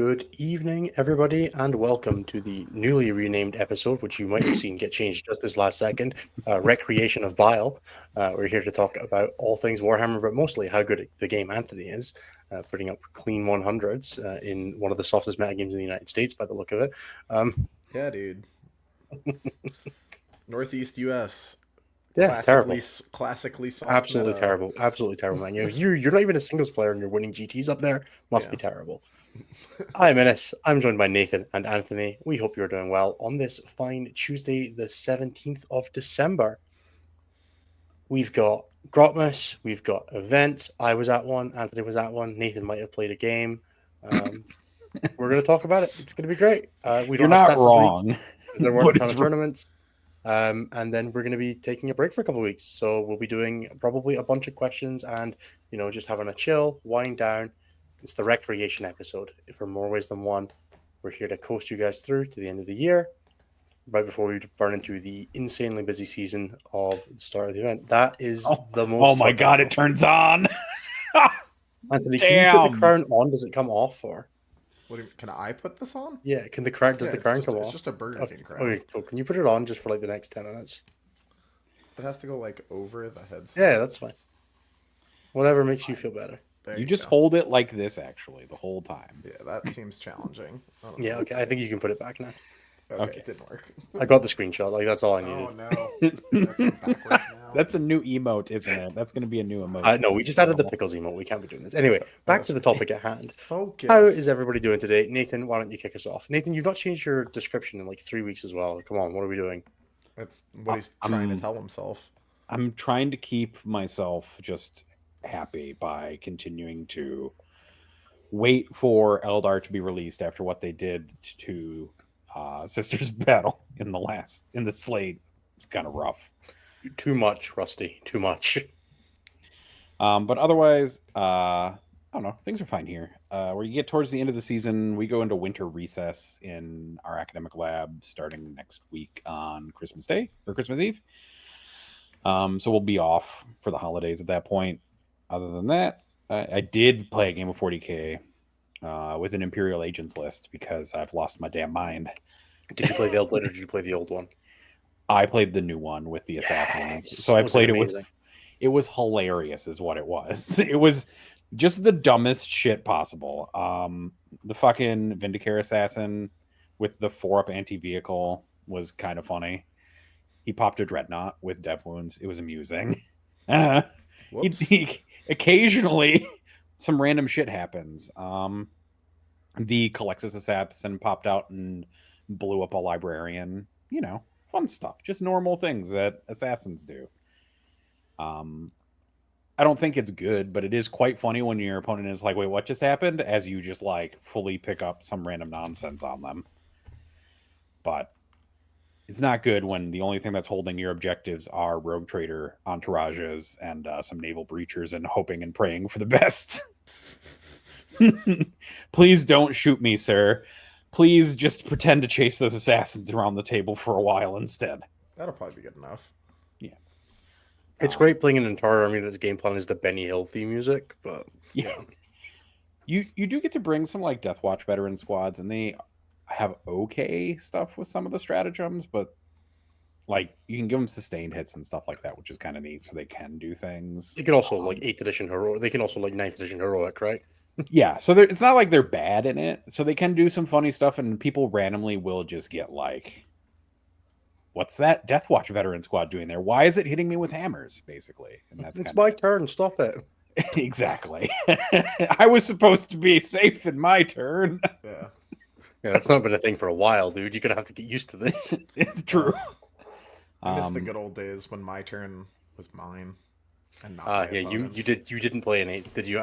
Good evening, everybody, and welcome to the newly renamed episode, which you might have seen get changed just this last second, Recreation of Bile. We're here to talk about all things Warhammer, but mostly how good the game Anthony is, putting up clean 100s in one of the softest meta games in the United States, by the look of it. Yeah, dude. Northeast U.S. Yeah, terrible. Classically soft Absolutely meta. terrible. Absolutely terrible, man. You're not even a singles player and you're winning GTs up there. Must be Yeah. terrible. I'm Ennis. I'm joined by Nathan and Anthony. We hope you're doing well on this fine Tuesday, the 17th of December. We've got Grotmas, we've got events. I was at one, Anthony was at one, Nathan might have played a game. We're going to talk about it. It's going to be great. We You're don't have not stats this week wrong, because there weren't a but ton it's of tournaments. And then we're going to be taking a break for a couple of weeks. So we'll be doing probably a bunch of questions and, just having a chill, wind down. It's the recreation episode. For more ways than one, we're here to coast you guys through to the end of the year, right before we burn into the insanely busy season of the start of the event. That is the most. Oh my god, it turns on. Anthony, Damn. can you put the crown on? Does it come off or? Can I put this on? Yeah, can the crown? Does the crown come off? It's just a Burger King crown. Okay, so can you put it on just for like the next 10 minutes? It has to go like over the headset. Yeah, that's fine. Whatever makes you feel better. You just hold it like this, actually, the whole time. Yeah, that seems challenging. Yeah, okay. I think you can put it back now. Okay, it didn't work. I got the screenshot. Like, that's all I needed. Oh, no. That's backwards now. That's a new emote, isn't it? That's going to be a new emote. No, we just added the pickles emote. We can't be doing this. Anyway, back to the topic at hand. Focus. How is everybody doing today? Nathan, why don't you kick us off? Nathan, you've not changed your description in like 3 weeks as well. Come on, what are we doing? That's what he's trying to tell himself. I'm trying to keep myself just happy by continuing to wait for Eldar to be released after what they did to Sisters Battle in the slate. It's kind of rough. Too much, Rusty. Too much. But otherwise, I don't know. Things are fine here. Where you get towards the end of the season, we go into winter recess in our academic lab starting next week on Christmas Day or Christmas Eve. So we'll be off for the holidays at that point. Other than that, I did play a game of 40k with an Imperial Agents list because I've lost my damn mind. Did you play the Veiled Blade or did you play the old one? I played the new one with the assassins. So I played it with. It was hilarious, is what it was. It was just the dumbest shit possible. The fucking Vindicare assassin with the 4-up anti-vehicle was kind of funny. He popped a dreadnought with dev wounds. It was amusing. Occasionally, some random shit happens. The Calexis assassin popped out and blew up a librarian. Fun stuff. Just normal things that assassins do. I don't think it's good, but it is quite funny when your opponent is like, wait, what just happened? As you just like fully pick up some random nonsense on them. But it's not good when the only thing that's holding your objectives are rogue trader entourages and some naval breachers and hoping and praying for the best. Please don't shoot me, sir. Please just pretend to chase those assassins around the table for a while instead. That'll probably be good enough. Yeah. It's great playing an entire army that's game plan is the Benny Hill theme music, but yeah. You do get to bring some like Death Watch veteran squads, and they have okay stuff with some of the stratagems, but like you can give them sustained hits and stuff like that, which is kind of neat, so they can do things. They can also like 8th edition heroic. They can also like 9th edition heroic, right? Yeah, so it's not like they're bad in it, so they can do some funny stuff, and people randomly will just get like, what's that Death Watch veteran squad doing there? Why is it hitting me with hammers, basically? And it's my turn. Stop it. Exactly. I was supposed to be safe in my turn. Yeah. Yeah, that's not been a thing for a while, dude. You're gonna have to get used to this. It's true. I miss the good old days when my turn was mine. And not yeah, you didn't play an 8, did you?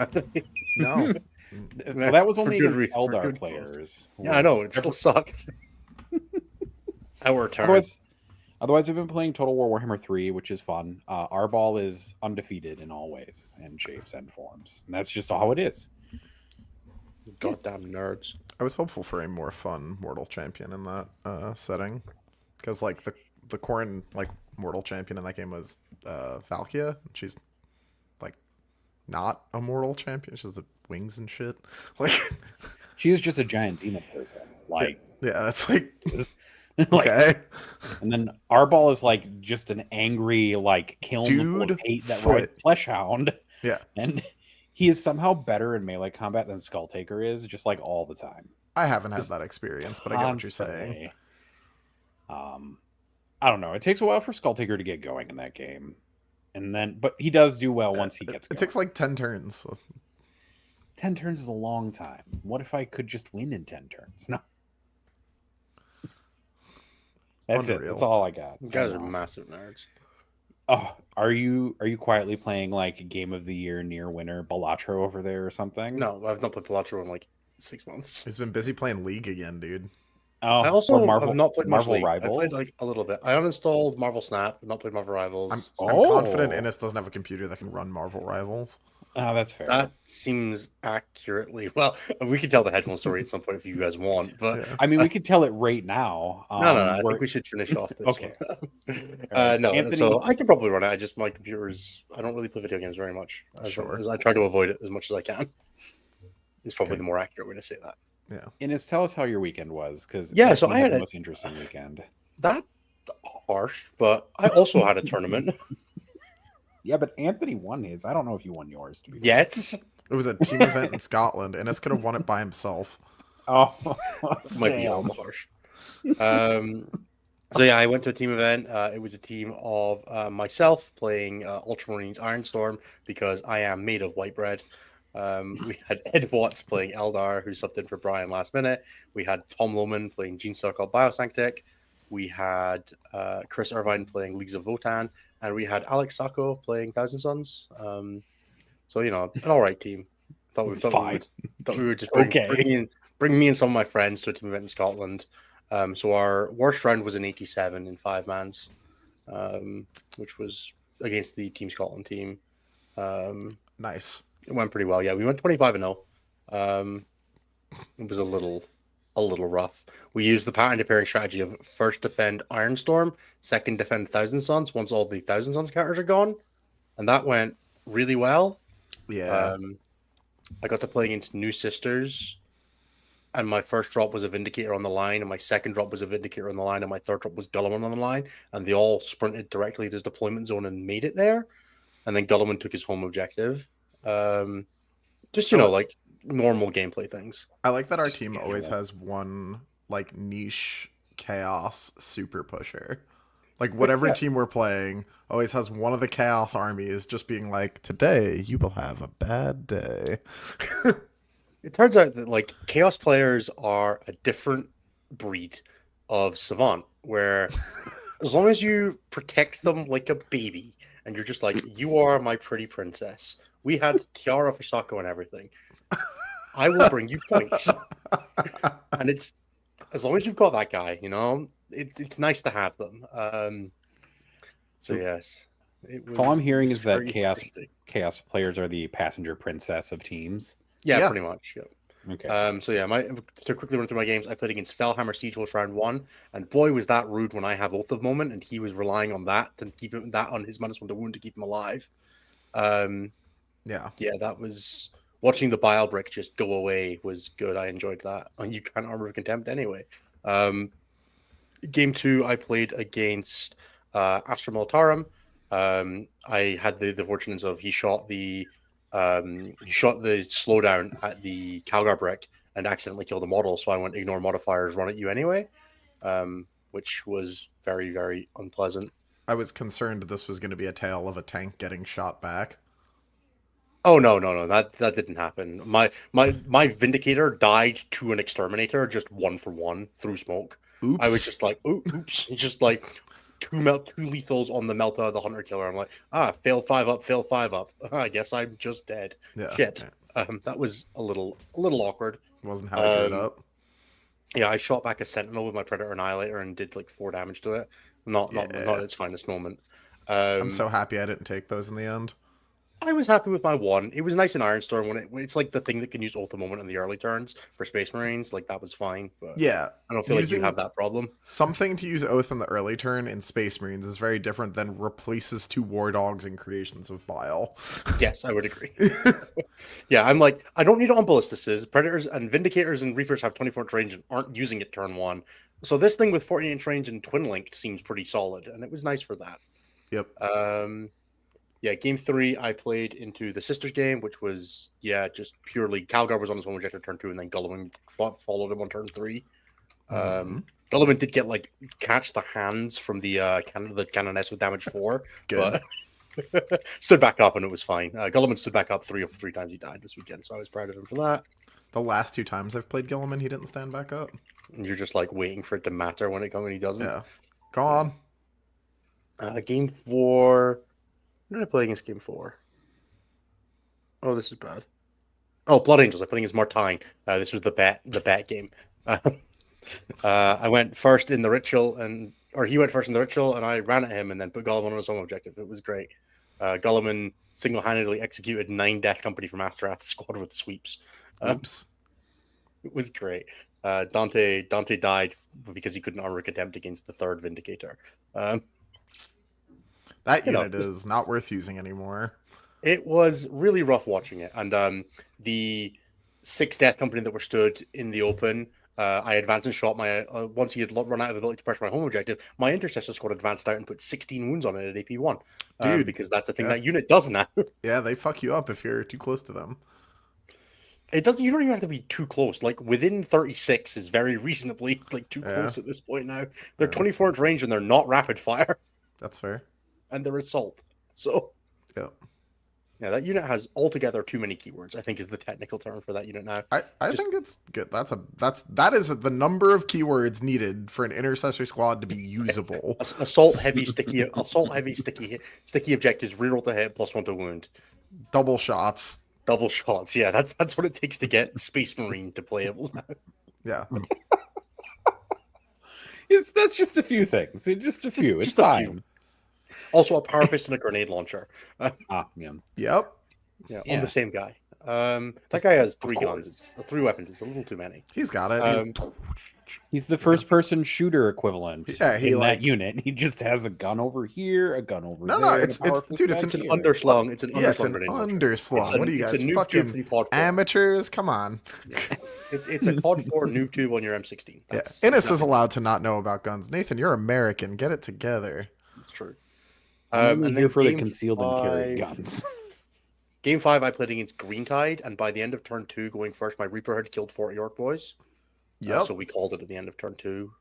No. Well, that was only against Eldar players. Yeah, I know. It still sucked. Our turn. Otherwise, I've been playing Total War Warhammer 3, which is fun. Our ball is undefeated in all ways and shapes and forms. And that's just how it is. Goddamn nerds. I was hopeful for a more fun Mortal Champion in that setting. Because, like, the Corrin, like, Mortal Champion in that game was Valkia. She's, like, not a Mortal Champion. She's the wings and shit. Like, She is just a giant demon person. Like, Yeah, it's like like, okay, and then Arbol is like just an angry, like kiln full of dude. hate that rides Foot. Fleshhound, Yeah, and he is somehow better in melee combat than Skulltaker is, just like all the time, I haven't had just that experience, but I get what you're saying. constantly. I don't know. It takes a while for Skulltaker to get going in that game, and then, but he does do well once he gets It going. takes like 10 turns. 10 turns is a long time. What if I could just win in 10 turns? No. That's Unreal. it. That's all I got. You guys are massive nerds. Oh, are you quietly playing like Game of the Year near winner Balatro over there or something? No, I've not played Pilatro in like 6 months. He's been busy playing League again, dude. Oh, I also Marvel, have not played much Marvel League. Rivals. I played like a little bit. I uninstalled Marvel Snap, not played Marvel Rivals. I'm confident Innes doesn't have a computer that can run Marvel Rivals. Oh, that's fair. That seems accurately. Well, we could tell the headphone story at some point if you guys want, but I mean, we could tell it right now. no. I think we should finish off this Okay. one. No, Anthony... so I can probably run it. I just my computer's. I don't really play video games very much. I try to avoid it as much as I can. It's probably the more accurate way to say that. Yeah. Innes, tell us how your weekend was, because so I had the most interesting weekend. That harsh, but I also had a tournament. Yeah, but Anthony won his. I don't know if you won yours. To be Yet. It was a team event in Scotland. Innes could have won it by himself. Oh, might be a little harsh. So yeah, I went to a team event. It was a team of myself playing Ultramarines Ironstorm because I am made of white bread. We had Ed Watts playing Eldar, who subbed in for Brian last minute. We had Tom Lohman playing Gene Circle Biosanctic. We had Chris Irvine playing Leagues of Votan, and we had Alex Sacco playing Thousand Suns. So an all right team. Thought we would just bring me and some of my friends to a team event in Scotland. So our worst round was an 87 in 5-mans, which was against the Team Scotland team. Nice. It went pretty well. Yeah, we went 25-0. It was a little rough. We used the pattern pairing strategy of first defend Ironstorm, second defend Thousand Suns once all the Thousand Suns counters are gone, and that went really well. Yeah. I got to play against New Sisters, and my first drop was a Vindicator on the line, and my second drop was a Vindicator on the line, and my third drop was Gulliman on the line, and they all sprinted directly to his deployment zone and made it there, and then Gulliman took his home objective. Just like normal gameplay things. I like that our team always has one like niche chaos super pusher. Like whatever team we're playing always has one of the chaos armies just being like, today you will have a bad day. It turns out that like chaos players are a different breed of savant, where as long as you protect them like a baby and you're just like, you are my pretty princess. We had Tiara for Sako and everything. I will bring you points. And it's as long as you've got that guy, it's nice to have them. So yes. All I'm hearing is that chaos players are the passenger princess of teams. Yeah, pretty much. Yeah. Okay. So yeah, to quickly run through my games, I played against Fellhammer Siege Host round 1, and boy was that rude when I have Oath of Moment, and he was relying on that to keep that on his -1 to wound to keep him alive. Yeah, that was watching the Bile brick just go away was good. I enjoyed that. And you can't Armor of Contempt anyway. Game 2, I played against Astra Militarum. I had the fortunes of he shot the slowdown at the Calgar brick and accidentally killed a model, so I went ignore modifiers, run at you anyway, which was very, very unpleasant. I was concerned this was going to be a tale of a tank getting shot back. Oh no, that didn't happen. My Vindicator died to an Exterminator just 1-for-1 through smoke. Oops. I was just like, oops, just like two lethals on the Melta, the Hunter Killer. I'm like, failed 5 up. I guess I'm just dead. Yeah. Shit. Yeah. That was a little awkward. Wasn't how I drew it up. Yeah, I shot back a Sentinel with my Predator Annihilator and did like 4 damage to it. Not its finest moment. I'm so happy I didn't take those in the end. I was happy with my 1. It was nice in Ironstorm when it's like the thing that can use Oath of Moment in the early turns for Space Marines. Like that was fine, but Yeah, I don't feel like you using have that problem. something to use Oath in the early turn in Space Marines is very different than replaces 2 War Dogs and Creations of Bile. Yes, I would agree. Yeah, I'm like, I don't need it on Ballistuses. Predators and Vindicators and Reapers have 24-inch range and aren't using it turn 1. So this thing with 40-inch range and Twin Linked seems pretty solid, and it was nice for that. Yep. Yeah, game 3, I played into the Sisters game, which was, just purely Calgar was on his home objective turn 2, and then Gulliman followed him on turn 3. Gulliman did get, like, catch the hands from the Canoness with damage 4, Good. but stood back up, and it was fine. Gulliman stood back up 3 of 3 times he died this weekend, so I was proud of him for that. The last 2 times I've played Gilliman, he didn't stand back up. And you're just, like, waiting for it to matter when he doesn't. Yeah. Go on. Game 4... What did I play against game 4? Oh, this is bad. Oh, Blood Angels. I played against Martine. This was the bet game. I went first in the ritual, or he went first in the ritual, and I ran at him and then put Gulliman on his home objective. It was great. Gulliman single-handedly executed 9 Death Company from Astorath squad with sweeps. Oops. It was great. Dante died because he couldn't armor contempt against the 3rd Vindicator. That unit is not worth using anymore. It was really rough watching it. And the 6 Death Company that were stood in the open, I advanced and shot my... once he had run out of ability to pressure my home objective, my Intercessor squad advanced out and put 16 wounds on it at AP1. Dude. Because that's a thing that unit does now. Yeah, they fuck you up if you're too close to them. It doesn't. You don't even have to be too close. Like, within 36 is very reasonably, like, too close at this point now. They're 24-inch range and they're not rapid fire. That's fair. And they're assault. So... Yeah, that unit has altogether too many keywords, I think is the technical term for that unit now. I think it's good. That is the number of keywords needed for an intercessory squad to be usable. Assault heavy sticky objectives, reroll to hit, +1 to wound. Double shots. Yeah, that's what it takes to get Space Marine to playable now. Yeah. That's just a few things. Just a few. It's fine. Also, a power fist and a grenade launcher. Yeah. Yep. Yeah, on the same guy. That guy has 3 guns. 3 weapons. It's a little too many. He's got it. He's the first-person shooter equivalent. Yeah, that unit. He just has a gun over here, a gun over there. No, it's an underslung. It's an underslung. What are you guys, fucking amateurs? Come on. Yeah. It's a Quad 4 noob tube on your M16. Innis is allowed to not know about guns. Nathan, you're American. Get it together. It's true. And here for the concealed and carried guns. Game 5, I played against Green Tide, and by the end of turn 2, going first, my Reaper had killed 40 Orc boys. Yep. So we called it at the end of turn 2.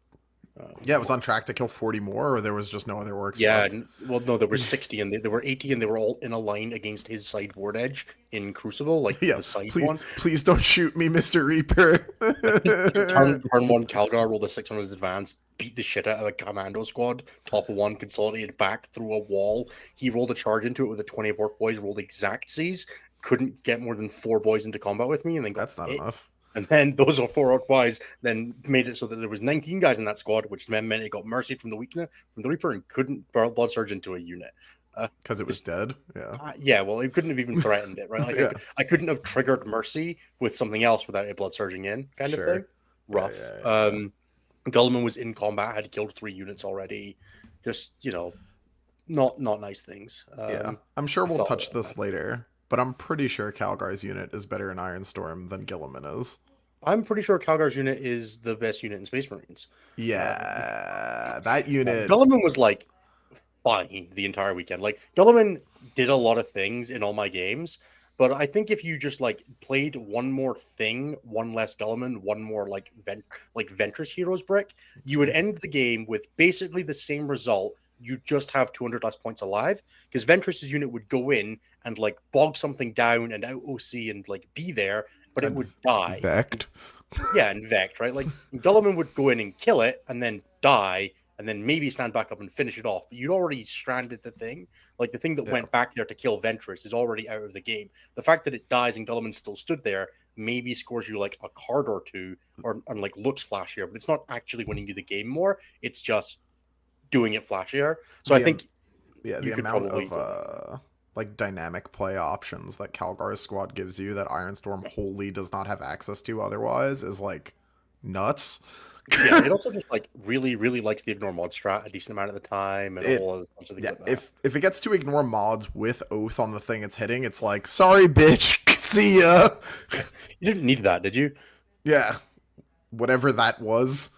It was on track to kill 40 more, or there was just no other orcs left? Well, no, there were 60, and there were 80, and they were all in a line against his sideboard edge in Crucible, like the side one. Please don't shoot me, Mr. Reaper. turn 1, Calgar rolled a 6 on his advance, beat the shit out of a commando squad, top of 1, consolidated back through a wall. He rolled a charge into it with a 20 of Orc boys, rolled exact Cs, couldn't get more than 4 boys into combat with me, and then That's not enough. And then those 4 Orc boys then made it so that there was 19 guys in that squad, which meant it got mercied from the weakness from the Reaper and couldn't blood surge into a unit. Because it was dead? Yeah. Well, it couldn't have even threatened it, right? Like I couldn't have triggered mercy with something else without it blood surging in, kind of thing. Rough. Gulliman was in combat, had killed 3 units already. Just, not nice things. I'm sure we'll touch this later, but I'm pretty sure Calgar's unit is better in Ironstorm than Gilliman is. I'm pretty sure Calgar's unit is the best unit in Space Marines. Yeah, that unit. Gulliman was like fine the entire weekend. Like Gulliman did a lot of things in all my games, but I think if you just like played one more thing, one less Gulliman, one more like Ventress Heroes brick, you would end the game with basically the same result. You just have 200 less points alive because Ventress's unit would go in and like bog something down and out OC and like be there, but it would die. Vect. Yeah, and Vect, right? Like Gulliman would go in and kill it and then die and then maybe stand back up and finish it off. But you'd already stranded the thing. Like the thing that went back there to kill Ventress is already out of the game. The fact that it dies and Gulliman still stood there maybe scores you like a card or 2 and like looks flashier, but it's not actually winning you the game more. It's just doing it flashier. So I think the amount of like dynamic play options that Calgar's squad gives you that Ironstorm wholly does not have access to otherwise is like nuts. Yeah, it also just like really, really likes the ignore mod strat a decent amount of the time and It all other sorts of things yeah, like that. if it gets to ignore mods with oath on the thing it's hitting, it's like, sorry bitch, see ya. You didn't need that, did you? Yeah. Whatever that was.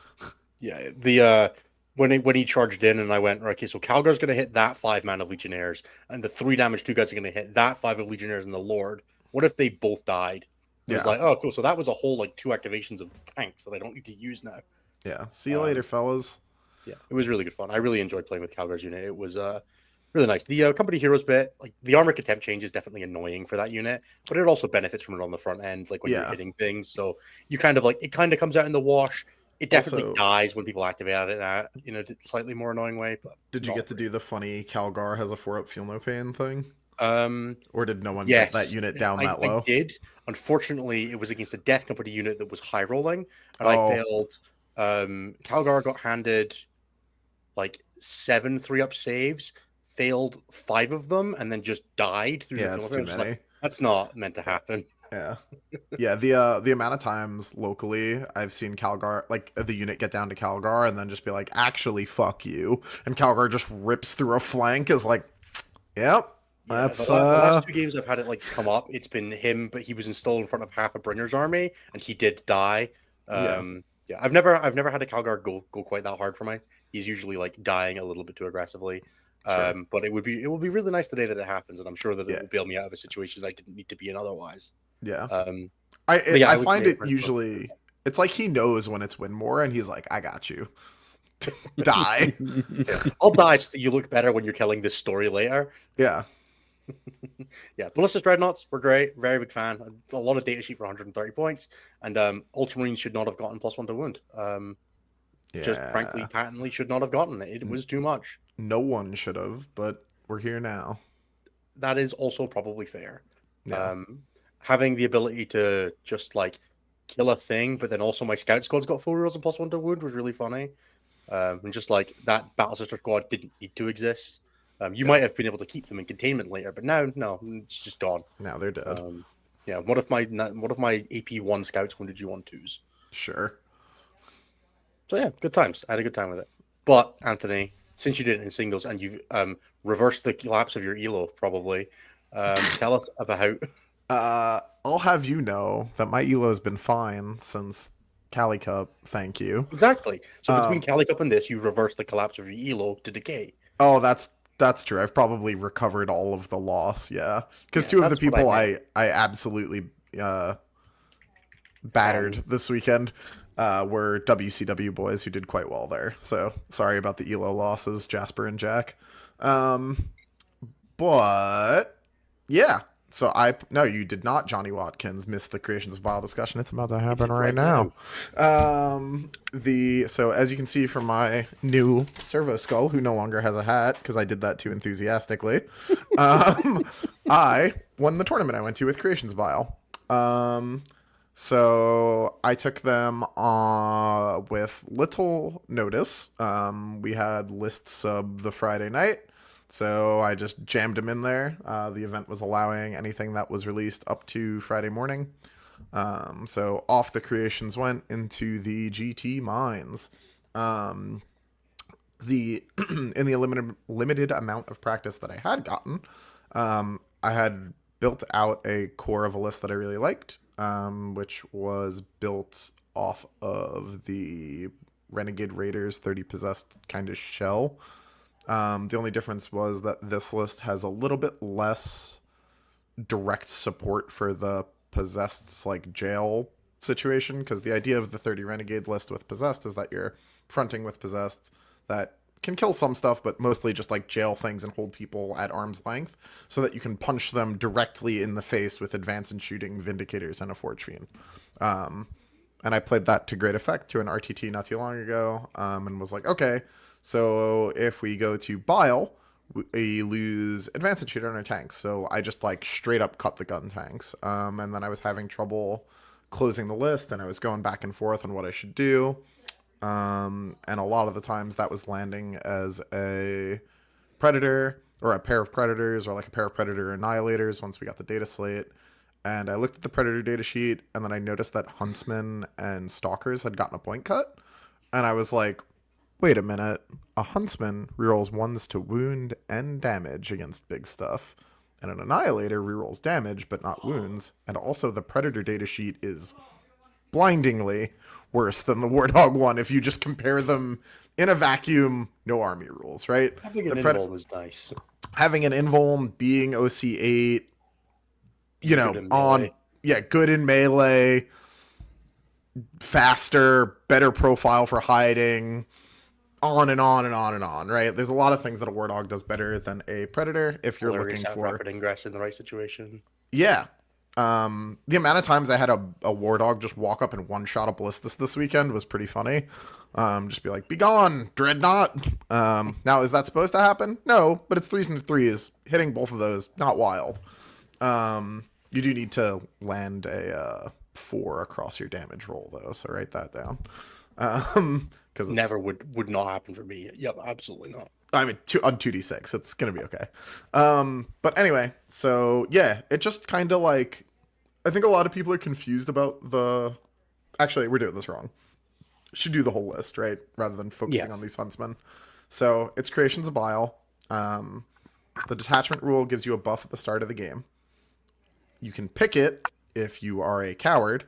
Yeah, when he charged in and I went, okay, so Calgar's gonna hit that 5 mana of Legionnaires, and the 3 damage 2 guys are gonna hit that 5 of Legionnaires and the Lord. What if they both died? It was Yeah. like, oh cool, so that was a whole like 2 activations of tanks that I don't need to use now. Yeah. See you later, fellas. Yeah, it was really good fun. I really enjoyed playing with Calgar's unit. It was really nice. The company heroes bit, like the armor contempt change is definitely annoying for that unit, but it also benefits from it on the front end, like when you're Yeah. hitting things. So you kind of like it kind of comes out in the wash. It definitely Also- dies when people activate it in a slightly more annoying way. But Did you not get to do the funny Calgar has a 4-up feel no pain thing? Um, Or did no one yes, get that unit down that I low? did. Unfortunately, it was against a Death Company unit that was high rolling, and I Oh. failed. Calgar got handed like 7 3-up saves, failed 5 of them, and then just died through Yeah, the it's film. too Like, many. that's not meant to happen. Yeah. Yeah, the amount of times locally I've seen Calgar, like the unit get down to Calgar and then just be like, actually, fuck you. And Calgar just rips through a flank is like, yep, Yeah, that's the last 2 games I've had it like come up, it's been him, but he was installed in front of half a Bringer's army, and he did die. Yeah. Yeah, I've never had a Calgar go quite that hard for me. He's usually like dying a little bit too aggressively. Sure. But it will be really nice the day that it happens, and I'm sure that it Yeah. will bail me out of a situation that I didn't need to be in otherwise. Yeah. But yeah, I would find say it first usually it's like he knows when it's Winmore and he's like, I got you. Die. I'll die so that you look better when you're telling this story later. Yeah. Yeah, Ballistic Dreadnoughts were great. Very big fan. A lot of data sheet for 130 points, and Ultramarines should not have gotten +1 to wound. Just frankly, patently should not have gotten it. It was too much. No one should have, but we're here now. That is also probably fair. Yeah. Having the ability to just like kill a thing, but then also my scout squad's got 4 rolls and +1 to wound was really funny. And just like that battle sister squad didn't need to exist. You might have been able to keep them in containment later, but now no, it's just gone. Now they're dead. Yeah, what if my AP1 scouts wounded you on 2s? Sure. So yeah, good times. I had a good time with it. But Anthony, since you did it in singles and you reversed the collapse of your elo, probably tell us about. I'll have you know that my elo has been fine since Cali Cup. Thank you. Exactly. So between Cali Cup and this, you reversed the collapse of your elo to decay. Oh, that's true. I've probably recovered all of the loss. Yeah, because Yeah, 2 of the that's what people I I absolutely battered this weekend were WCW boys who did quite well there. So sorry about the elo losses, Jasper and Jack. But yeah. So no, you did not, Johnny Watkins, miss the Creations of Bile discussion. It's about to happen right now. So as you can see from my new servo skull, who no longer has a hat because I did that too enthusiastically, I won the tournament I went to with Creations of Bile. So I took them with little notice. We had list sub the Friday night. So I just jammed him in there. The event was allowing anything that was released up to Friday morning. So off the creations went into the GT mines. In the limited amount of practice that I had gotten, I had built out a core of a list that I really liked, which was built off of the Renegade Raiders 30 possessed kind of shell. The only difference was that this list has a little bit less direct support for the possessed like jail situation, because the idea of the 30 renegade list with possessed is that you're fronting with possessed that can kill some stuff, but mostly just like jail things and hold people at arm's length so that you can punch them directly in the face with advance and shooting vindicators and a forge fiend. And I played that to great effect to an RTT not too long ago, and was like, okay, so if we go to Bile, we lose advance and shoot on our tanks. So I just like straight up cut the gun tanks. And then I was having trouble closing the list, and I was going back and forth on what I should do. And a lot of the times that was landing as a Predator or a pair of Predators, or like a pair of Predator Annihilators once we got the data slate. And I looked at the Predator data sheet, and then I noticed that Huntsmen and Stalkers had gotten a point cut. And I was like, wait a minute. A Huntsman rerolls 1s to wound and damage against big stuff. And an Annihilator rerolls damage, but not wounds. And also the Predator data sheet is blindingly worse than the War Dog one if you just compare them in a vacuum, no army rules, right? Having an invuln is nice. Having an invuln, being OC8, you know, good in melee, faster, better profile for hiding, on and on and on and on, right? There's a lot of things that a War Dog does better than a Predator if you're looking for rapid ingress in the right situation. Yeah. The amount of times I had a War Dog just walk up and one-shot a Ballistus this weekend was pretty funny. Just be like, be gone, Dreadnought. Now, is that supposed to happen? No, but it's 3s and 3s. Hitting both of those, not wild. You do need to land a 4 across your damage roll, though, so write that down. Because never would not happen for me. Yep, absolutely not. I mean, on 2d6, it's gonna be okay. But anyway, so yeah, it just kind of like, I think a lot of people are confused about the. Actually, we're doing this wrong. Should do the whole list, right, rather than focusing on these Huntsmen. So it's Creations of Bile. The detachment rule gives you a buff at the start of the game. You can pick it if you are a coward,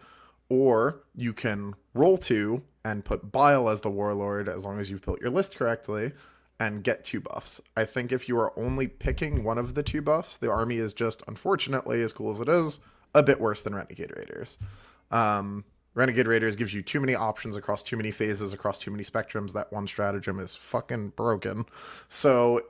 or you can roll 2 and put Bile as the warlord as long as you've built your list correctly and get 2 buffs. I think if you are only picking one of the 2 buffs, the army is just, unfortunately, as cool as it is, a bit worse than Renegade Raiders. Renegade Raiders gives you too many options across too many phases, across too many spectrums. That one stratagem is fucking broken. So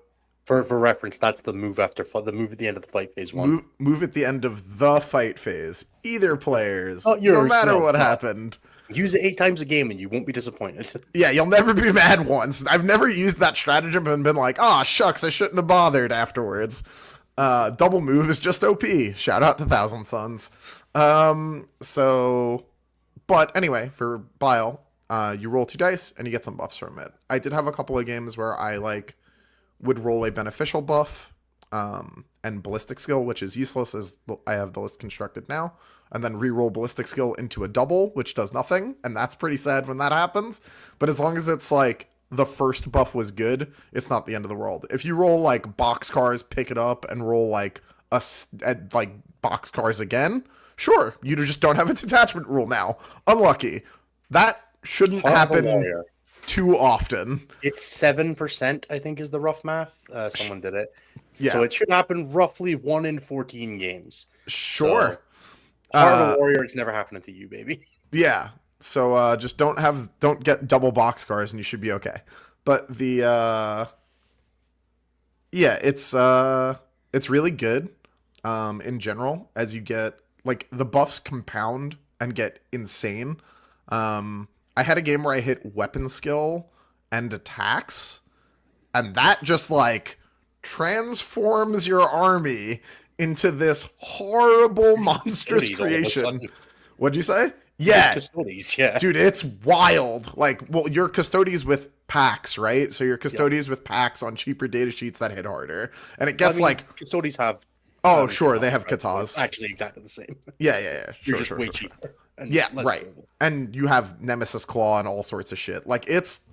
For reference, that's the move after the move at the end of the fight phase 1. Move at the end of the fight phase. Either players, Not yours, no matter what no. happened. Use it 8 times a game and you won't be disappointed. Yeah, you'll never be mad once. I've never used that stratagem and been like, oh, shucks, I shouldn't have bothered afterwards. Double move is just OP. Shout out to Thousand Suns. But anyway, for Bile, you roll 2 dice and you get some buffs from it. I did have a couple of games where I would roll a beneficial buff and ballistic skill, which is useless as I have the list constructed now, and then re-roll ballistic skill into a double, which does nothing, and that's pretty sad when that happens. But as long as it's like the first buff was good, it's not the end of the world. If you roll like boxcars, pick it up, and roll like boxcars again, sure, you just don't have a detachment rule now. Unlucky. That shouldn't happen too often. It's 7%, I think, is the rough math. Someone did it. Yeah. So it should happen roughly 1 in 14 games. Sure. So, Heart of a Warrior, it's never happening to you, baby. Yeah. So just don't get double boxcars and you should be okay. But it's really good in general as you get like the buffs compound and get insane. I had a game where I hit weapon skill and attacks, and that just like transforms your army into this horrible, monstrous creation. What'd you say? Yeah. Custodies, yeah. Dude, it's wild. Like, well, you're Custodies with packs, right? So you're Custodies with packs on cheaper data sheets that hit harder. And it gets Custodies have... Oh, sure, they have katas. It's actually exactly the same. Yeah. You're just way cheaper. Yeah, right. Durable. And you have Nemesis Claw and all sorts of shit. Like, it's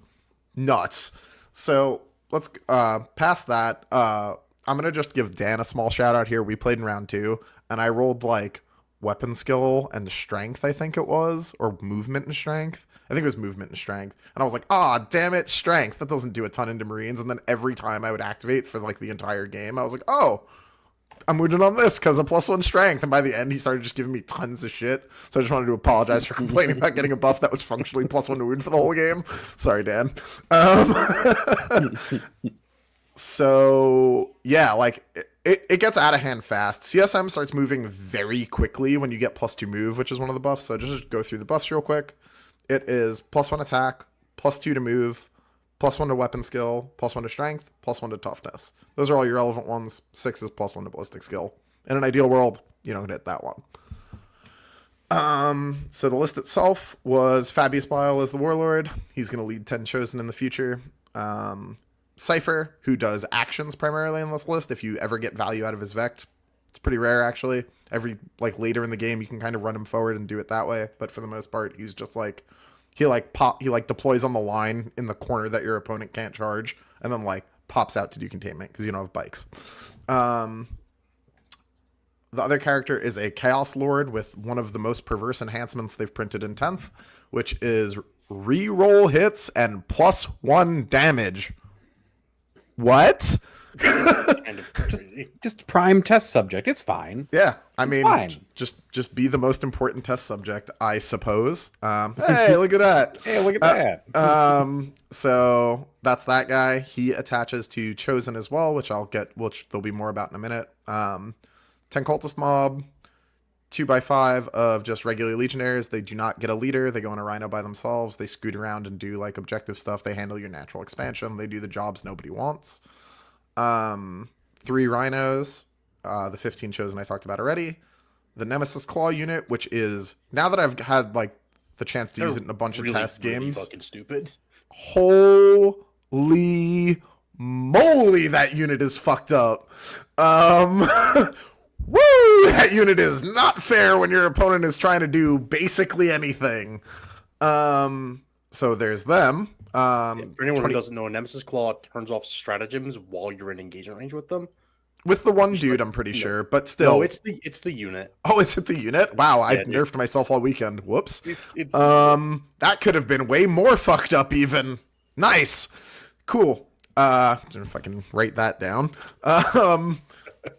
nuts. So let's past that. I'm gonna just give Dan a small shout out here. We played in round 2, and I rolled like weapon skill and strength, I think it was, or movement and strength. I think it was movement and strength. And I was like, damn it, strength. That doesn't do a ton into Marines. And then every time I would activate for like the entire game, I was like, I'm wounded on this because of +1 strength. And by the end, he started just giving me tons of shit. So I just wanted to apologize for complaining about getting a buff that was functionally +1 to wound for the whole game. Sorry, Dan. So yeah, like it gets out of hand fast. CSM starts moving very quickly when you get +2 move, which is one of the buffs. So just go through the buffs real quick. It is +1 attack, +2 to move, +1 to weapon skill, +1 to strength, +1 to toughness. Those are all your relevant ones. 6 is +1 to ballistic skill. In an ideal world, you don't hit that one. So the list itself was Fabius Bile as the warlord. He's going to lead 10 Chosen in the future. Cypher, who does actions primarily in this list. If you ever get value out of his Vect, it's pretty rare actually. Every like later in the game, you can kind of run him forward and do it that way. But for the most part, he's just like he deploys on the line in the corner that your opponent can't charge, and then like pops out to do containment because you don't have bikes. The other character is a Chaos Lord with one of the most perverse enhancements they've printed in 10th, which is reroll hits and +1 damage. What? Kind of crazy. Just prime test subject. It's fine. Yeah, I It's mean, fine. just be the most important test subject, I suppose. Hey, look at that. Hey, look at that. So that's that guy. He attaches to Chosen as well, which there'll be more about in a minute. 10 cultist mob, 2x5 of just regular legionnaires. They do not get a leader. They go in a rhino by themselves. They scoot around and do like objective stuff. They handle your natural expansion. They do the jobs nobody wants. 3 rhinos, the 15 Chosen I talked about already. The Nemesis Claw unit, which is, now that I've had like the chance to use it in a bunch of test games, fucking stupid. Holy moly, that unit is fucked up. Woo! That unit is not fair when your opponent is trying to do basically anything. So there's them. For anyone who doesn't know, Nemesis Claw turns off stratagems while you're in engagement range with them. With the one dude, I'm pretty sure, but still. No, it's the unit. Oh, is it the unit? Wow, I nerfed myself all weekend. Whoops. That could have been way more fucked up even. Nice. Cool. If I can write that down.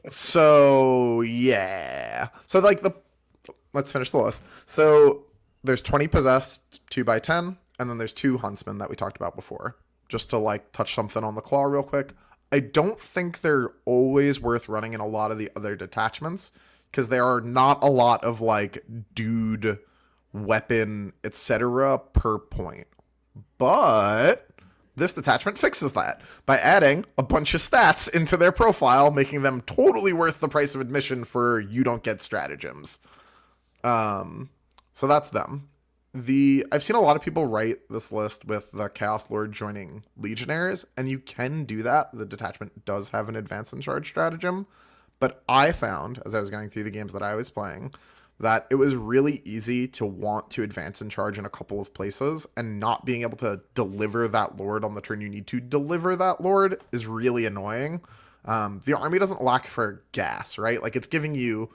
So yeah. So like let's finish the list. So there's 20 possessed 2x10, and then there's 2 huntsmen that we talked about before. Just to like touch something on the claw real quick. I don't think they're always worth running in a lot of the other detachments, because there are not a lot of like dude weapon etc. per point. But this detachment fixes that by adding a bunch of stats into their profile, making them totally worth the price of admission for you don't get stratagems. So that's them. I've seen a lot of people write this list with the Chaos Lord joining Legionnaires, and you can do that. The detachment does have an advance and charge stratagem, but I found, as I was going through the games that I was playing, that it was really easy to want to advance and charge in a couple of places, and not being able to deliver that Lord on the turn you need to deliver that Lord is really annoying. The army doesn't lack for gas, right? Like, it's giving you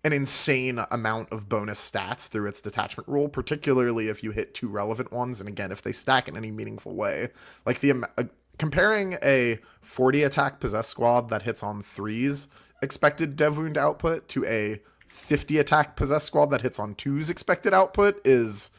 an insane amount of bonus stats through its detachment rule, particularly if you hit 2 relevant ones, and again, if they stack in any meaningful way. Like, comparing a 40 attack possessed squad that hits on 3's expected dev wound output to a 50 attack possessed squad that hits on 2's expected output is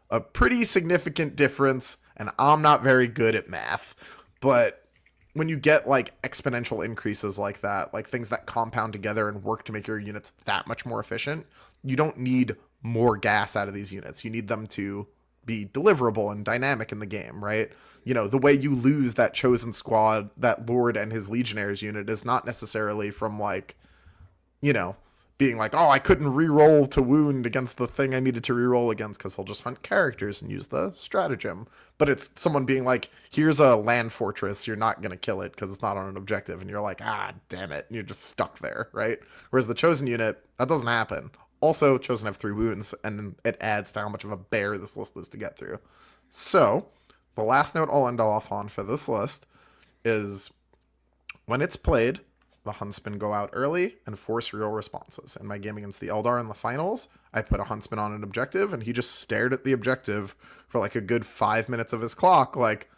a pretty significant difference, and I'm not very good at math. But when you get like exponential increases like that, like things that compound together and work to make your units that much more efficient, you don't need more gas out of these units. You need them to be deliverable and dynamic in the game, right? You know, the way you lose that Chosen squad, that Lord and his Legionnaires unit, is not necessarily from like, you know, being like, oh, I couldn't re-roll to wound against the thing I needed to re-roll against because he'll just hunt characters and use the stratagem. But it's someone being like, here's a land fortress, you're not going to kill it because it's not on an objective. And you're like, ah, damn it. And you're just stuck there, right? Whereas the Chosen unit, that doesn't happen. Also, Chosen have 3 wounds, and it adds to how much of a bear this list is to get through. So, the last note I'll end off on for this list is when it's played, the Huntsmen go out early and force real responses. In my game against the Eldar in the finals, I put a Huntsman on an objective, and he just stared at the objective for like a good 5 minutes of his clock, like,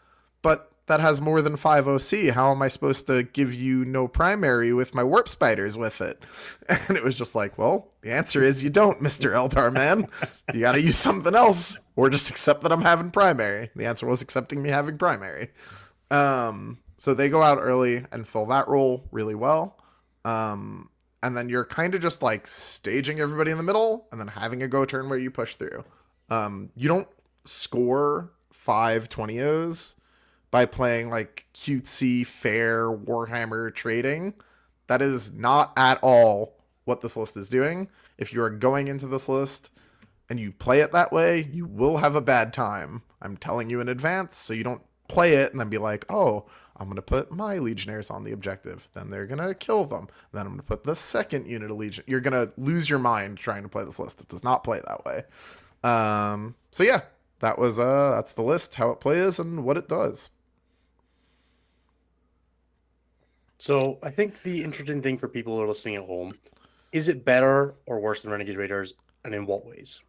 but that has more than 5 OC. How am I supposed to give you no primary with my warp spiders with it? And it was just like, well, the answer is you don't, Mr. Eldar man. You gotta use something else, or just accept that I'm having primary. The answer was accepting me having primary. So they go out early and fill that role really well. And then you're kind of just like staging everybody in the middle and then having a go turn where you push through. You don't score 5 20-0s by playing like cutesy, fair Warhammer trading. That is not at all what this list is doing. If you are going into this list and you play it that way, you will have a bad time. I'm telling you in advance, so you don't play it and then be like, oh, I'm going to put my legionnaires on the objective. Then they're going to kill them. Then I'm going to put the second unit of legion. You're going to lose your mind trying to play this list. It does not play that way. So yeah, that's the list, how it plays and what it does. So I think the interesting thing for people who are listening at home, is it better or worse than Renegade Raiders, and in what ways?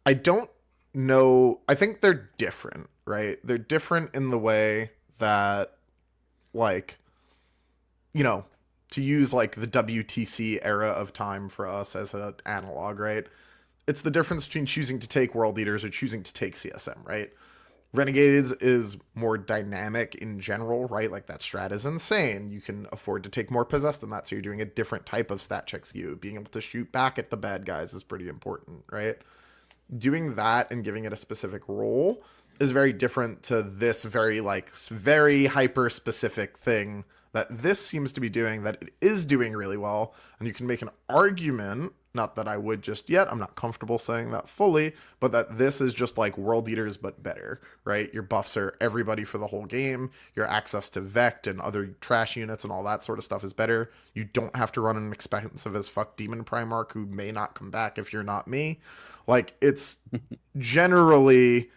I don't know. I think they're different, right? They're different in the way that, like, you know, to use like the WTC era of time for us as an analog, right? It's the difference between choosing to take World Eaters or choosing to take CSM, right? Renegades is more dynamic in general, right? Like that strat is insane. You can afford to take more possessed than that, so you're doing a different type of stat check skew. Being able to shoot back at the bad guys is pretty important, right? Doing that and giving it a specific role is very different to this very hyper specific thing that this seems to be doing, that it is doing really well. And you can make an argument, not that I would just yet, I'm not comfortable saying that fully, but that this is just like World Eaters but better, right? Your buffs are everybody for the whole game. Your access to Vect and other trash units and all that sort of stuff is better. You don't have to run an expensive as fuck Demon Primarch who may not come back if you're not me. Like, it's generally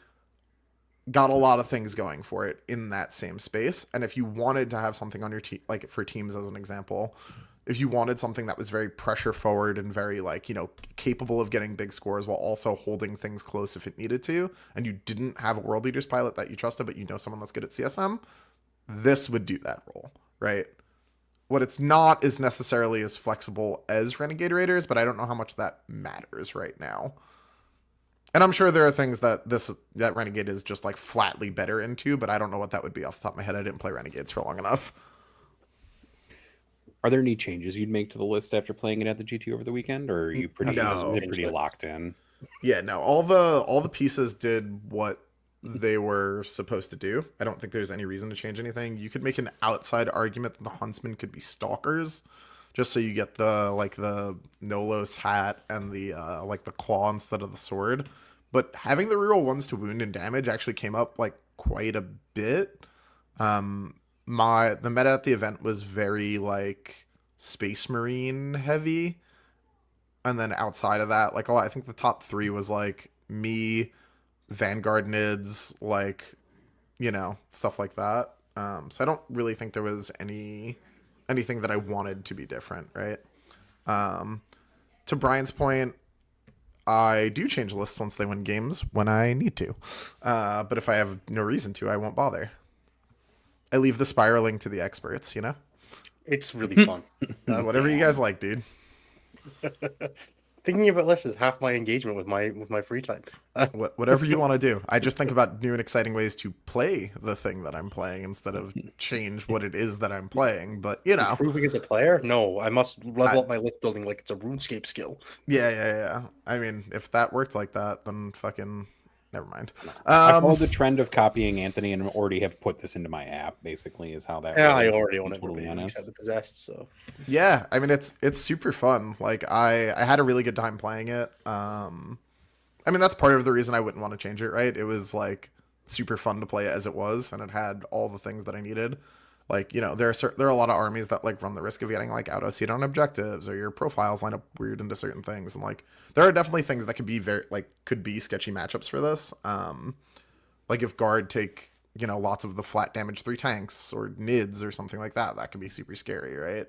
got a lot of things going for it in that same space. And if you wanted to have something on your team, like for teams as an example, if you wanted something that was very pressure forward and very, like, you know, capable of getting big scores while also holding things close if it needed to, and you didn't have a World Leaders pilot that you trusted, but you know someone that's good at CSM, this would do that role, right? What it's not is necessarily as flexible as Renegade Raiders, but I don't know how much that matters right now. And I'm sure there are things that Renegade is just like flatly better into, but I don't know what that would be off the top of my head. I didn't play Renegades for long enough. Are there any changes you'd make to the list after playing it at the GT over the weekend, or are you pretty locked in? Yeah, no. All the pieces did what they were supposed to do. I don't think there's any reason to change anything. You could make an outside argument that the Huntsmen could be stalkers, just so you get the Nolos hat and the like the claw instead of the sword. But having the reroll ones to wound and damage actually came up like quite a bit. The meta at the event was very like Space Marine heavy, and then outside of that, like I think the top 3 was like me, Vanguard Nids, like, you know, stuff like that. So I don't really think there was anything that I wanted to be different, right? To Brian's point, I do change lists once they win games when I need to. But if I have no reason to, I won't bother. I leave the spiraling to the experts, you know? It's really fun. Whatever you guys like, dude. Thinking about lists is half my engagement with my free time. Whatever you want to do. I just think about new and exciting ways to play the thing that I'm playing instead of change what it is that I'm playing. But, you know. Improving as a player? No, I must level up my list building like it's a RuneScape skill. Yeah. I mean, if that worked like that, then fucking... Never mind. I followed the trend of copying Anthony and already have put this into my app, basically, is how that Yeah, works, I already own it. totally honest. The possessed, so. Yeah, I mean, it's super fun. Like, I had a really good time playing it. I mean, that's part of the reason I wouldn't want to change it, right? It was, like, super fun to play it as it was, and it had all the things that I needed. Like, you know, there are a lot of armies that like run the risk of getting like auto-seated on objectives, or your profiles line up weird into certain things, and like there are definitely things that could be could be sketchy matchups for this. Like if guard take, you know, lots of the flat damage 3 tanks or nids or something like that, that could be super scary, right?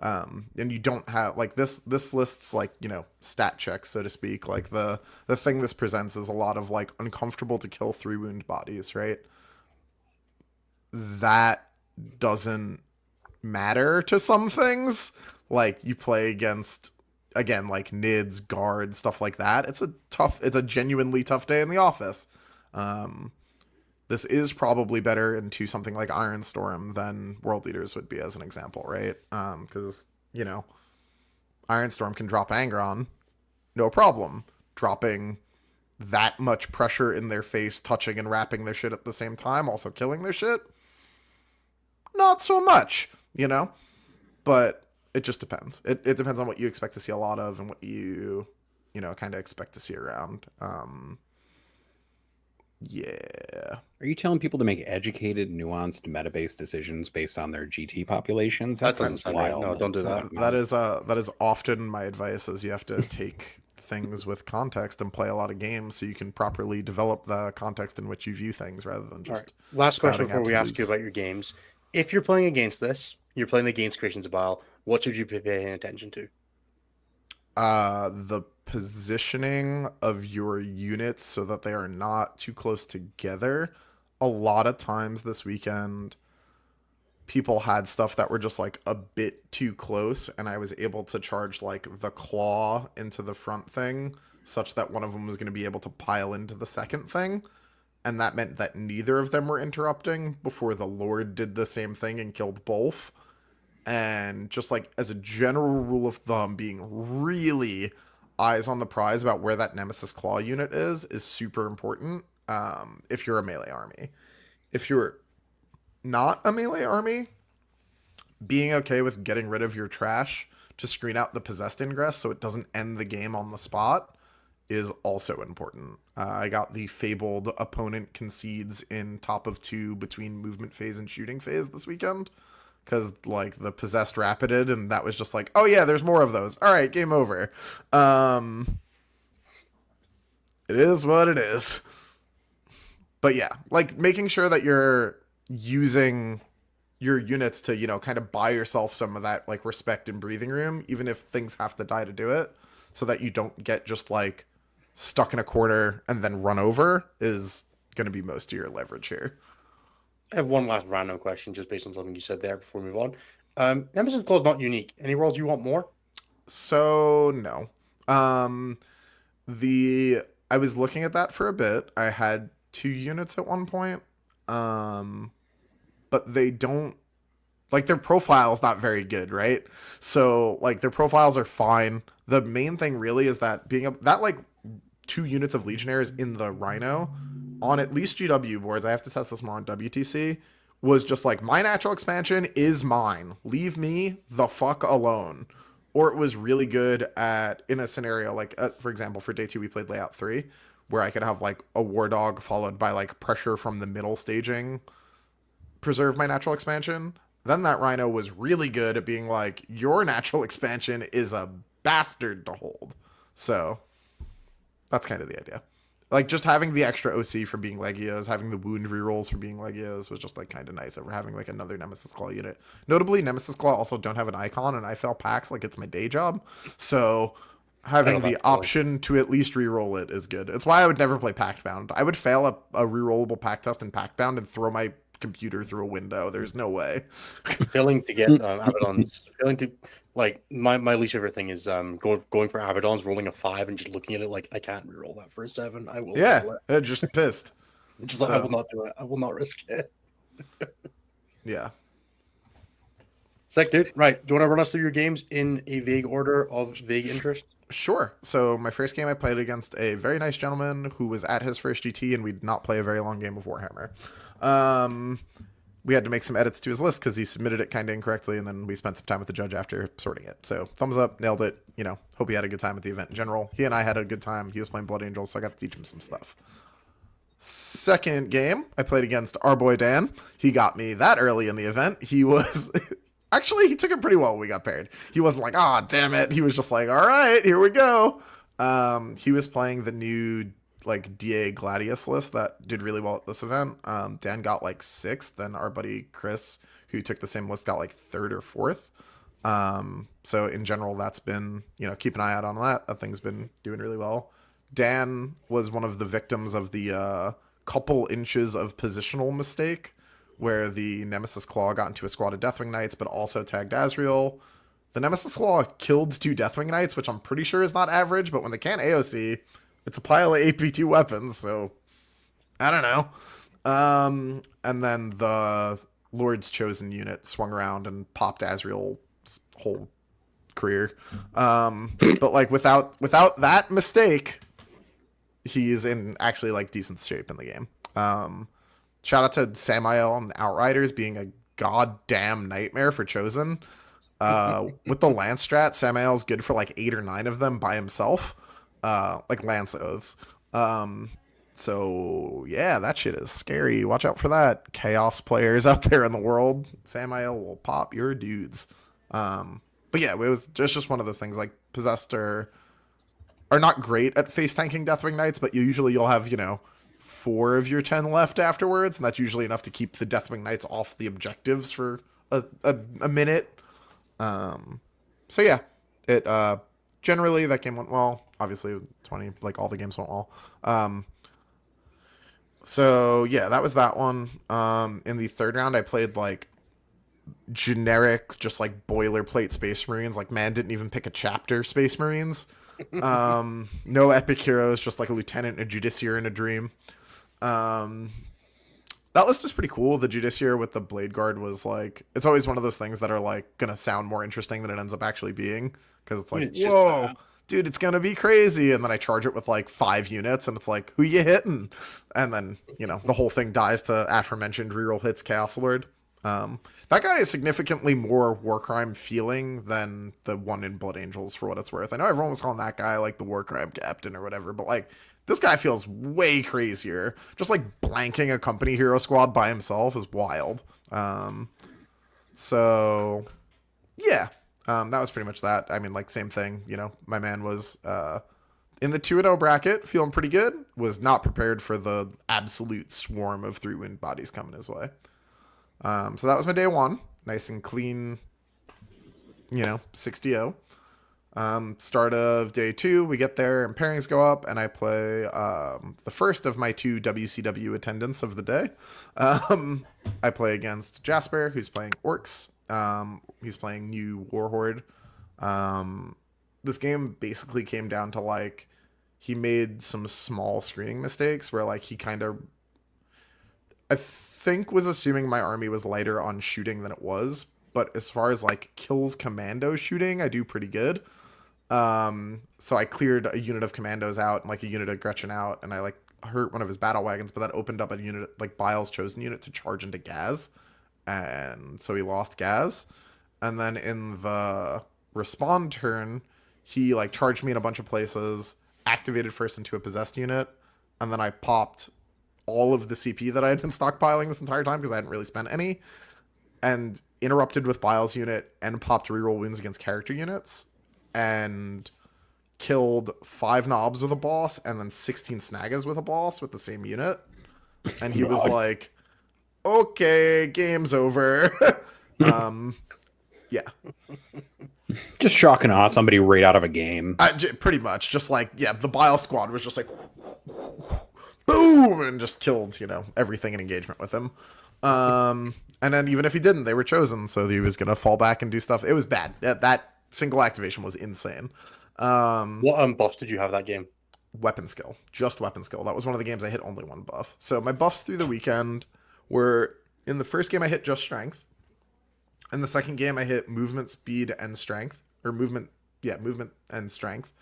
And you don't have like this list's like, you know, stat checks, so to speak. Like the thing this presents is a lot of like uncomfortable to kill 3 wound bodies, right? That doesn't matter to some things. Like you play against, again, like nids, guards, stuff like that. It's a genuinely tough day in the office. This is probably better into something like Iron Storm than World Leaders would be, as an example, right? Because, you know, Iron Storm can drop Angron, no problem. Dropping that much pressure in their face, touching and wrapping their shit at the same time, also killing their shit, not so much, you know? But it just depends. It depends on what you expect to see a lot of and what you know, kind of expect to see around. Yeah. Are you telling people to make educated, nuanced, meta-based decisions based on their GT populations? That That doesn't sounds sound right. wild. No, don't do that. That is often my advice is you have to take things with context and play a lot of games so you can properly develop the context in which you view things rather than All right. just Last question spouting before we ask you absolutes. about your games. If you're playing against this, you're playing against Creations of Bile, what should you be paying attention to? The positioning of your units so that they are not too close together. A lot of times this weekend, people had stuff that were just like a bit too close, and I was able to charge like the claw into the front thing such that one of them was going to be able to pile into the second thing. And that meant that neither of them were interrupting before the Lord did the same thing and killed both. And just like as a general rule of thumb, being really eyes on the prize about where that Nemesis Claw unit is super important if you're a melee army. If you're not a melee army, being okay with getting rid of your trash to screen out the possessed ingress so it doesn't end the game on the spot is also important. I got the fabled opponent concedes in top of 2 between movement phase and shooting phase this weekend because like the possessed rapided and that was just like, oh yeah, there's more of those. All right, game over. It is what it is. But yeah, like making sure that you're using your units to, you know, kind of buy yourself some of that like respect and breathing room, even if things have to die to do it, so that you don't get just like stuck in a corner and then run over is going to be most of your leverage here. I have one last random question just based on something you said there before we move on. Nemesis Claw is not unique. Any worlds you want more? So no. Um the I was looking at that for a bit. I had 2 units at one point. But they don't like their profile's not very good, right? So like their profiles are fine. The main thing really is that being that like 2 units of legionnaires in the Rhino on at least GW boards, I have to test this more on WTC, was just like my natural expansion is mine. Leave me the fuck alone. Or it was really good at in a scenario like for example for day 2 we played layout 3 where I could have like a war dog followed by like pressure from the middle staging preserve my natural expansion. Then that Rhino was really good at being like, your natural expansion is a bastard to hold. So that's kind of the idea. Like just having the extra OC from being Legios, having the wound rerolls from being Legios was just like kind of nice over having like another Nemesis Claw unit. Notably, Nemesis Claw also don't have an icon, and I fail packs like it's my day job. So having the option to at least reroll it is good. It's why I would never play Pact Bound. I would fail a rerollable pack test in Pact Bound and throw my computer through a window. There's no way. Failing to get Abaddon's, failing to like my least favorite thing is going for Abaddon's, rolling a 5 and just looking at it like I can't reroll that for a 7. I will. Yeah, just pissed. Just like I will not do it. I will not risk it. Yeah. Sick, dude. Right. Do you want to run us through your games in a vague order of vague interest? Sure. So my first game I played against a very nice gentleman who was at his first GT, and we did not play a very long game of Warhammer. We had to make some edits to his list because he submitted it kind of incorrectly, and then we spent some time with the judge after sorting it. So thumbs up, nailed it. You know, hope he had a good time at the event in general. He and I had a good time. He was playing Blood Angels, so I got to teach him some stuff. Second game, I played against our boy Dan. He got me that early in the event. He was... Actually, he took it pretty well when we got paired. He wasn't like, "Ah, oh, damn it." He was just like, "All right, here we go." He was playing the new like DA Gladius list that did really well at this event. Dan got like 6th, then our buddy Chris, who took the same list, got like 3rd or 4th. So in general, that's been, you know, keep an eye out on that. That thing's been doing really well. Dan was one of the victims of the couple inches of positional mistake, where the Nemesis Claw got into a squad of Deathwing Knights, but also tagged Azrael. The Nemesis Claw killed 2 Deathwing Knights, which I'm pretty sure is not average, but when they can't AOC, it's a pile of AP2 weapons, so I don't know. And then the Lord's Chosen unit swung around and popped Azrael's whole career. But like without that mistake, he's in actually like decent shape in the game. Shout out to Samael and the Outriders being a goddamn nightmare for Chosen. With the Lance strat, Samael's good for like 8 or 9 of them by himself. Like Lance Oaths. So yeah, that shit is scary. Watch out for that. Chaos players out there in the world. Samael will pop your dudes. But yeah, it was just one of those things. Like Possessed are not great at face tanking Deathwing Knights, but you'll have 4 of your 10 left afterwards, and that's usually enough to keep the Deathwing Knights off the objectives for a minute. So yeah, it generally that game went well. Obviously, 20 like all the games went well. So yeah, that was that one. In the third round, I played like generic, just like boilerplate Space Marines. Like, man didn't even pick a chapter Space Marines. No epic heroes, just like a lieutenant, a justiciar, and a dream. That list was pretty cool. The justiciar with the blade guard was like, it's always one of those things that are like gonna sound more interesting than it ends up actually being, because it's like, It's whoa, dude, it's gonna be crazy. And then I charge it with like 5 units, and it's like, who you hitting? And then the whole thing dies to aforementioned reroll hits Chaos Lord. That guy is significantly more Warcrime feeling than the one in Blood Angels, for what it's worth. I know everyone was calling that guy like the Warcrime captain or whatever, but like, this guy feels way crazier. Just like blanking a company hero squad by himself is wild. So yeah, that was pretty much that. I mean, like, same thing. My man was in the 2-0 bracket, feeling pretty good. Was not prepared for the absolute swarm of 3-win bodies coming his way. So that was my day 1. Nice and clean, 6-0. Start of day 2, we get there and pairings go up, and I play the first of my 2 WCW attendants of the day. I play against Jasper, who's playing Orcs. He's playing new Warhorde. This game basically came down to like, he made some small screening mistakes where like he kind of, I think, was assuming my army was lighter on shooting than it was. But as far as like kills commando shooting, I do pretty good. So I cleared a unit of commandos out and like a unit of Gretchen out, and I like hurt one of his battle wagons, but that opened up a unit, like Bile's chosen unit, to charge into Gaz. And so he lost Gaz. And then in the respond turn, he like charged me in a bunch of places, activated first into a possessed unit, and then I popped all of the CP that I had been stockpiling this entire time because I hadn't really spent any, and interrupted with Bile's unit and popped reroll wounds against character units, and killed 5 knobs with a boss and then 16 snaggas with a boss with the same unit. And he was like, okay, game's over. Yeah. Just shock and awe somebody right out of a game. Pretty much. Just like, yeah, the Bile squad was just like, boom, and just killed, everything in engagement with him. And then even if he didn't, they were chosen, so he was going to fall back and do stuff. It was bad. That single activation was insane. What buffs did you have that game? Weapon skill. Just weapon skill. That was one of the games I hit only 1 buff. So my buffs through the weekend were, in the first game I hit just strength. In the second game I hit movement, speed, and strength. Or movement and strength.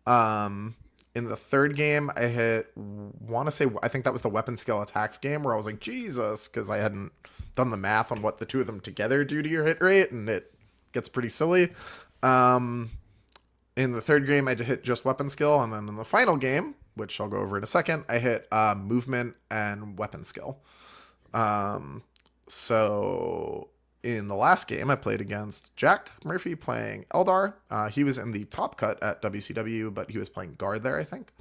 In the third game I hit, I think that was the weapon skill attacks game, where I was like, Jesus, because I hadn't done the math on what the 2 of them together do to your hit rate, and it gets pretty silly. In the third game, I hit just weapon skill, and then in the final game, which I'll go over in a second, I hit movement and weapon skill. So in the last game, I played against Jack Murphy playing Eldar. He was in the top cut at WCW, but he was playing guard there, I think.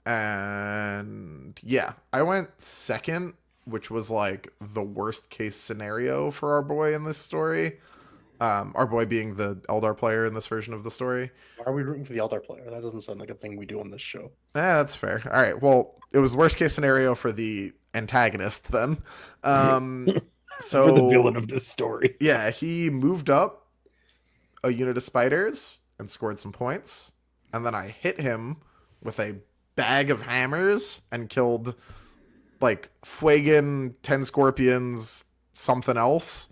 And yeah, I went second, which was like the worst case scenario for our boy in this story. Our boy being the Eldar player in this version of the story. Why are we rooting for the Eldar player? That doesn't sound like a thing we do on this show. That's fair. All right. Well, it was worst case scenario for the antagonist then. So For the villain of this story. Yeah, he moved up a unit of spiders and scored some points. And then I hit him with a bag of hammers and killed like Fuegan, 10 scorpions, something else.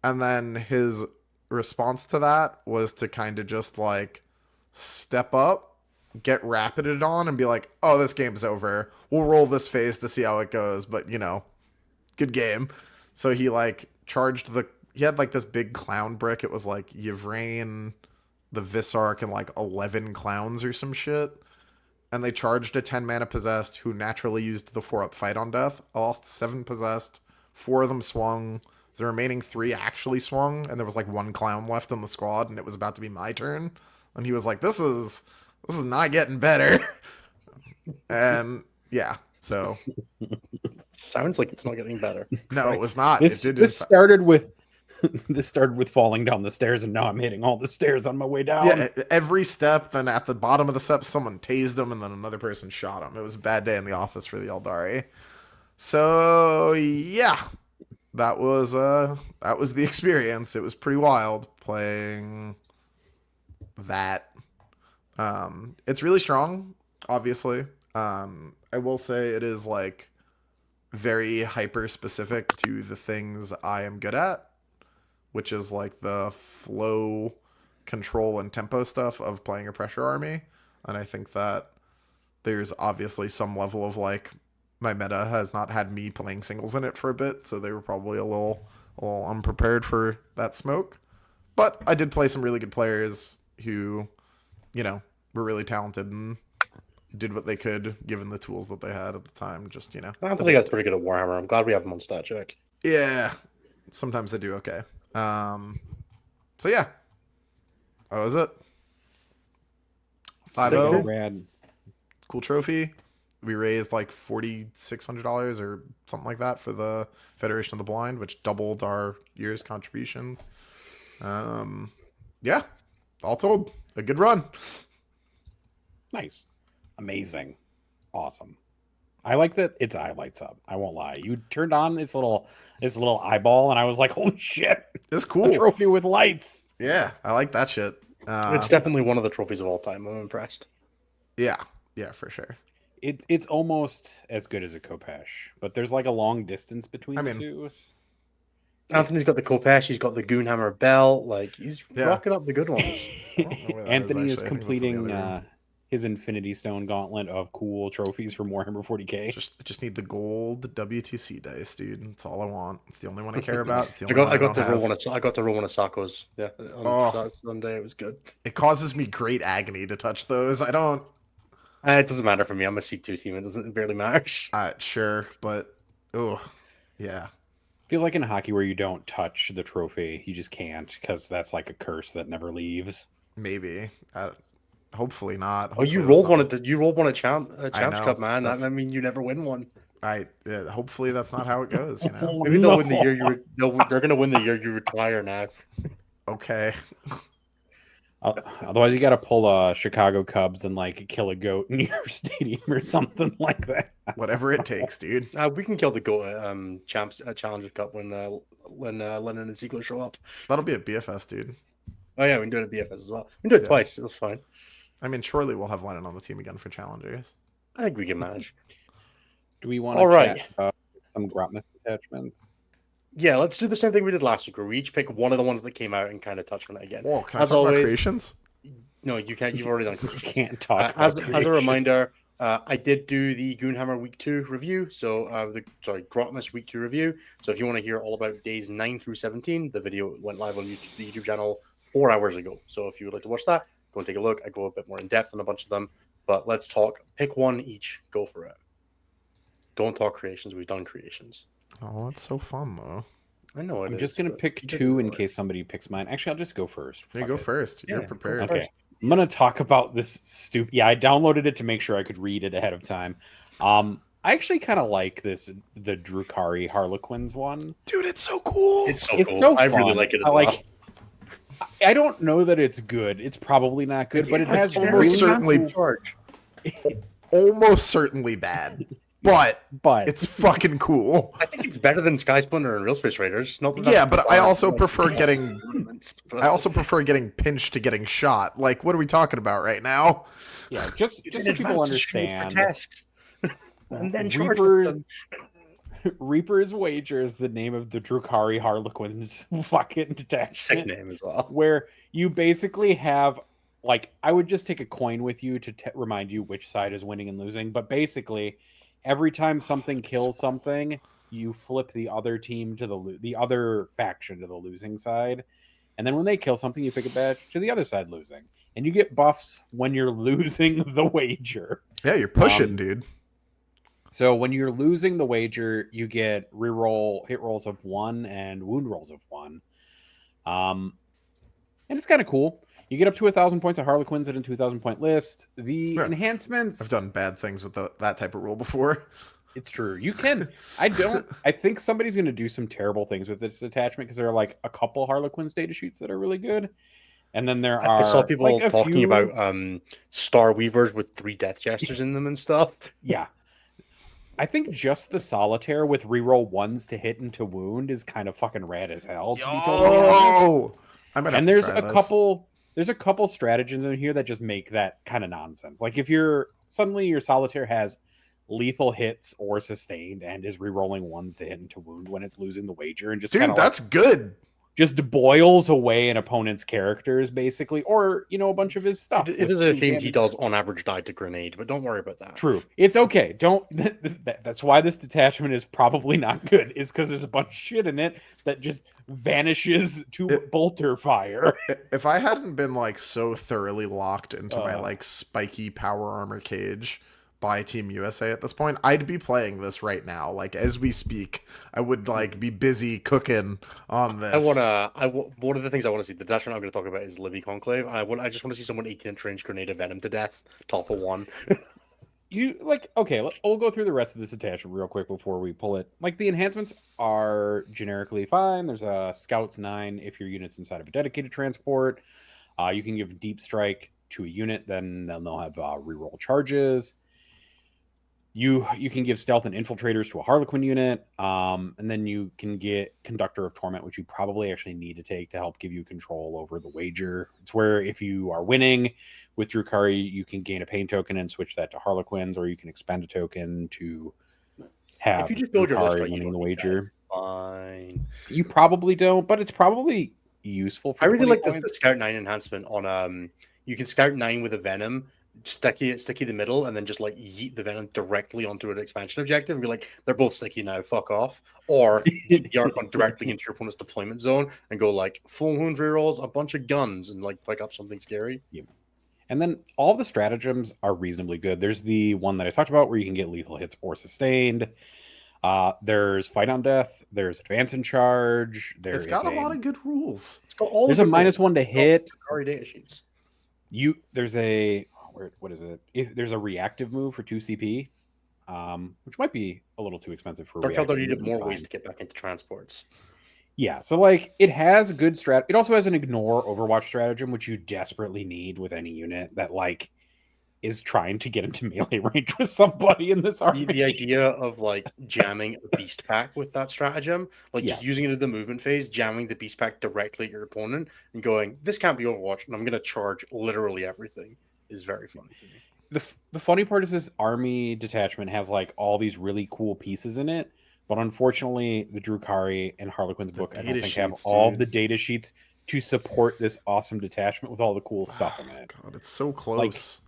And then his response to that was to kind of just like step up, get rapided on, and be like, oh, this game's over. We'll roll this phase to see how it goes, but good game. So he like charged he had like this big clown brick. It was like Yvrain, the Visarch, and like 11 clowns or some shit. and they charged a 10 mana possessed who naturally used the 4-up fight on death. I lost 7 possessed, 4 of them swung. The remaining 3 actually swung, and there was like 1 clown left in the squad, and it was about to be my turn. And he was like, "This is not getting better." And yeah, so Sounds like it's not getting better. no, it was not. This It did. this started with this started with falling down the stairs, and now I'm hitting all the stairs on my way down. Yeah, every step. Then at the bottom of the steps, someone tased him, and then another person shot him. It was a bad day in the office for the Eldari. So yeah, that was the experience. It was pretty wild playing that. It's really strong, obviously. I will say it is like very hyper specific to the things I am good at, which is like the flow, control, and tempo stuff of playing a pressure army. And I think that there's obviously some level of like my meta has not had me playing singles in it for a bit, so they were probably a little unprepared for that smoke. But I did play some really good players who, were really talented and did what they could given the tools that they had at the time. Just, I think that's pretty good at Warhammer. I'm glad we have him on stat check. Yeah. Sometimes they do okay. So yeah. That was it. 5-0. Rad. Cool trophy. We raised like $4,600 or something like that for the Federation of the Blind, which doubled our year's contributions. Yeah. All told, a good run. Nice. Amazing. Awesome. I like that its eye lights up. I won't lie. You turned on its little eyeball, and I was like, "Holy shit! It's cool. A trophy with lights." Yeah, I like that shit. It's definitely one of the trophies of all time. I'm impressed. Yeah, for sure. It's almost as good as a Kopesh, but there's like a long distance between the two. Anthony's got the Kopesh, he's got the Goonhammer belt, like he's rocking up the good ones. Anthony is completing his Infinity Stone gauntlet of cool trophies for Warhammer 40k. Just need the gold WTC dice, dude. That's all I want. It's the only one I care about. It's the I only got to roll one of Sako's. Yeah, on Sunday it was good. It causes me great agony to touch those. I don't. It doesn't matter for me. I'm a C2 team. It barely matters. Sure, but yeah. Feels like in hockey where you don't touch the trophy, you just can't because that's like a curse that never leaves. Maybe. Hopefully not. Hopefully you rolled one at Champs Cup, man. That I mean, you never win one. Hopefully that's not how it goes. Maybe they'll win the year they're gonna win the year you retire now. Okay. Otherwise, you got to pull a Chicago Cubs and like kill a goat in your stadium or something like that. Whatever it takes, dude. We can kill the goat at Challenger Cup when Lennon and Ziegler show up. That'll be at BFS, dude. Oh yeah, we can do it at BFS as well. We can do it twice. It was fine. I mean, surely we'll have Lennon on the team again for Challengers. I think we can manage. Do we want to chat about some Grotmus attachments? Yeah, let's do the same thing we did last week, where we each pick one of the ones that came out and kind of touch on it again. Well, can I talk about creations? No, you can't. You've already done creations. You can't talk. As a reminder, I did do the Goonhammer Week 2 review. So, Grotmus Week 2 review. So, if you want to hear all about days 9 through 17, the video went live on the YouTube channel 4 hours ago. So, if you would like to watch that, go and take a look. I go a bit more in depth on a bunch of them. But let's talk. Pick one each. Go for it. Don't talk creations. We've done creations. Oh, that's so fun, though. I know I'm just going to pick two in case somebody picks mine. Actually, I'll just go first. You go first. You're prepared. Okay. I'm going to talk about this stupid... Yeah, I downloaded it to make sure I could read it ahead of time. I actually kind of like the Drukhari Harlequins one. Dude, it's so cool. It's so cool. I really like it as well. I don't know that it's good. It's probably not good, but it has almost certainly bad. But it's fucking cool. I think it's better than Sky Splinter and Real Space Raiders. But I also prefer getting pinched to getting shot. Like, what are we talking about right now? Yeah, just so people understand. And then Reaper's Wager is the name of the Drukhari Harlequins fucking detachment. Sick name as well. Where you basically have, like, I would just take a coin with you to remind you which side is winning and losing. But basically, every time something kills something, you flip the other team to the other faction to the losing side. And then when they kill something, you pick a badge to the other side losing. And you get buffs when you're losing the wager. Yeah, you're pushing, dude. So when you're losing the wager, you get reroll hit rolls of 1 and wound rolls of 1. And it's kind of cool. You get up to 1,000 points of Harlequins at a 2,000 point list. The enhancements. I've done bad things with that type of rule before. It's true. You can. I think somebody's going to do some terrible things with this attachment because there are like a couple Harlequins data sheets that are really good. And then there are. I saw people like talking about Star Weavers with 3 death gestures in them and stuff. Yeah. I think just the solitaire with reroll 1s to hit and to wound is kind of fucking rad as hell. To be totally honest. And there's a couple stratagems in here that just make that kind of nonsense. Like if suddenly your solitaire has lethal hits or sustained and is rerolling 1s to hit and to wound when it's losing the wager, and just dude, that's good. Just boils away an opponent's characters, basically, or a bunch of his stuff. It is a thing he does on average die to grenade, but don't worry about that. True, it's okay. Don't. That's why this detachment is probably not good. Is because there's a bunch of shit in it that just vanishes to bolter fire. If I hadn't been like so thoroughly locked into my like spiky power armor cage by Team USA at this point, I'd be playing this right now. Like as we speak, I would like be busy cooking on this. One of the things I want to see, the detachment I'm going to talk about is Libby Conclave. I just want to see someone 18-inch range grenade a Venom to death, top of 1. We'll go through the rest of this attachment real quick before we pull it. Like the enhancements are generically fine. There's a Scouts 9 if your unit's inside of a dedicated transport. You can give Deep Strike to a unit, then they'll have reroll charges. You can give Stealth and Infiltrators to a Harlequin unit, and then you can get Conductor of Torment, which you probably actually need to take to help give you control over the wager. It's where if you are winning with Drukhari, you can gain a pain token and switch that to Harlequins, or you can expend a token to have if you just build your list Drukhari winning the wager. Fine. You probably don't, but it's probably useful. I really like the Scout 9 enhancement on you can Scout 9 with a Venom, sticky the middle, and then just like yeet the Venom directly onto an expansion objective and be like, they're both sticky now, fuck off. Or yeet the Archon directly into your opponent's deployment zone and go like full wound rerolls, a bunch of guns, and like pick up something scary. Yeah. And then all the stratagems are reasonably good. There's the one that I talked about where you can get lethal hits or sustained. There's Fight on Death. There's Advance and Charge. It's got a lot of good rules. It's got all there's a -1 to hit. Data sheets. There's a what is it? There's a reactive move for 2 CP, which might be a little too expensive for. Dark Eldar needed more ways to get back into transports. Yeah, so like it has a good strat. It also has an ignore Overwatch stratagem, which you desperately need with any unit that like is trying to get into melee range with somebody in this army. The idea of like jamming a beast pack with that stratagem, like just using it in the movement phase, jamming the beast pack directly at your opponent and going, this can't be Overwatch, and I'm going to charge literally everything, is very funny to me. The funny part is this army detachment has like all these really cool pieces in it, but unfortunately the Drukhari and Harlequin's book I don't think have all the data sheets to support this awesome detachment with all the cool stuff in it. God, it's so close. Like,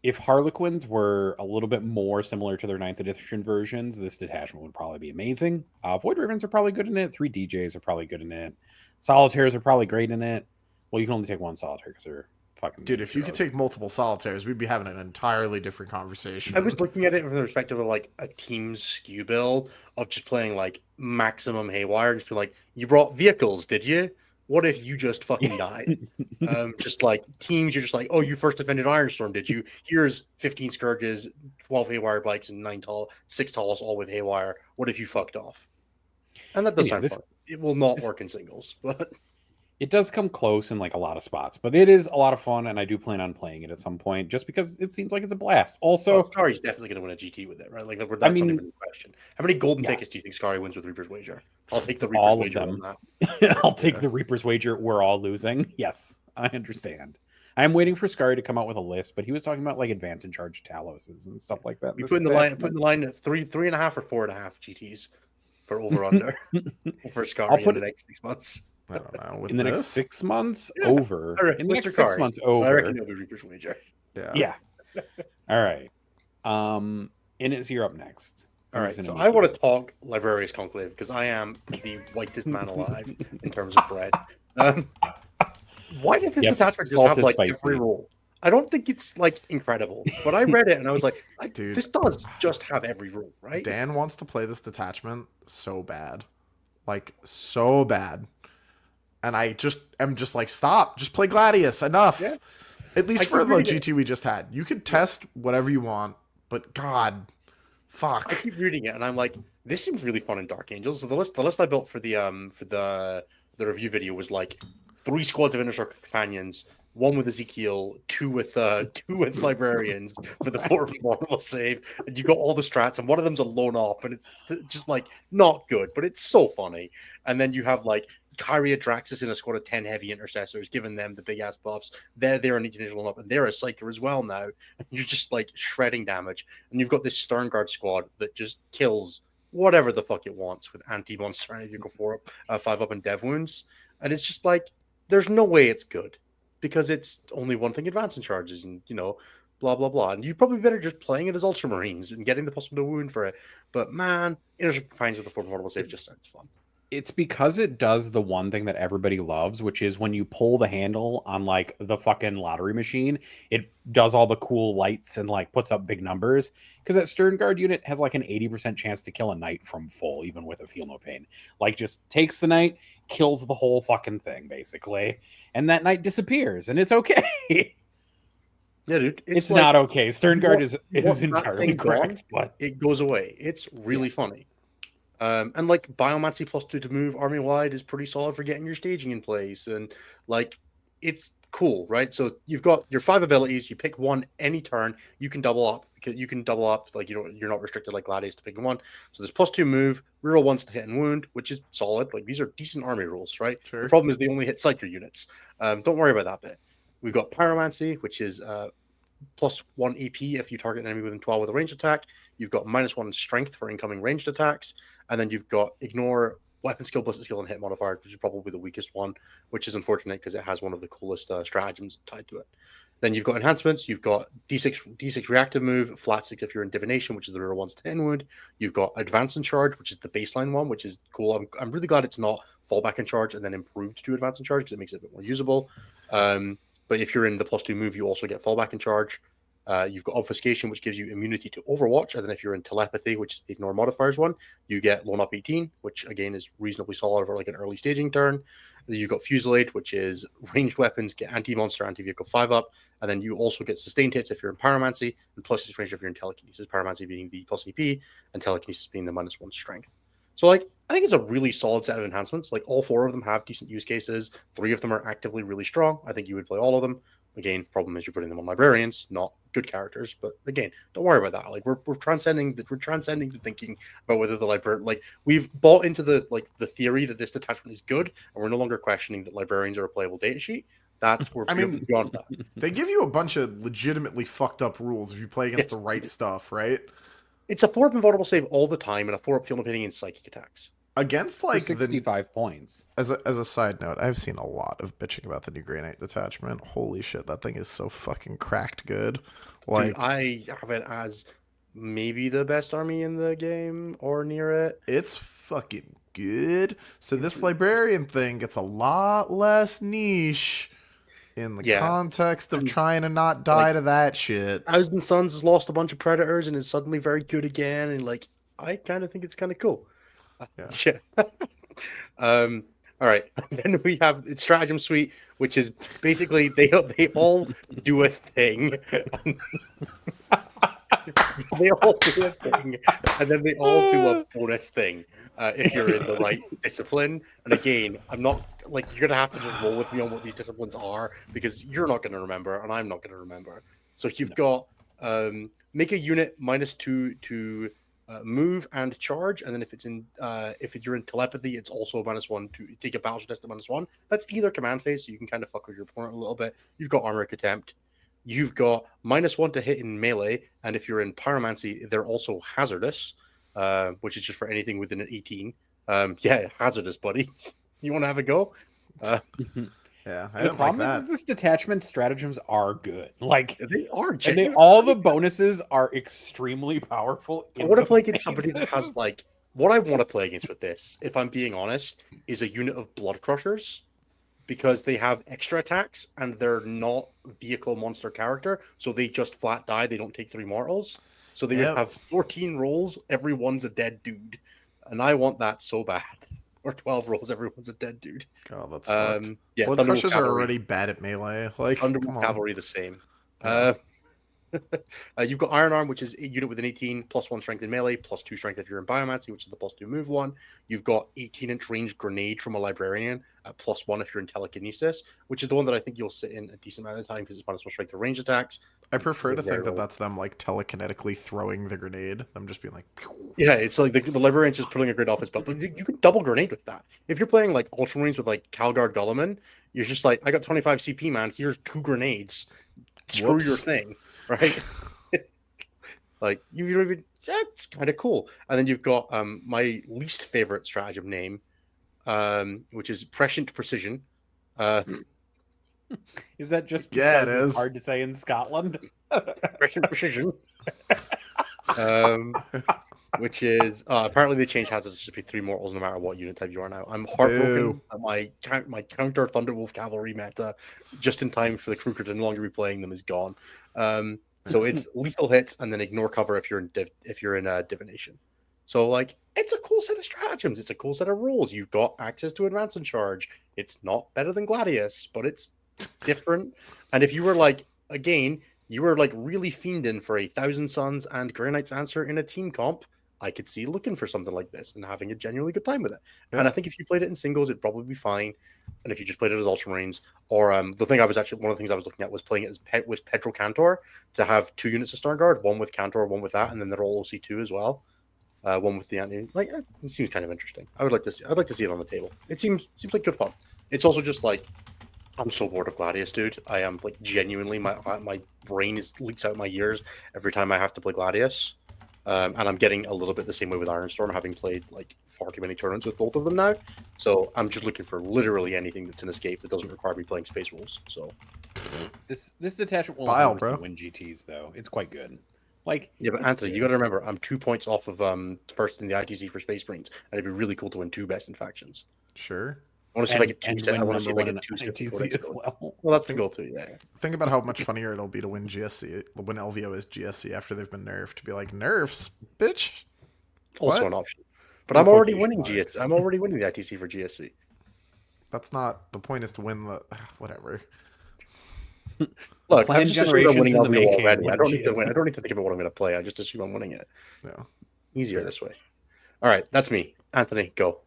if Harlequins were a little bit more similar to their 9th edition versions, this detachment would probably be amazing. Void Ravens are probably good in it. 3 DJs are probably good in it. Solitaires are probably great in it. Well, you can only take one Solitaire because they're fucking... Dude, if you could take multiple Solitaires, we'd be having an entirely different conversation. I was looking at it from the perspective of like a team's skew build of just playing like maximum Haywire. Just be like, you brought vehicles, did you? What if you just fucking died? Just like teams, you're just like, oh, you first defended Ironstorm, did you? Here's 15 Scourges, 12 Haywire Bikes, and 6 Talus, all with Haywire. What if you fucked off? And that does sound fun. It will not work in singles, but it does come close in like a lot of spots. But it is a lot of fun, and I do plan on playing it at some point, just because it seems like it's a blast. Also, Scari's definitely going to win a GT with it, right? Like that's not even a question. How many golden tickets do you think Scary wins with Reaper's Wager? I'll take the Reaper's Wager on that. I'll take the Reaper's Wager. We're all losing. Yes, I understand. I'm waiting for Scary to come out with a list, but he was talking about like Advance and Charge Taloses and stuff like that. We put in the line at 3.5 or 4.5 GTs for over under for Scary in the next 6 months. I don't know. In the next 6 months, over. In the next 6 months, over. I reckon it'll be Reaper's Wager. Yeah. All right. Init, you're up next. All right, so I want to talk Librarius Conclave because I am the whitest man alive in terms of bread. Why does this detachment just have like every rule? I don't think it's like incredible, but I read it and I was like, Dude, this does just have every rule, right? Dan wants to play this detachment so bad, like so bad, and I just am just like, stop, just play Gladius, enough. Yeah. At least for the GT we just had, you could test whatever you want, but God, fuck. I keep reading it and I'm like, this seems really fun in Dark Angels. So the list I built for the review video was like 3 squads of Inner Circle companions, 1 with Ezekiel, 2 with librarians for the 4 normal save, and you got all the strats, and one of them's a lone op, and it's just like not good, but it's so funny. And then you have like Kyria Draxus in a squad of 10 heavy intercessors, giving them the big ass buffs. They're an initial up, and they're a psyker as well now. And you're just like shredding damage, and you've got this Stern Guard squad that just kills whatever the fuck it wants with anti-monster and you go 4 up, 5 up, and dev wounds, and it's just like there's no way it's good because it's only one thing advancing charges and blah blah blah, and you probably better just playing it as Ultramarines and getting the possible wound for it. But man, Inner Circle Companions with the 4 portable save just sounds fun. It's because it does the one thing that everybody loves, which is when you pull the handle on like the fucking lottery machine, it does all the cool lights and like puts up big numbers. Because that Stern Guard unit has like an 80% chance to kill a knight from full, even with a Feel No Pain. Like just takes the knight, kills the whole fucking thing, basically. And that knight disappears, and it's okay. Yeah, dude. It's like, not okay. Stern Guard is entirely correct, but it goes away. It's really funny. And like Biomancy +2 to move army wide is pretty solid for getting your staging in place, and like it's cool, right? So you've got your 5 abilities. You pick one any turn. You can double up because you can double up. Like you're not restricted like Gladius to picking one. So there's +2 move, reroll 1s to hit and wound, which is solid. Like these are decent army rules, right? Sure. The problem is they only hit Psyker units. Don't worry about that bit. We've got Pyromancy, which is +1 AP if you target an enemy within 12 with a ranged attack. You've got -1 strength for incoming ranged attacks. And then you've got ignore weapon skill, ballistic skill, and hit modifier, which is probably the weakest one, which is unfortunate because it has one of the coolest stratagems tied to it. Then you've got enhancements. You've got D6 reactive move, flat 6 if you're in divination, which is the rear 1s to hit wound. You've got advance and charge, which is the baseline one, which is cool. I'm really glad it's not fallback and charge and then improved to advance and charge because it makes it a bit more usable. But if you're in the +2 move, you also get fallback and charge. You've got obfuscation, which gives you immunity to Overwatch, and then if you're in telepathy, which is the ignore modifiers one, you get lone up 18, which again is reasonably solid for like an early staging turn. Then you've got Fusillade, which is ranged weapons, get anti-monster, anti-vehicle 5 up, and then you also get sustained hits if you're in Pyromancy, and +6 range if you're in Telekinesis. Pyromancy being the +AP, and Telekinesis being the -1 strength. So like I think it's a really solid set of enhancements. Like all 4 of them have decent use cases. 3 of them are actively really strong. I think you would play all of them. Again, problem is you're putting them on librarians, not good characters. But again, don't worry about that. Like we're transcending the thinking about whether the librarian, like we've bought into the theory that this detachment is good, and we're no longer questioning that librarians are a playable data sheet. That's where beyond that. They give you a bunch of legitimately fucked up rules if you play against the right stuff, right? It's a 4-up invulnerable save all the time and a 4-up field of hitting and psychic attacks. Against like 65 points. As a side note, I've seen a lot of bitching about the new Grey Knight detachment. Holy shit, that thing is so fucking cracked good. Like, dude, I have it as maybe the best army in the game or near it. It's fucking good. So this librarian thing gets a lot less niche in the context of trying to not die to that shit. Thousand Sons has lost a bunch of predators and is suddenly very good again, and like I kind of think it's kind of cool. Yeah. All right. Then we have its stratagem suite, which is basically they all do a thing. They all do a thing, and then they all do a bonus thing if you're in the right discipline. And again, I'm not like you're gonna have to just roll with me on what these disciplines are because you're not gonna remember, and I'm not gonna remember. So you've got make a unit -2 to move and charge, and then if you're in telepathy, it's also a -1 to take a battle test at -1. That's either command phase, so you can kind of fuck with your opponent a little bit. You've got armor contempt. You've got -1 to hit in melee, and if you're in pyromancy, they're also hazardous, which is just for anything within an 18. Yeah, hazardous, buddy. You want to have a go? Yeah, Yeah, I The didn't like problem that. is this detachment stratagems are good. Like They are and genuine. all the bonuses are extremely powerful. I want to the play against somebody that has phases. like what I want to play against with this, if I'm being honest, is a unit of blood crushers because they have extra attacks and they're not vehicle monster character, so they just flat die. They don't take 3 mortals, so they would Yep. have 14 rolls. Everyone's a dead dude, and I want that so bad. Or 12 rolls. Everyone's a dead dude. God, that's fucked. Yeah, Blood Thunderwolf Crushers are Cavalry. already bad at melee. Like, come Thunderwolf on. Cavalry the same. Yeah. You've got Iron Arm, which is a unit with an 18 plus 1 strength in melee, plus 2 strength if you're in Biomancy, which is the plus 2 move one. You've got 18-inch range grenade from a Librarian at plus 1 if you're in Telekinesis, which is the one that I think you'll sit in a decent amount of the time because it's minus 1 strength to range attacks. I prefer to think that low. that's them like telekinetically throwing the grenade. I'm just being like, pew. Yeah, it's like the Librarian's just pulling a grenade off his belt, but you can double grenade with that. If you're playing like Ultramarines with like Calgar Gulliman, you're just like, I got 25 CP, man. Here's 2 grenades. Screw your Whoops. thing, right? Like you don't even. That's kind of cool. And then you've got my least favorite stratagem name, which is Prescient Precision. Is that just Yeah, because it it's is. hard to say in Scotland? Prescient Precision. Which is apparently they changed hazards to be 3 mortals no matter what unit type you are now. I'm heartbroken Boo. that my counter Thunderwolf Cavalry meta, just in time for the Kruger to no longer be playing them, is gone. So it's lethal hits and then ignore cover if you're in divination. So like it's a cool set of stratagems. It's a cool set of rules. You've got access to advance and charge. It's not better than Gladius, but it's different. And if you were like again, you were like really fiending for a Thousand Suns and Grey Knight's Answer in a team comp, I could see looking for something like this and having a genuinely good time with it. Yeah. And I think if you played it in singles, it'd probably be fine. And if you just played it as Ultramarines, or the thing I was actually one of the things I was looking at was playing it as with Pedro Cantor to have 2 units of Starguard, one with Cantor, one with that, and then they're all OC2 as well. One with the anti. Like it seems kind of interesting. I'd like to see it on the table. It seems like good fun. It's also just like I'm so bored of Gladius, dude. I am like genuinely my brain leaks out my ears every time I have to play Gladius. And I'm getting a little bit the same way with Ironstorm, having played like far too many tournaments with both of them now. So I'm just looking for literally anything that's an escape that doesn't require me playing Space Wolves. So This detachment will Bile, not bro. win GTs though. It's quite good. Like yeah, but it's Anthony, good. you got to remember, I'm 2 points off of first in the ITC for Space Marines, and it'd be really cool to win 2 best in factions. Sure. I want to see if I get 2 and steps. I win want to see if I number get one 2 in steps ITC as well. Well, that's the goal too. Yeah. Think about how much funnier it'll be to win GSC when LVO is GSC after they've been nerfed. To be like, nerfs, bitch. Also What? an option. But In I'm already quotation winning marks. GSC. I'm already winning the ITC for GSC. That's not the point. Is to win the whatever. Look, Plan I've just assumed I'm winning generations in the LVO making. already. Win I don't need to win. GSC. I don't need to think about what I'm going to play. I just assume I'm winning it. No. Easier this way. All right, that's me. Anthony, go.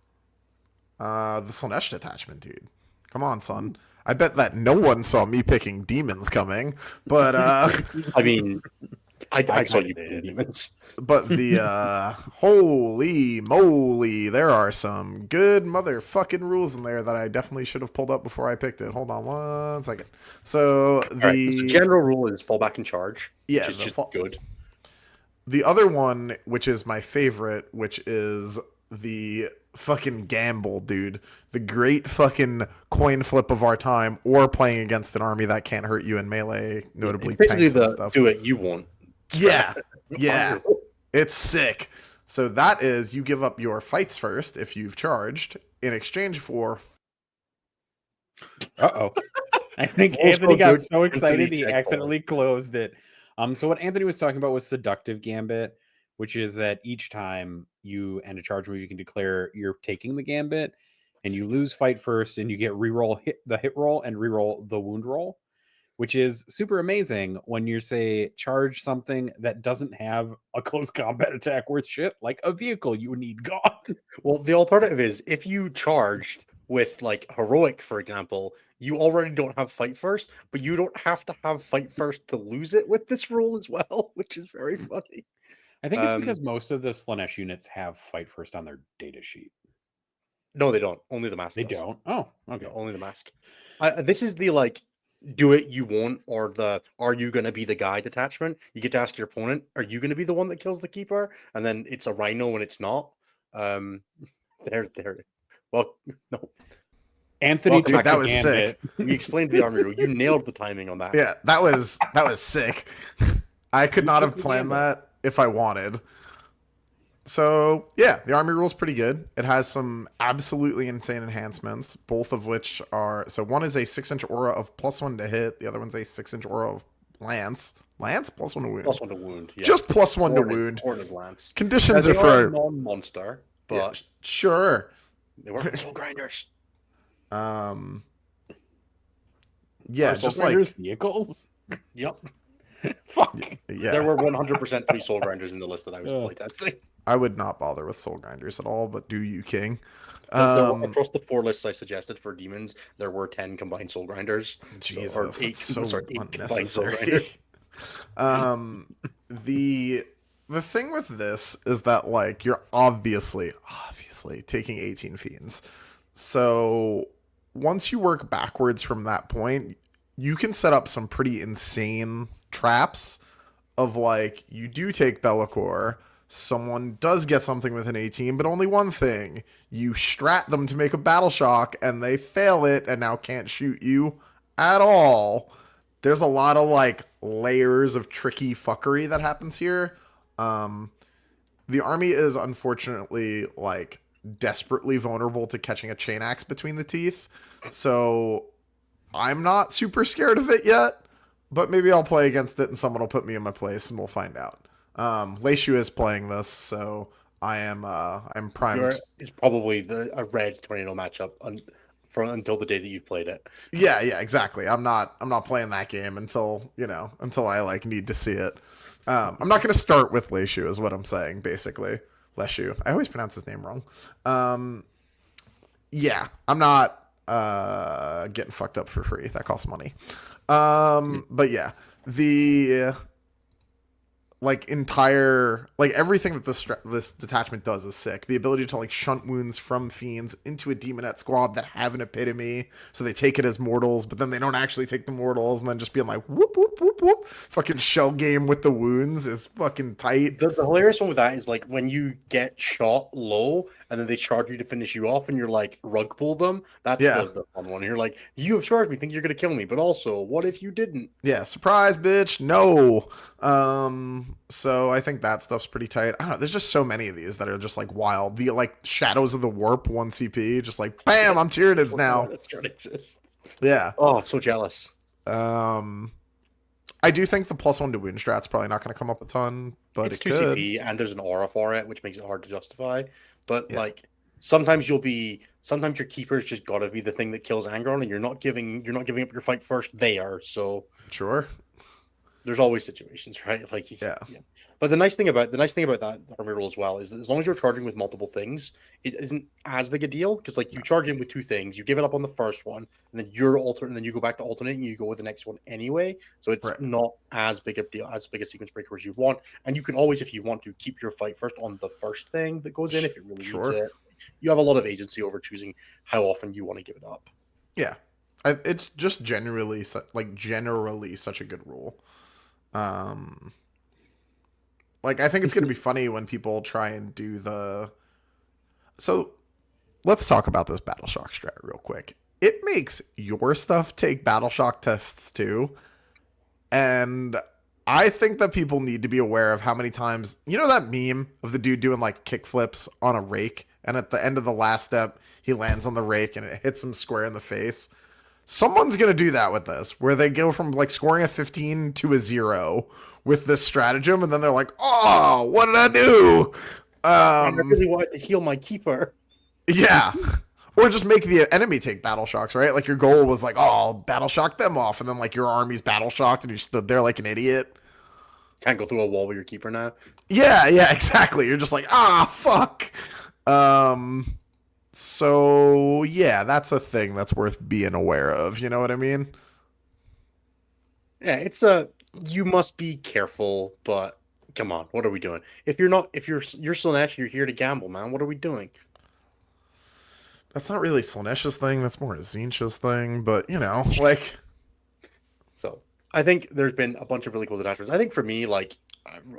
The Slanesh detachment, dude. Come on, son. I bet that no one saw me picking demons coming, but I mean, I saw kinda you did. picking demons. but the holy moly, there are some good motherfucking rules in there that I definitely should have pulled up before I picked it. Hold on 1 second. So All right, so the general rule is fall back and charge, Yeah, which is the just fall- good. The other one, which is my favorite, which is the fucking gamble, dude. The great fucking coin flip of our time, or playing against an army that can't hurt you in melee, notably It's basically tanks and the stuff. do it you want. Yeah, yeah. It's sick. So that is, you give up your fights first if you've charged, in exchange for... Uh-oh. I think Also Anthony got good. so excited Anthony he said accidentally closed it. So what Anthony was talking about was seductive gambit, which is that each time you end a charge where you can declare you're taking the gambit, and you lose fight first, and you get reroll the hit roll and reroll the wound roll, which is super amazing when you say charge something that doesn't have a close combat attack worth shit, like a vehicle you need gone. Well, the alternative is if you charged with like heroic, for example, you already don't have fight first, but you don't have to have fight first to lose it with this rule as well, which is very funny. I think it's because most of the Slanesh units have fight first on their data sheet. No, they don't. Only the mask. They does. don't. Oh, okay. No, only the mask. This is the like do it you want, or the are you going to be the guy detachment. You get to ask your opponent, are you going to be the one that kills the keeper? And then it's a rhino when it's not. There. Well, no. Anthony Welcome, took dude, that the was gambit. sick. We explained the army rule. You nailed the timing on that. Yeah, that was sick. I could not took have the planned gambit. that if I wanted. So yeah, the army rule's pretty good. It has some absolutely insane enhancements, both of which are one is a 6-inch aura of +1 to hit, the other one's a 6-inch aura of lance. Lance +1 to wound. +1 to wound. Yeah. Just +1 to wound. Horned lance. Conditions Now, are they are a for non-monster, yeah, but sure. they work with soul grinders. Um yeah, Are Soul just Grinders like vehicles. Yep. Fuck. yeah. There were 100% 3 soul grinders in the list that I was playtesting. I would not bother with soul grinders at all, but do you, King? Across the 4 lists I suggested for demons, there were 10 combined soul grinders. Jesus, or that's 8, so 8 combined soul grinders. unnecessary. The thing with this is that like you're obviously taking 18 fiends. So once you work backwards from that point, you can set up some pretty insane traps of like you do take Be'lakor, someone does get something with an 18, but only one thing. You strat them to make a battle shock and they fail it and now can't shoot you at all. There's a lot of like layers of tricky fuckery that happens here. The army is unfortunately like desperately vulnerable to catching a chain axe between the teeth. So I'm not super scared of it yet, but maybe I'll play against it and someone will put me in my place and we'll find out. Leishu is playing this, so I'm primed. It's probably a red tornado matchup until the day that you've played it. Yeah, exactly. I'm not playing that game until I like need to see it. I'm not going to start with Leishu is what I'm saying, basically. Leishu. I always pronounce his name wrong. Yeah, I'm not getting fucked up for free. That costs money. But yeah, the everything that this detachment does is sick. The ability to like shunt wounds from fiends into a demonette squad that have an epitome, so they take it as mortals, but then they don't actually take the mortals, and then just being like whoop whoop whoop whoop, fucking shell game with the wounds is fucking tight. The hilarious one with that is like when you get shot low and then they charge you to finish you off, and you're like rug pull them. That's the fun one. You're like, you have charged me, think you're gonna kill me, but also, what if you didn't? Yeah, surprise, bitch. No. So I think that stuff's pretty tight. I don't know. There's just so many of these that are just like wild. The like Shadows of the Warp 1 CP, just like bam, I'm Tyranids now. That's trying to exist. Yeah. Oh, I'm so jealous. I do think the +1 to wound strat's probably not going to come up a ton, but it's it could. 2 CP and there's an aura for it, which makes it hard to justify. But like sometimes your keeper's just gotta be the thing that kills Angron, and you're not giving up your fight first. They are, so sure. There's always situations, right? Like yeah. But the nice thing about that army rule as well is that as long as you're charging with multiple things, it isn't as big a deal, because like you charge in with 2 things, you give it up on the first one, and then you're and then you go back to alternating, and you go with the next one anyway. So it's not as big a deal, as big a sequence breaker as you want. And you can always, if you want to, keep your fight first on the first thing that goes in if it really needs it. You have a lot of agency over choosing how often you want to give it up. Yeah, it's just generally such a good rule. Like I think it's going to be funny when people try and do so let's talk about this battle shock strat real quick. It makes your stuff take battle shock tests too. And I think that people need to be aware of how many times, you know, that meme of the dude doing like kick flips on a rake, and at the end of the last step, he lands on the rake and it hits him square in the face. Someone's going to do that with this, where they go from like scoring a 15 to a 0 with this stratagem, and then they're like, oh, what did I do? I really wanted to heal my keeper. Yeah. Or just make the enemy take battle shocks, right? Like your goal was like, oh, I'll battle shock them off, and then like your army's battle shocked and you stood there like an idiot. Can't go through a wall with your keeper now. Yeah, exactly. You're just like, fuck. So yeah, that's a thing that's worth being aware of. You know what I mean? Yeah, you must be careful, but come on, what are we doing? If you're Slaanesh, you're here to gamble, man. What are we doing? That's not really Slaanesh's thing. That's more a Tzeentch's thing, but you know, like. So I think there's been a bunch of really cool detachments. I think for me, like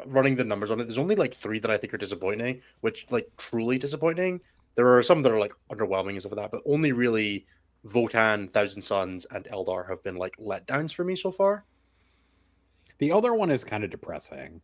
running the numbers on it, there's only like 3 that I think are disappointing, which like truly disappointing. There are some that are like underwhelming and stuff like that, but only really Votan, Thousand Suns, and Eldar have been like letdowns for me so far. The other one is kind of depressing.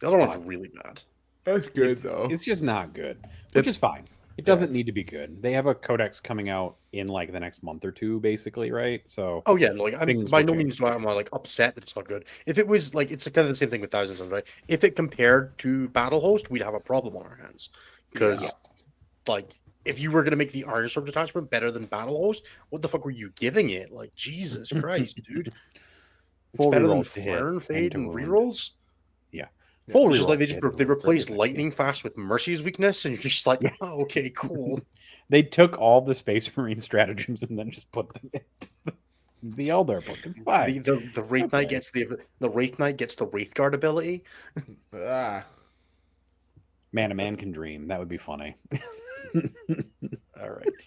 The other one's really bad. That's good though. It's just not good, which is fine. It doesn't need to be good. They have a codex coming out in like the next month or two, basically, right? So oh yeah, like I'm things by will no change. means do I am like upset that it's not good. If it was like it's kind of the same thing with Thousand Suns, right? If it compared to Battle Host, we'd have a problem on our hands because Yes. like if you were gonna make the Iron Storm detachment better than Battle Host, what the fuck were you giving it? Like Jesus Christ, dude! It's Full better than rerolls to hit Fire and and Fade to and ruined. rerolls. Yeah. Yeah. Full It's just like rerolls to hit and they ruined for replaced everything. Lightning Fast with Mercy's weakness, and you're just like, Yeah. oh, okay, cool. They took all the Space Marine stratagems and then just put them into the Eldar book. It's fine. The Wraith Knight okay. gets the Wraith Knight gets the Wraith Guard ability. Ah. Man, a man can dream. That would be funny. All right.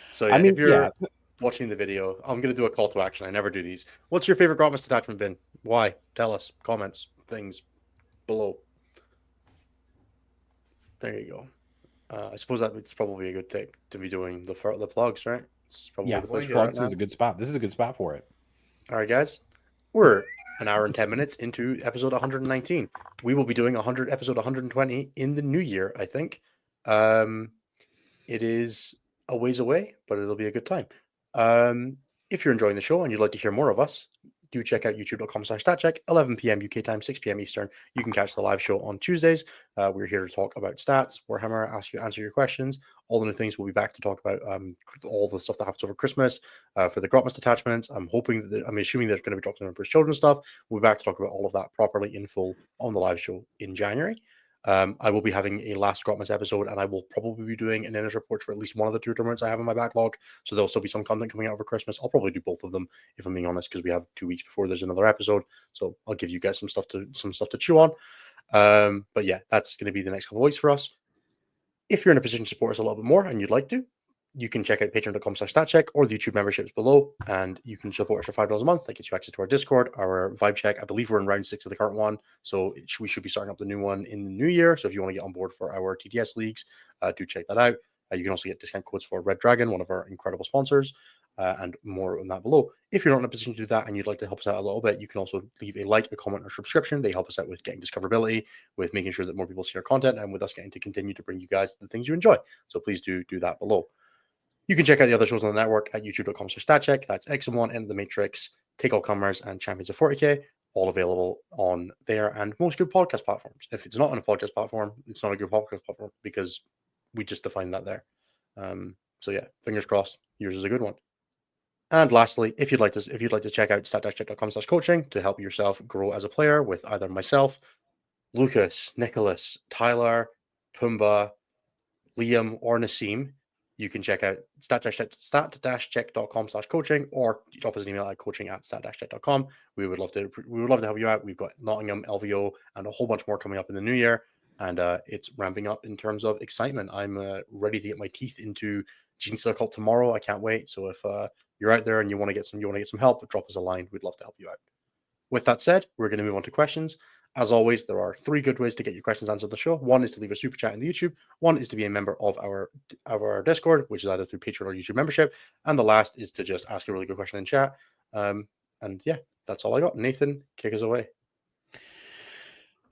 So yeah, I mean, if you're watching the video, I'm gonna do a call to action. I never do these. What's your favorite Grotmus detachment bin? Why? Tell us. Comments, things below. There you go. I suppose that it's probably a good thing to be doing the plugs, right? It's probably the place for plugs that is a good spot. This is a good spot for it. All right, guys. We're an hour and 10 minutes into episode 119. We will be doing episode 120 in the new year, I think. It is a ways away, but it'll be a good time. If you're enjoying the show and you'd like to hear more of us, do check out youtube.com/statcheck, 11 p.m. UK time, 6 p.m. Eastern. You can catch the live show on Tuesdays. We're here to talk about stats, Warhammer, answer your questions, all the new things. We'll be back to talk about all the stuff that happens over Christmas for the Grotmus detachments. I'm assuming they're going to be dropping in Bruce Children's stuff. We'll be back to talk about all of that properly in full on the live show in January. I will be having a last Grotmas episode, and I will probably be doing an inners report for at least one of the two tournaments I have in my backlog. So there'll still be some content coming out over Christmas. I'll probably do both of them, if I'm being honest, because we have 2 weeks before there's another episode. So I'll give you guys some stuff to chew on. But yeah, that's going to be the next couple of weeks for us. If you're in a position to support us a little bit more and you'd like to, you can check out patreon.com/statcheck or the YouTube memberships below, and you can support us for $5 a month. That gets you access to our Discord, our vibe check. I believe we're in round 6 of the current one, so we should be starting up the new one in the new year. So if you want to get on board for our TDS leagues, do check that out. You can also get discount codes for Red Dragon, one of our incredible sponsors, and more on that below. If you're not in a position to do that and you'd like to help us out a little bit, you can also leave a like, a comment, or subscription. They help us out with getting discoverability, with making sure that more people see our content, and with us getting to continue to bring you guys the things you enjoy. So please do that below. You can check out the other shows on the network at youtube.com/statcheck. That's X1, End of the Matrix, Take All Comers, and Champions of 40K, all available on there and most good podcast platforms. If it's not on a podcast platform, it's not a good podcast platform because we just defined that there. So yeah, fingers crossed, yours is a good one. And lastly, if you'd like to check out stat-check.com/coaching to help yourself grow as a player with either myself, Lucas, Nicholas, Tyler, Pumbaa, Liam, or Nassim, you can check out stat-check.com/coaching or drop us an email at coaching@stat-check.com. We would love to help you out. We've got Nottingham, LVO, and a whole bunch more coming up in the new year, and it's ramping up in terms of excitement. I'm ready to get my teeth into Gene Stealer Cult tomorrow. I can't wait. So if you're out there and you want to get some help, drop us a line. We'd love to help you out. With that said, we're going to move on to questions. As always, there are 3 good ways to get your questions answered on the show. One is to leave a super chat in the YouTube. One is to be a member of our Discord, which is either through Patreon or YouTube membership. And the last is to just ask a really good question in chat. And yeah, that's all I got. Nathan, kick us away.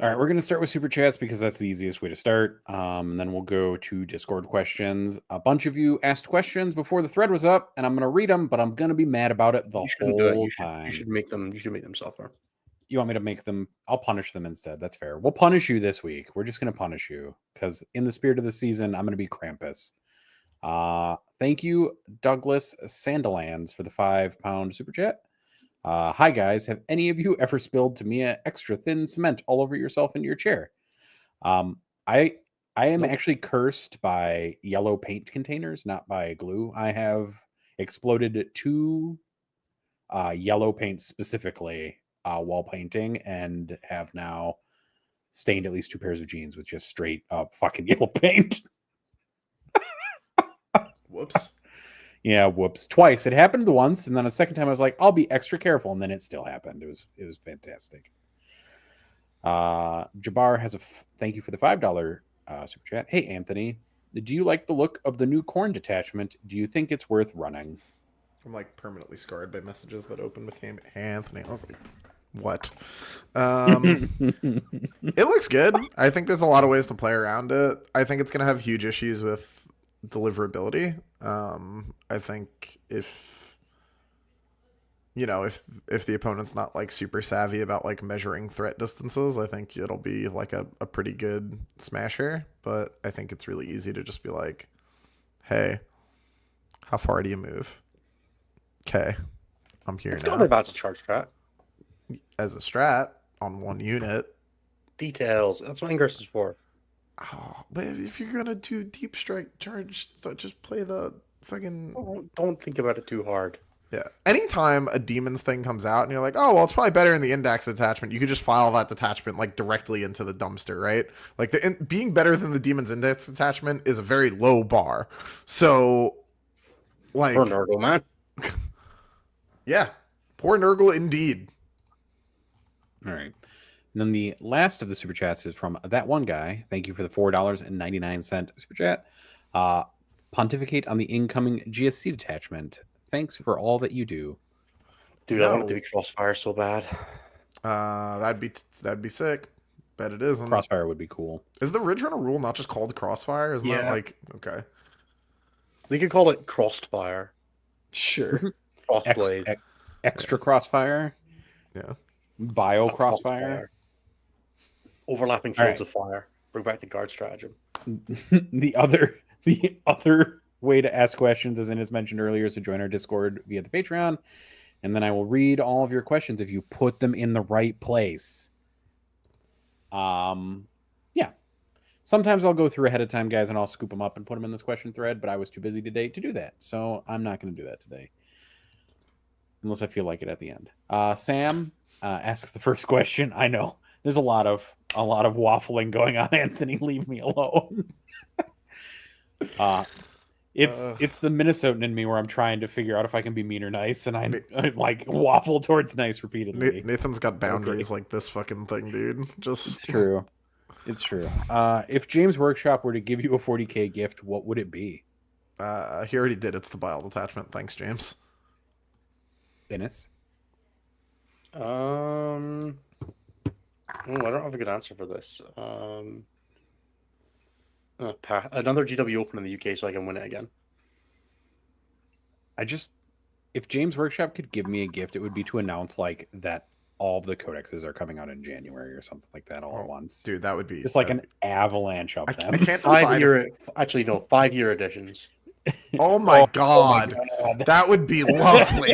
All right, we're going to start with super chats because that's the easiest way to start. Then we'll go to Discord questions. A bunch of you asked questions before the thread was up, and I'm going to read them, but I'm going to be mad about it the whole time. You should make them software. You want me to make them? I'll punish them instead. That's fair. We'll punish you this week. We're just going to punish you because in the spirit of the season, I'm going to be Krampus. Thank you, Douglas Sandalands, for the £5 super chat. Hi guys, have any of you ever spilled Tamiya extra thin cement all over yourself in your chair? I am actually cursed by yellow paint containers, not by glue. I have exploded 2 yellow paints specifically while painting, and have now stained at least 2 pairs of jeans with just straight up fucking yellow paint. Whoops. Yeah, whoops. Twice. It happened once, and then a second time I was like, I'll be extra careful, and then it still happened. It was fantastic. Jabbar has thank you for the $5 super chat. Hey, Anthony. Do you like the look of the new corn detachment? Do you think it's worth running? I'm like permanently scarred by messages that open with Anthony. I was like, what? It looks good. I think there's a lot of ways to play around it. I think it's going to have huge issues with deliverability. I think if the opponent's not like super savvy about like measuring threat distances, I think it'll be like a pretty good smasher. But I think it's really easy to just be like, hey, how far do you move? Okay, I'm here It's now. not about to charge strat. As a strat on one unit. Details. That's what Ingress is for. Oh, but if you're gonna do deep strike charge, so just play the fucking. Don't think about it too hard. Yeah. Anytime a demons thing comes out and you're like, oh well, it's probably better in the index attachment, you could just file that detachment like directly into the dumpster, right? Like being better than the demons index attachment is a very low bar. So, like, Poor Nurgle, man. Yeah, poor Nurgle indeed. All right. And then the last of the super chats is from that one guy. Thank you for the $4.99 super chat. Pontificate on the incoming GSC detachment. Thanks for all that you do. Dude, I want it to be Crossfire so bad. That'd be sick. Bet it isn't. Crossfire would be cool. Is the Ridge Runner rule not just called Crossfire? Isn't that like okay? They could call it Crossfire. Sure. Crossblade. Extra Crossfire. Yeah. Bio Crossfire. Overlapping fields of fire. Bring back the guard stratagem. The other way to ask questions, as Innes mentioned earlier, is to join our Discord via the Patreon. And then I will read all of your questions if you put them in the right place. Yeah. Sometimes I'll go through ahead of time, guys, and I'll scoop them up and put them in this question thread, but I was too busy today to do that. So I'm not going to do that today. Unless I feel like it at the end. Sam asks the first question. I know. There's a lot of waffling going on, Anthony. Leave me alone. It's the Minnesotan in me where I'm trying to figure out if I can be mean or nice, and I like waffle towards nice repeatedly. Nathan's got boundaries like this fucking thing, dude. It's true. It's true. If James Workshop were to give you a 40K gift, what would it be? He already did. It's the Bile detachment. Thanks, James. Dennis? I don't have a good answer for this. Another GW Open in the UK so I can win it again. If James Workshop could give me a gift, it would be to announce like that all of the codexes are coming out in January or something like that all at once. Dude, that would be just like an avalanche of them. I can't decide. 5-year editions. Oh my god. That would be lovely.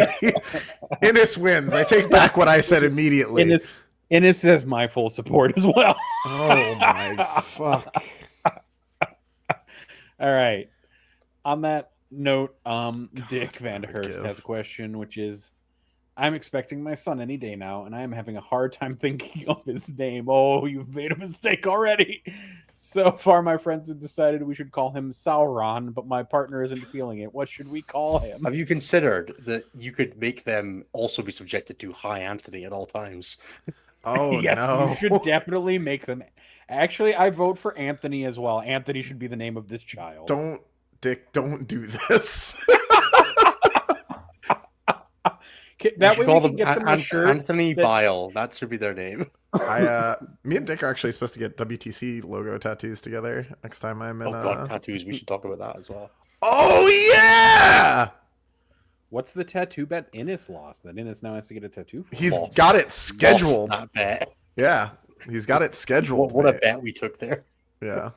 Innes wins. I take back what I said immediately. Innes has my full support as well. Oh my fuck. All right. On that note, Dick Vandehurst has a question, which is, I'm expecting my son any day now, and I am having a hard time thinking of his name. Oh, you've made a mistake already. So far, my friends have decided we should call him Sauron, but my partner isn't feeling it. What should we call him? Have you considered that you could make them also be subjected to High Anthony at all times? Oh, yes, no. You should definitely make them. Actually, I vote for Anthony as well. Anthony should be the name of this child. Dick, don't do this. That way we can get them a shirt. Anthony Bile. That should be their name. Me and Dick are actually supposed to get WTC logo tattoos together next time I'm in. Oh god, tattoos. We should talk about that as well. Oh yeah! What's the tattoo bet Innes lost that Innes now has to get a tattoo for? He's got it scheduled. That bet. Yeah, he's got it scheduled. What a bet we took there. Yeah.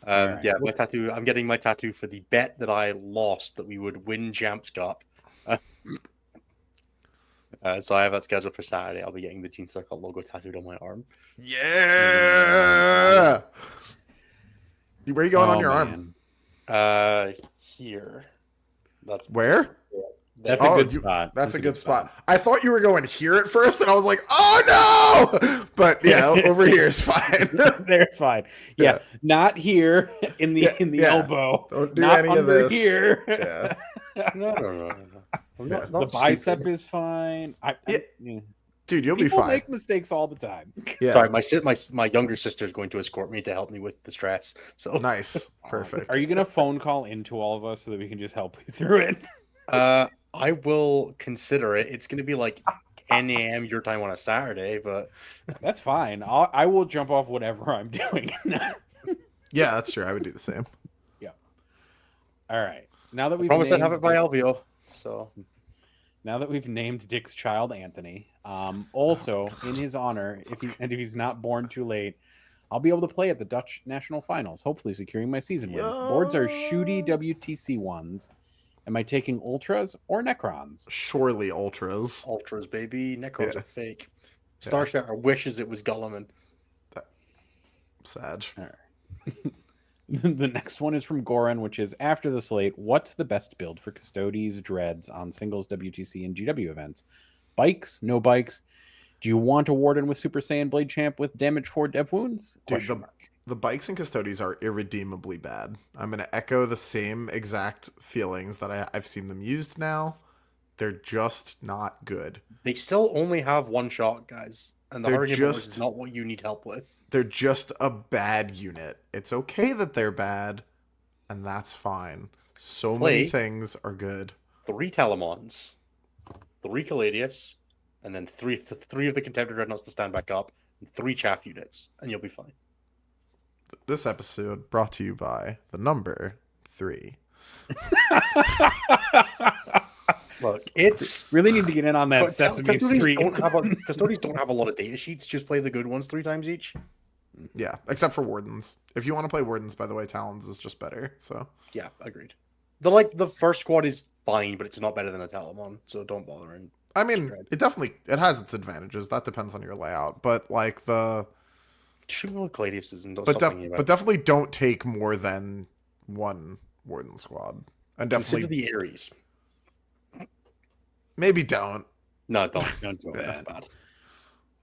Right. Yeah, my tattoo. I'm getting my tattoo for the bet that I lost that we would win Champs Cup. So I have that scheduled for Saturday. I'll be getting the Gene Circle logo tattooed on my arm. Yeah. Where are you going on your arm? Here. That's where? That's a good spot. That's a good spot. I thought you were going here at first, and I was like, "Oh no!" But yeah, over here is fine. There's fine. Yeah, not here in the elbow. Don't do not any under of this here. Yeah. No. The bicep is fine. Dude, you'll be People fine. make mistakes all the time. Yeah. Sorry, my younger sister is going to escort me to help me with the stress. So Nice. Perfect. Are you gonna phone call into all of us so that we can just help you through it? I will consider it. It's going to be like 10 a.m. your time on a Saturday, but That's fine. I will jump off whatever I'm doing. Yeah, that's true. I would do the same. Yeah. All right. Now that I we've promise I'd have named it by Dick's- Alvio. So Now that we've named Dick's child Anthony, also in his honor, if he's not born too late, I'll be able to play at the Dutch national finals, hopefully securing my season win. Boards are shooty WTC ones. Am I taking ultras or necrons? Surely ultras. ultras, baby. Necrons Yeah. are fake. Star Shatter wishes it was Gulliman. Sag. All right. The next one is from Goran, which is after the slate. What's the best build for Custodes Dreads on singles WTC and GW events? Bikes? No bikes? Do you want a Warden with Super Saiyan Blade Champ with damage 4 dev wounds? Dude, Question mark. The bikes and Custodes are irredeemably bad. I'm going to echo the same exact feelings that I've seen them used now. They're just not good. They still only have one shot, guys. And the They're Hurricane just- is not what you need help with. They're just a bad unit. It's okay that they're bad, and that's fine. So many Play. things are good. 3 Telemons, 3 Caladius, and then three of the Contemptor Dreadnoughts to stand back up, and 3 Chaff units, and you'll be fine. This episode brought to you by the number 3. Look, it's Really need to get in on that But Sesame Street. Custodians don't have a lot of data sheets. Just play the good ones 3 times each. Yeah, except for Wardens. If you want to play Wardens, by the way, Talons is just better. So Yeah, agreed. The first squad is fine, but it's not better than a Telemon, so don't bother. And I mean, it has its advantages. That depends on your layout, but like shoot me with Gladiuses and don't but stop thinking about it. definitely don't take more than one Warden squad, and Consider definitely the Ares. maybe don't. No, don't. Don't do That's that. bad.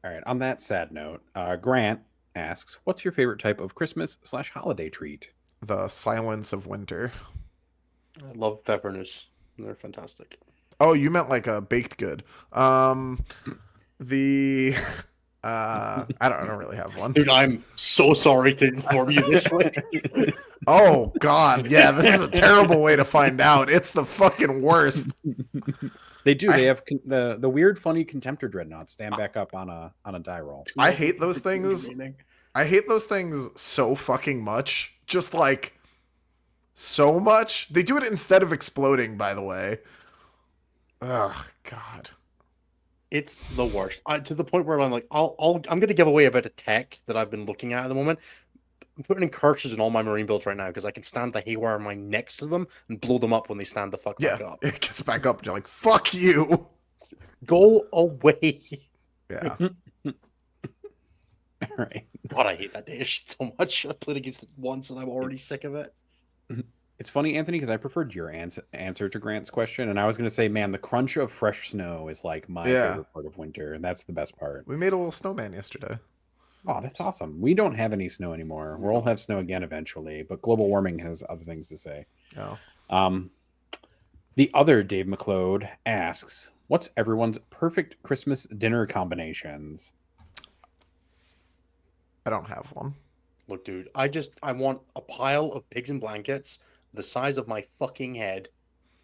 All right. On that sad note, Grant asks, "What's your favorite type of Christmas/holiday treat?" The silence of winter. I love pepperness. They're fantastic. Oh, you meant like a baked good. The I don't really have one. Dude, I'm so sorry to inform you this way. Oh God, yeah, this is a terrible way to find out. It's the fucking worst. They do. They have the weird, funny Contemptor Dreadnoughts stand back up on a die roll. I hate those things. I hate those things so fucking much. Just like so much. They do it instead of exploding, by the way. Oh God. It's the worst. To the point where I'm like, I'm going to give away a bit of tech that I've been looking at the moment. I'm putting in curses in all my marine builds right now because I can stand the haywire mine next to them and blow them up when they stand the fuck back Yeah, up. it gets back up. And you're like, fuck you. Go away. Yeah. All right. God, I hate that dish so much. I played against it once and I'm already sick of it. It's funny, Anthony, because I preferred your answer to Grant's question, and I was going to say, man, the crunch of fresh snow is like my favorite part of winter, and that's the best part. We made a little snowman yesterday. Oh, that's awesome. We don't have any snow anymore. We'll have snow again eventually, but global warming has other things to say. Oh. The other Dave McLeod asks, "What's everyone's perfect Christmas dinner combinations?" I don't have one. Look, dude, I want a pile of pigs and blankets the size of my fucking head,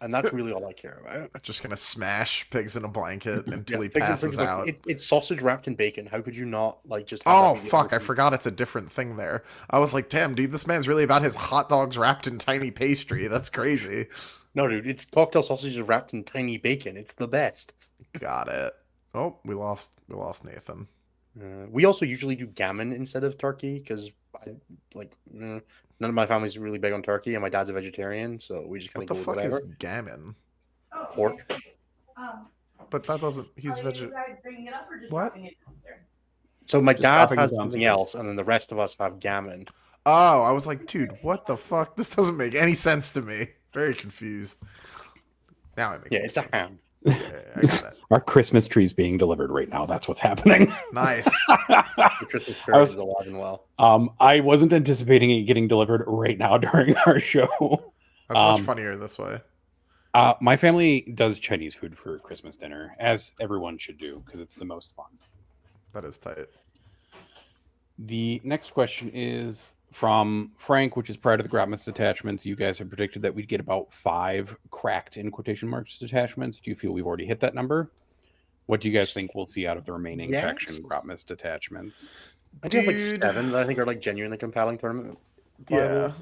and that's really all I care about. Just gonna smash pigs in a blanket until he pigs and passes pigs, out. It's sausage wrapped in bacon. How could you not just? Have Oh that be the fuck! I ultimate- forgot it's a different thing there. I was like, damn, dude, this man's really about his hot dogs wrapped in tiny pastry. That's crazy. No, dude, it's cocktail sausages wrapped in tiny bacon. It's the best. Got it. Oh, we lost Nathan. We also usually do gammon instead of turkey because none of my family's really big on turkey, and my dad's a vegetarian, so we just kind What of the go with fuck is whatever. gammon? Pork. But that doesn't. He's vegetarian. What? So my Just dad dropping it has downstairs. something else, and then the rest of us have gammon. Oh, I was like, dude, what the fuck? This doesn't make any sense to me. Very confused. Now it makes Yeah, more it's a sense. ham. Yeah, I got it. Our Christmas tree's being delivered right now. That's what's happening. Nice. The Christmas spirit was- is alive and well. I wasn't anticipating it getting delivered right now during our show. That's much Um, funnier this way. My family does Chinese food for Christmas dinner, as everyone should do, because it's the most fun. That is tight. The next question is from Frank, which is prior to the Grotmus detachments. You guys have predicted that we'd get about 5 cracked in quotation marks detachments. Do you feel we've already hit that number? What do you guys think we'll see out of the remaining Yes. faction Grotmus detachments? I do have like Dude. 7 that I think are like genuinely compelling tournament. Yeah.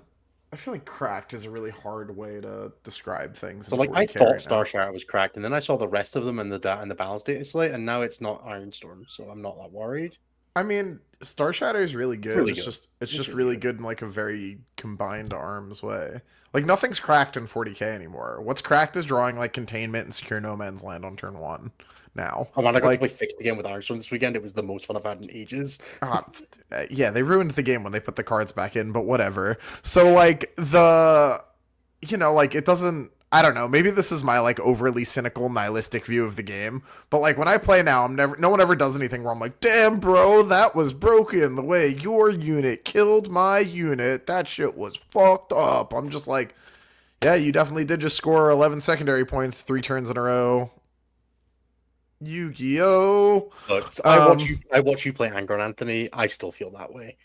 I feel like cracked is a really hard way to describe things. So in like I 40K thought right now. Star Shattered was cracked, and then I saw the rest of them in the balance data slate, and now it's not Ironstorm, so I'm not that worried. I mean, Star Shatter is really good. really It's good. just It's just really really good. good in like a very combined arms way. Like nothing's cracked in 40K anymore. What's cracked is drawing like containment and secure no man's land on turn 1 now. Oh man, I got to play Like fixed again with Ironstorm this weekend. It was the most fun I've had in ages. yeah, they ruined the game when they put the cards back in, but whatever. So like the like it doesn't I don't know, maybe this is my like overly cynical nihilistic view of the game, but like when I play now, no one ever does anything where I'm like, "Damn, bro, that was broken the way your unit killed my unit. That shit was fucked up." I'm just like, "Yeah, you definitely did just score 11 secondary points 3 turns in a row." Yu-Gi-Oh. But I watch you play Anger on Anthony. I still feel that way.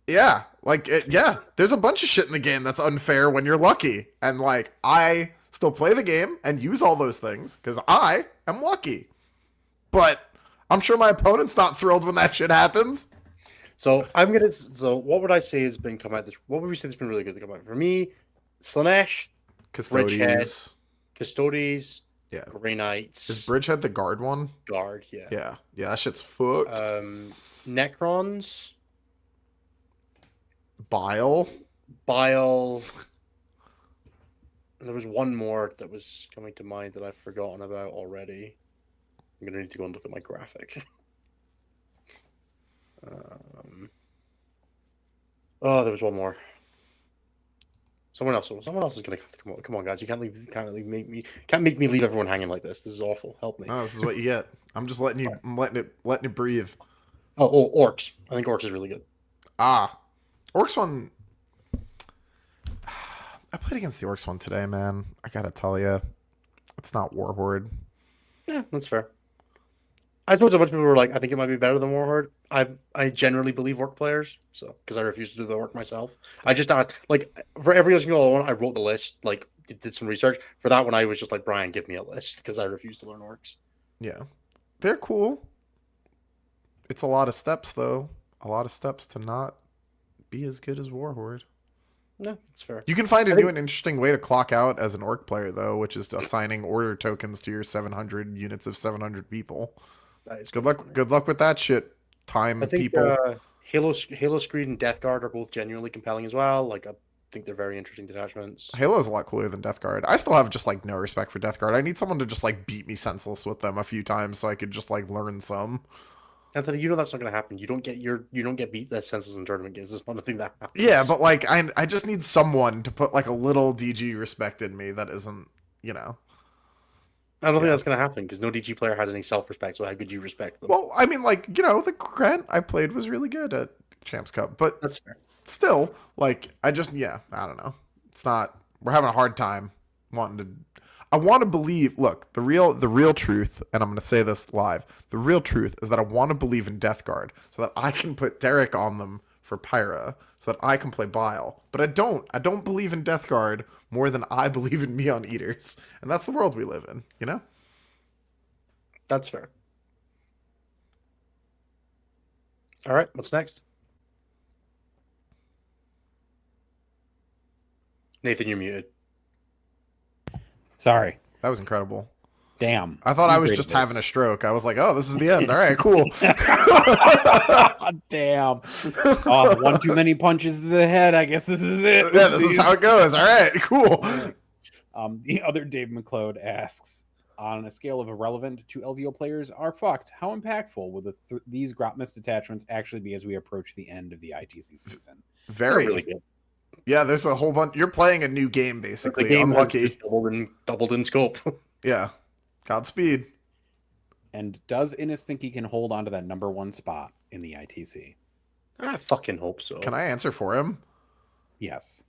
Yeah, like yeah, there's a bunch of shit in the game that's unfair when you're lucky, and like I still play the game and use all those things because I am lucky. But I'm sure my opponent's not thrilled when that shit happens. So what would I say has been come out this? What would we say has been really good to come out for me? Slanesh, Custodes, Custodes, yeah. Grey Knights. Is Bridgehead the guard one? Guard? Yeah. Yeah, that shit's fucked. Necrons, Bile. There was one more that was coming to mind that I've forgotten about already. I'm gonna need to go and look at my graphic. There was one more. Someone else is gonna come on, guys! You can't make me leave everyone hanging like this. This is awful. Help me. Oh, this is what you get. I'm just letting you. I'm letting it breathe. Oh, Orcs. I think Orcs is really good. Orcs one. I played against the Orcs one today, man. I gotta tell you, it's not Warhorde. Yeah, that's fair. I suppose a bunch of people were like, I think it might be better than Warhorde. I generally believe Orc players, so because I refuse to do the work myself. I just like for every single one, I wrote the list, like did some research. For that one, I was just like, Brian, give me a list because I refuse to learn Orcs. Yeah, they're cool. It's a lot of steps, though. A lot of steps to not be as good as Warhorde. No, that's fair. You can find a new and interesting way to clock out as an Orc player, though, which is assigning order tokens to your 700 units of 700 people. That is Good luck with that shit. Time I think people. Halo Screed and Death Guard are both genuinely compelling as well. Like I think they're very interesting detachments. Halo is a lot cooler than Death Guard. I still have just like no respect for Death Guard. I need someone to just like beat me senseless with them a few times so I could just like learn some. Anthony, you know that's not going to happen. You don't get beat that senseless in tournament games. It's not a thing that happens. Yeah, but like I just need someone to put like a little DG respect in me that isn't, I don't think that's going to happen because no DG player has any self-respect. So how could you respect them? Well, I mean, like the Grant I played was really good at Champs Cup, but that's fair. Still, like I don't know. It's not. We're having a hard time wanting to. I want to believe. Look, the real truth, and I'm going to say this live. The real truth is that I want to believe in Death Guard so that I can put Derek on them for Pyra, so that I can play Bile. But I don't. I don't believe in Death Guard more than I believe in me on Eaters, and that's the world we live in. That's fair. All right, what's next? Nathan, you're muted. Sorry. That was incredible. Damn. I thought I was just having a stroke. I was like, oh, this is the end. All right, cool. Damn. Oh, one too many punches to the head. I guess this is it. Yeah, this is how it goes. All right, cool. The other Dave McLeod asks, on a scale of irrelevant to LVO players are fucked, how impactful will these Grotmus detachments actually be as we approach the end of the ITC season? Very really good. Yeah, there's a whole bunch. You're playing a new game, basically. The game Unlucky. Doubled in scope. Yeah. Godspeed. And does Innis think he can hold on to that number 1 spot in the ITC? I fucking hope so. Can I answer for him? Yes.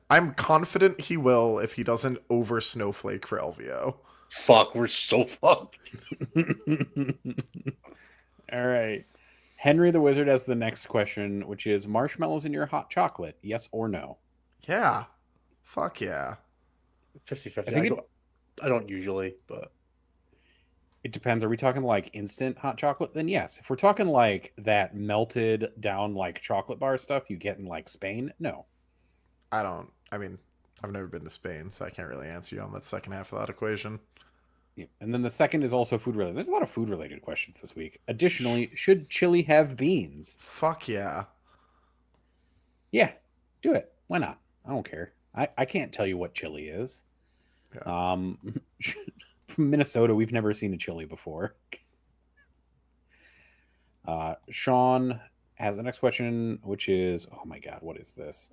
I'm confident he will if he doesn't over snowflake for LVO. Fuck, we're so fucked. All right. Henry the Wizard has the next question, which is marshmallows in your hot chocolate, yes or no? Yeah. Fuck yeah. 50-50. I think I don't usually, but it depends. Are we talking like instant hot chocolate? Then yes. If we're talking like that melted down like chocolate bar stuff you get in like Spain, no. I mean, I've never been to Spain, so I can't really answer you on that second half of that equation. Yeah. And then the second is also food related. There's a lot of food related questions this week. Additionally, should chili have beans? Fuck yeah. Yeah, do it. Why not? I don't care. I can't tell you what chili is. Yeah. From Minnesota, we've never seen a chili before. Sean has the next question, which is, oh my god, what is this?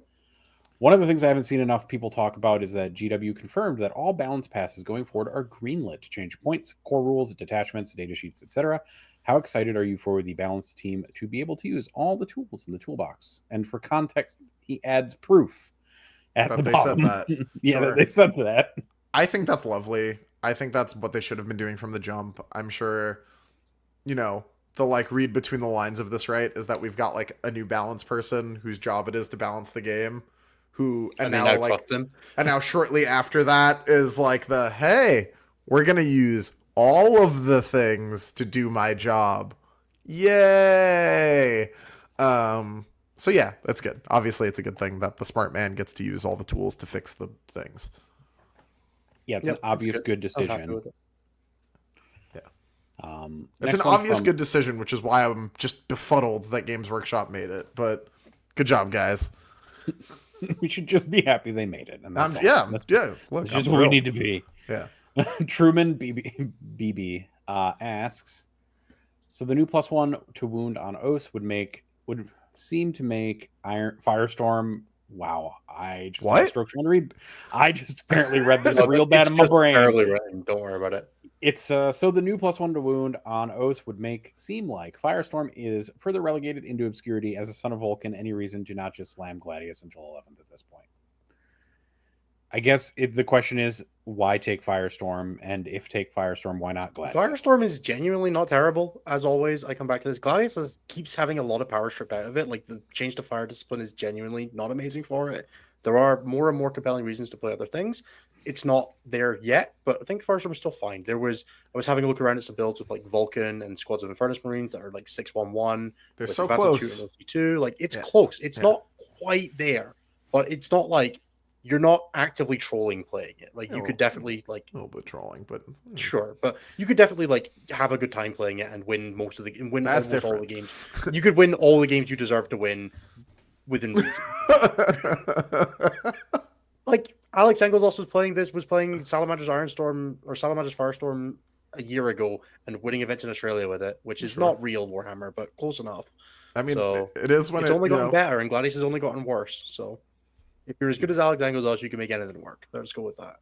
One of the things I haven't seen enough people talk about is that GW confirmed that all balance passes going forward are greenlit to change points, core rules, detachments, data sheets, etc. How excited are you for the balance team to be able to use all the tools in the toolbox? And for context, he adds proof at That the they bottom. said that. Yeah, Sure. that they said that. I think that's lovely. I think that's what they should have been doing from the jump. I'm sure, the like read between the lines of this, right, is that we've got like a new balance person whose job it is to balance the game, who and they now trust him. and now shortly after that is like hey, we're gonna use all of the things to do my job. Yay! So yeah, that's good. Obviously, it's a good thing that the smart man gets to use all the tools to fix the things. Yeah, it's an obvious good decision. Yeah. It's It's an obvious good decision, which is why I'm just befuddled that Games Workshop made it. But good job, guys. We should just be happy they made it. And that's all. Yeah. That's Look, just what we need to be. Yeah. Truman BB asks, so the new +1 to wound on Oath would seem to make Firestorm. Wow, I just had a stroke trying to read. I just apparently read this real bad in my brain. Terribly written. Don't worry about it. It's so the new +1 to wound on Oath would seem like Firestorm is further relegated into obscurity as a son of Vulcan. Any reason to not just slam Gladius until 11th at this point? I guess the question is, why take Firestorm? And if take Firestorm, why not Gladius? Firestorm is genuinely not terrible. As always, I come back to this. Gladius keeps having a lot of power stripped out of it. Like, the change to Fire Discipline is genuinely not amazing for it. There are more and more compelling reasons to play other things. It's not there yet, but I think Firestorm is still fine. I was having a look around at some builds with like Vulcan and Squads of Infernus Marines that are like 6-1-1. They're so close. Like, it's close. It's not quite there, but it's not like you're not actively trolling playing it. Like, you could definitely like a little bit trolling, but sure, but you could definitely like have a good time playing it and win most of the and win That's almost all the games. You could win all the games you deserve to win within reason. Like, Alex Engels also was playing Salamander's Ironstorm or Salamander's Firestorm a year ago and winning events in Australia with it, which is not real Warhammer, but close enough. I mean, so it is when it's only gotten better, and Gladius has only gotten worse. So if you're as good as Alex Engels, you can make anything work. Let's go with that.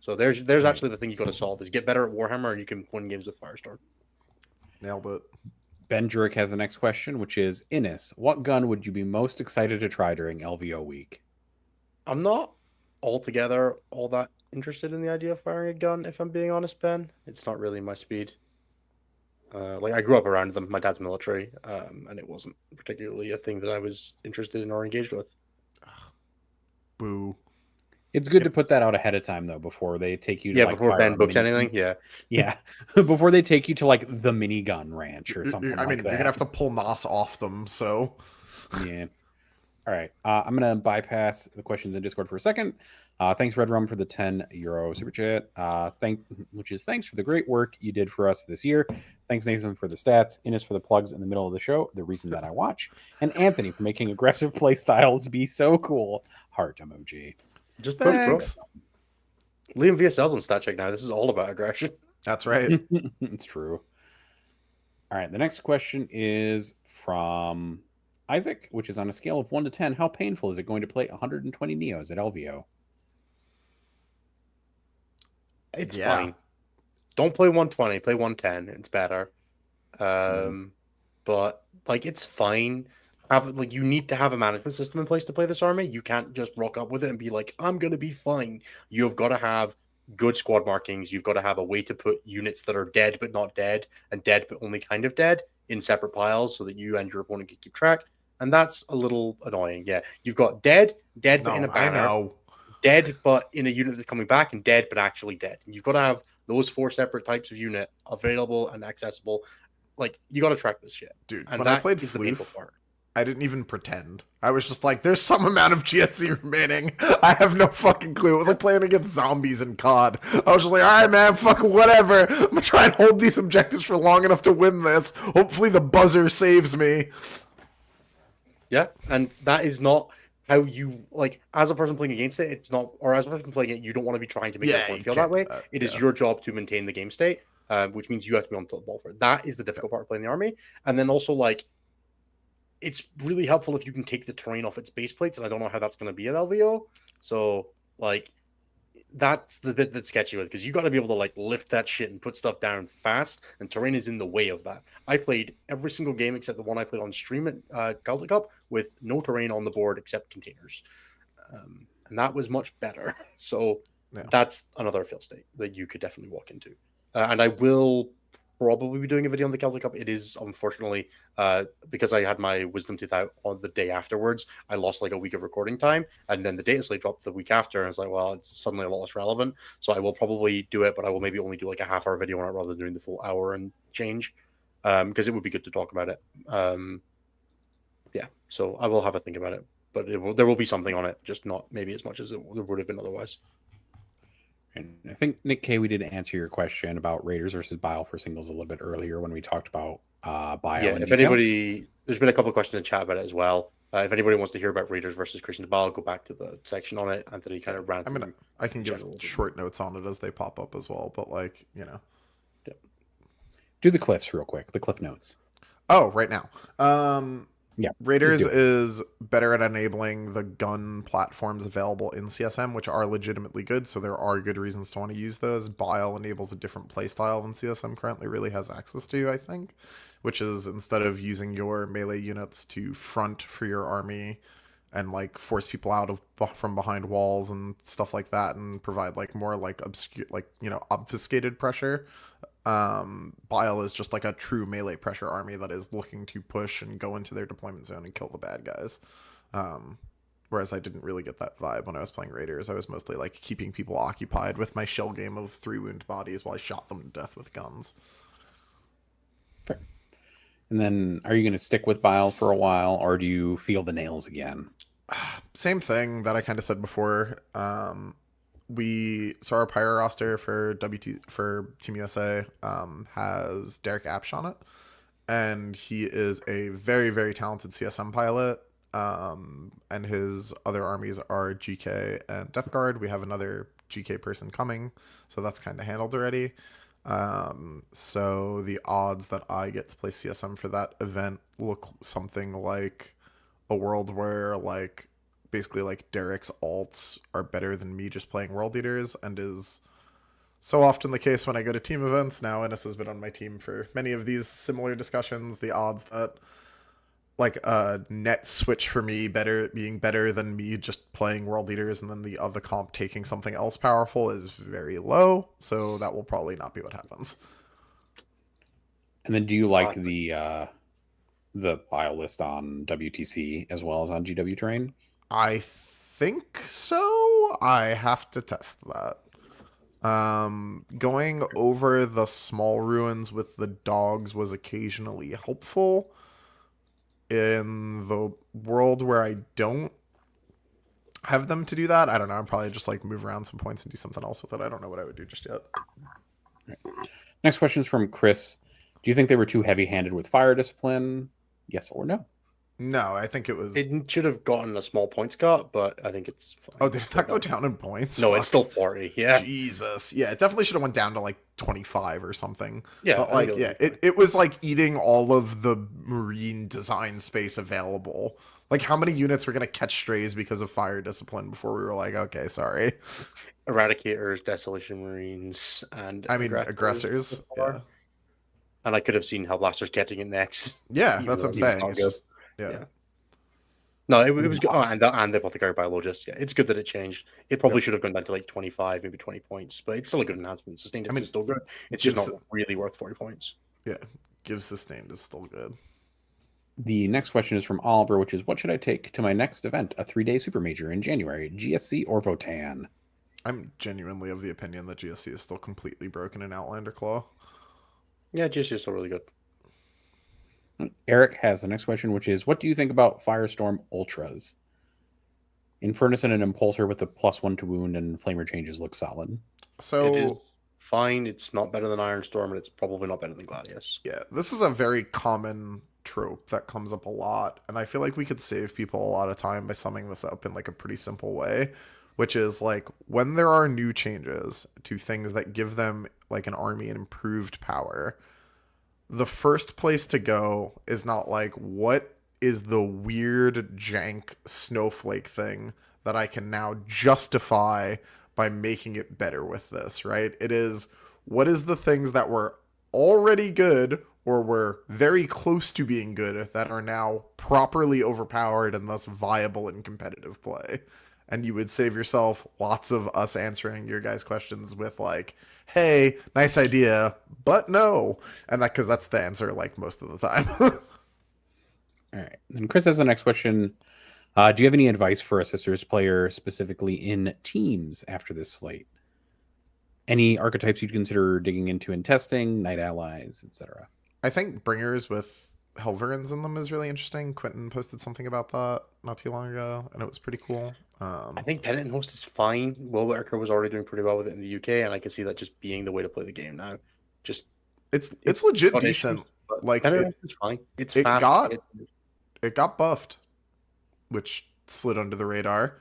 So there's actually the thing you got to solve is get better at Warhammer, and you can win games with Firestorm. Nailed it. Ben Jurek has the next question, which is, Innis, what gun would you be most excited to try during LVO week? I'm not altogether all that interested in the idea of firing a gun, if I'm being honest, Ben. It's not really my speed. Like, I grew up around them. My dad's military, and it wasn't particularly a thing that I was interested in or engaged with. Boo. It's good to put that out ahead of time, though, before they take you to before Ben books anything. Yeah. Before they take you to like the minigun ranch or something. I mean, you're gonna have to pull NOS off them, so yeah. All right. I'm gonna bypass the questions in Discord for a second. Thanks, Red Rum, for the €10 super chat. Thanks for the great work you did for us this year. Thanks, Nathan, for the stats. Innes for the plugs in the middle of the show, the reason that I watch. And Anthony for making aggressive play styles be so cool. Heart emoji. Just put it, bro. Liam VSL's on stat check now. This is all about aggression. That's right. It's true. All right. The next question is from Isaac, which is on a scale of 1 to 10. How painful is it going to play 120 Neos at LVO? It's fine. Don't play 120. Play 110. It's better. But like, it's fine. you need to have a management system in place to play this army. You can't just rock up with it and be like, I'm gonna be fine. You've got to have good squad markings. You've got to have a way to put units that are dead but not dead, and dead but only kind of dead in separate piles so that you and your opponent can keep track. And that's a little annoying. Yeah, you've got dead but in No, a I banner, know. dead but in a unit that's coming back, and dead but actually dead. And you've got to have those 4 separate types of unit available and accessible. Like, you got to track this shit, Dude, and when I that played is the painful Floof, part. I didn't even pretend. I was just like, there's some amount of GSC remaining. I have no fucking clue. It was like playing against zombies in COD. I was just like, all right, man, fucking whatever. I'm gonna try and hold these objectives for long enough to win this. Hopefully the buzzer saves me. Yeah, and that is not how you like as a person playing against it. It's not, or as a person playing it, you don't want to be trying to make your Yeah, opponent you feel that can't do way. that. It is Yeah. your job to maintain the game state, which means you have to be on the ball for it. That is the difficult part of playing the army, and then also like it's really helpful if you can take the terrain off its base plates, and I don't know how that's going to be at LVO. So like that's the bit that's sketchy with, because you got to be able to like lift that shit and put stuff down fast, and terrain is in the way of that. I played every single game except the one I played on stream at Celtic Cup with no terrain on the board except containers, and that was much better. So Yeah. that's another fail state that you could definitely walk into, and I will probably be doing a video on the Celtic Cup. It is unfortunately because I had my wisdom tooth out on the day afterwards, I lost like a week of recording time, and then the data slate dropped the week after, and it's like, well, it's suddenly a lot less relevant. So I will probably do it, but I will maybe only do like a half-hour video on it rather than doing the full hour and change, because it would be good to talk about it. Yeah, so I will have a think about it, but there will be something on it, just not maybe as much as it would have been otherwise. And I think, Nick K, we did answer your question about Raiders versus Bile for singles a little bit earlier when we talked about Bile Yeah, in if detail. anybody, there's been a couple of questions in chat about it as well. If anybody wants to hear about Raiders versus Christian Bale, go back to the section on it. Anthony kind of ran I mean, through. I can give general- short notes on it as they pop up as well, but like, you know. Do the cliffs real quick, the cliff notes. Oh, right now. Yeah, Raiders do it. is better at enabling the gun platforms available in CSM, which are legitimately good, so there are good reasons to want to use those. Bile enables a different playstyle than CSM currently really has access to, I think, which is instead of using your melee units to front for your army and like force people out of from behind walls and stuff like that and provide like more like obscure, like, you know, obfuscated pressure, Bile is just like a true melee pressure army that is looking to push and go into their deployment zone and kill the bad guys. Whereas I didn't really get that vibe when I was playing Raiders. I was mostly like keeping people occupied with my shell game of 3 wound bodies while I shot them to death with guns. Fair. And then are you going to stick with Bile for a while, or do you feel the nails again? Same thing that I kind of said before. So our pyro roster for Team USA has Derek Apsh on it, and he is a very, very talented CSM pilot. And his other armies are GK and Death Guard. We have another GK person coming, so that's kind of handled already. So the odds that I get to play CSM for that event look something like a world where like basically like Derek's alts are better than me just playing world leaders, and is so often the case when I go to team events. Now Ennis has been on my team for many of these similar discussions. The odds that like a net switch for me being better than me just playing world leaders and then the other comp taking something else powerful is very low, so that will probably not be what happens. And then do you like the Bile list on WTC as well as on GW Terrain? I think so. I have to test that. Going over the small ruins with the dogs was occasionally helpful. In the world where I don't have them to do that, I don't know. I'm probably just like move around some points and do something else with it. I don't know what I would do just yet. Right. Next question is from Chris. Do you think they were too heavy-handed with fire discipline? Yes or no? No, I think it was. It should have gotten a small points cut, but I think it's fine. Oh, did it not go down in points? No, Fuck. it's still 40. Yeah. Jesus. Yeah, it definitely should have went down to like 25 or something. Yeah, but like, yeah, it was like eating all of the marine design space available. Like, how many units were going to catch strays because of fire discipline before we were like, okay, sorry. Eradicators, Desolation Marines, and aggressors. Yeah. And I could have seen Hellblasters getting it next. Yeah, that's what I'm saying. It's just, yeah. No, it was good. Oh, and the Apothecary Biologist. Yeah, it's good that it changed. It probably should have gone down to like 25, maybe 20 points, but it's still a good enhancement. Sustained I hits mean, is still good. It's just gives not really worth 40 points. yeah, gives sustained is still good. The next question is from Oliver, which is, what should I take to my next event, a 3-day super major in January, GSC or Votan? I'm genuinely of the opinion that GSC is still completely broken in Outlander Claw. Yeah, GSC is still really good. Eric has the next question, which is, what do you think about Firestorm Ultras? Infernus and an Impulsor with a +1 to wound and Flamer changes look solid. It is So fine. It's not better than Iron Storm, and it's probably not better than Gladius. yeah, this is a very common trope that comes up a lot, and I feel like we could save people a lot of time by summing this up in like a pretty simple way, which is like when there are new changes to things that give them like an army and improved power, the first place to go is not like what is the weird jank snowflake thing that I can now justify by making it better with this, right? It is what is the things that were already good or were very close to being good that are now properly overpowered and thus viable in competitive play. And you would save yourself lots of us answering your guys' questions with like, hey, nice idea, but no. And that because that's the answer like most of the time. All right. And Chris has the next question. Do you have any advice for a Sisters player, specifically in teams after this slate? Any archetypes you'd consider digging into and testing, Knight Allies, etc.? I think bringers with Helverins in them is really interesting. Quentin posted something about that not too long ago, and it was pretty cool. I think Pennant and Host is fine. Will Whitaker was already doing pretty well with it in the UK, and I can see that just being the way to play the game now. Just it's legit got decent. issues, but Like Pennant and Host is fine. It's it fast. got it got buffed, which slid under the radar.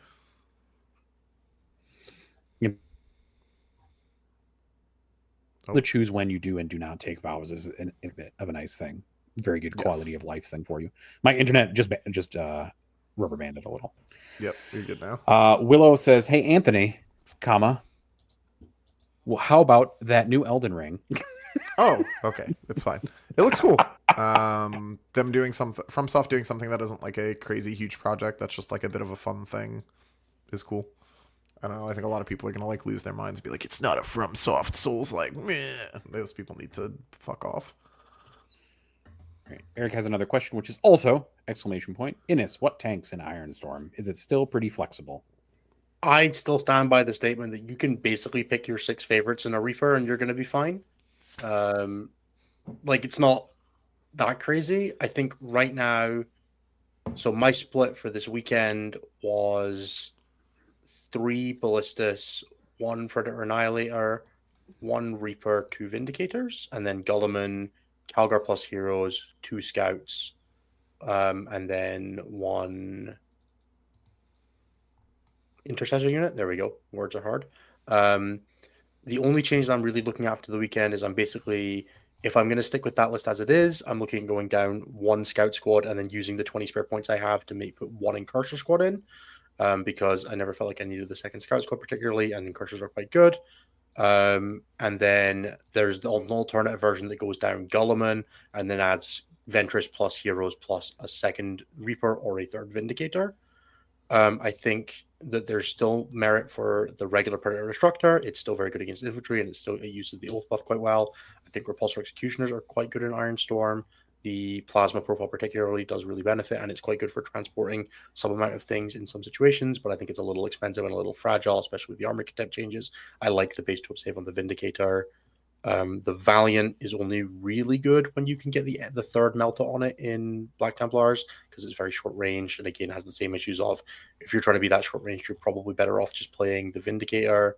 To choose when you do and do not take vows is a bit of a nice thing. Very good quality of life thing for you. My internet just rubber banded a little. Yep, you're good now. Willow says, "Hey Anthony, comma. Well, how about that new Elden Ring?" Oh, okay, it's fine. It looks cool. Them doing something, FromSoft doing something that isn't like a crazy huge project. That's just like a bit of a fun thing. Is cool. I don't know. I think a lot of people are gonna like lose their minds and be like, "It's not a FromSoft Souls like." Meh. Those people need to fuck off. Right. Eric has another question, which is also exclamation point. Innis, what tanks in Ironstorm? Is it still pretty flexible? I'd still stand by the statement that you can basically pick your 6 favorites in a Reaper and you're going to be fine. Like it's not that crazy. I think right now, so my split for this weekend was 3 Ballistas, 1 Predator Annihilator, 1 Reaper, 2 Vindicators, and then Gulliman, Calgar plus Heroes, 2 Scouts, and then 1 Intercessor unit. There we go. Words are hard. The only change that I'm really looking after the weekend is I'm basically, if I'm going to stick with that list as it is, I'm looking at going down 1 Scout squad and then using the 20 spare points I have to put 1 Incursor squad in, because I never felt like I needed the 2nd Scout squad particularly, and Incursors are quite good. And then there's an alternative version that goes down Gulliman and then adds Ventress plus Heroes plus a 2nd Reaper or a 3rd Vindicator. I think that there's still merit for the regular Predator Destructor. It's still very good against infantry, and it uses the Oath Buff quite well. I think Repulsor Executioners are quite good in Ironstorm. The Plasma profile particularly does really benefit, and it's quite good for transporting some amount of things in some situations, but I think it's a little expensive and a little fragile, especially with the armor type changes. I like the base top save on the Vindicator. The Valiant is only really good when you can get the 3rd Melta on it in Black Templars, because it's very short range, and again has the same issues of, if you're trying to be that short range, you're probably better off just playing the Vindicator.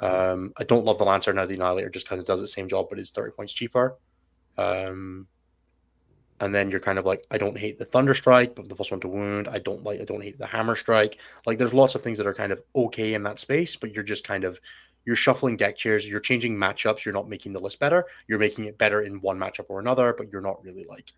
I don't love the Lancer now. The Annihilator just kind of does the same job, but it's 30 points cheaper. And then you're kind of like, I don't hate the Thunderstrike, but the +1 to wound. I don't hate the Hammer Strike. Like there's lots of things that are kind of okay in that space, but you're just kind of, you're shuffling deck chairs, you're changing matchups, you're not making the list better. You're making it better in one matchup or another, but you're not really like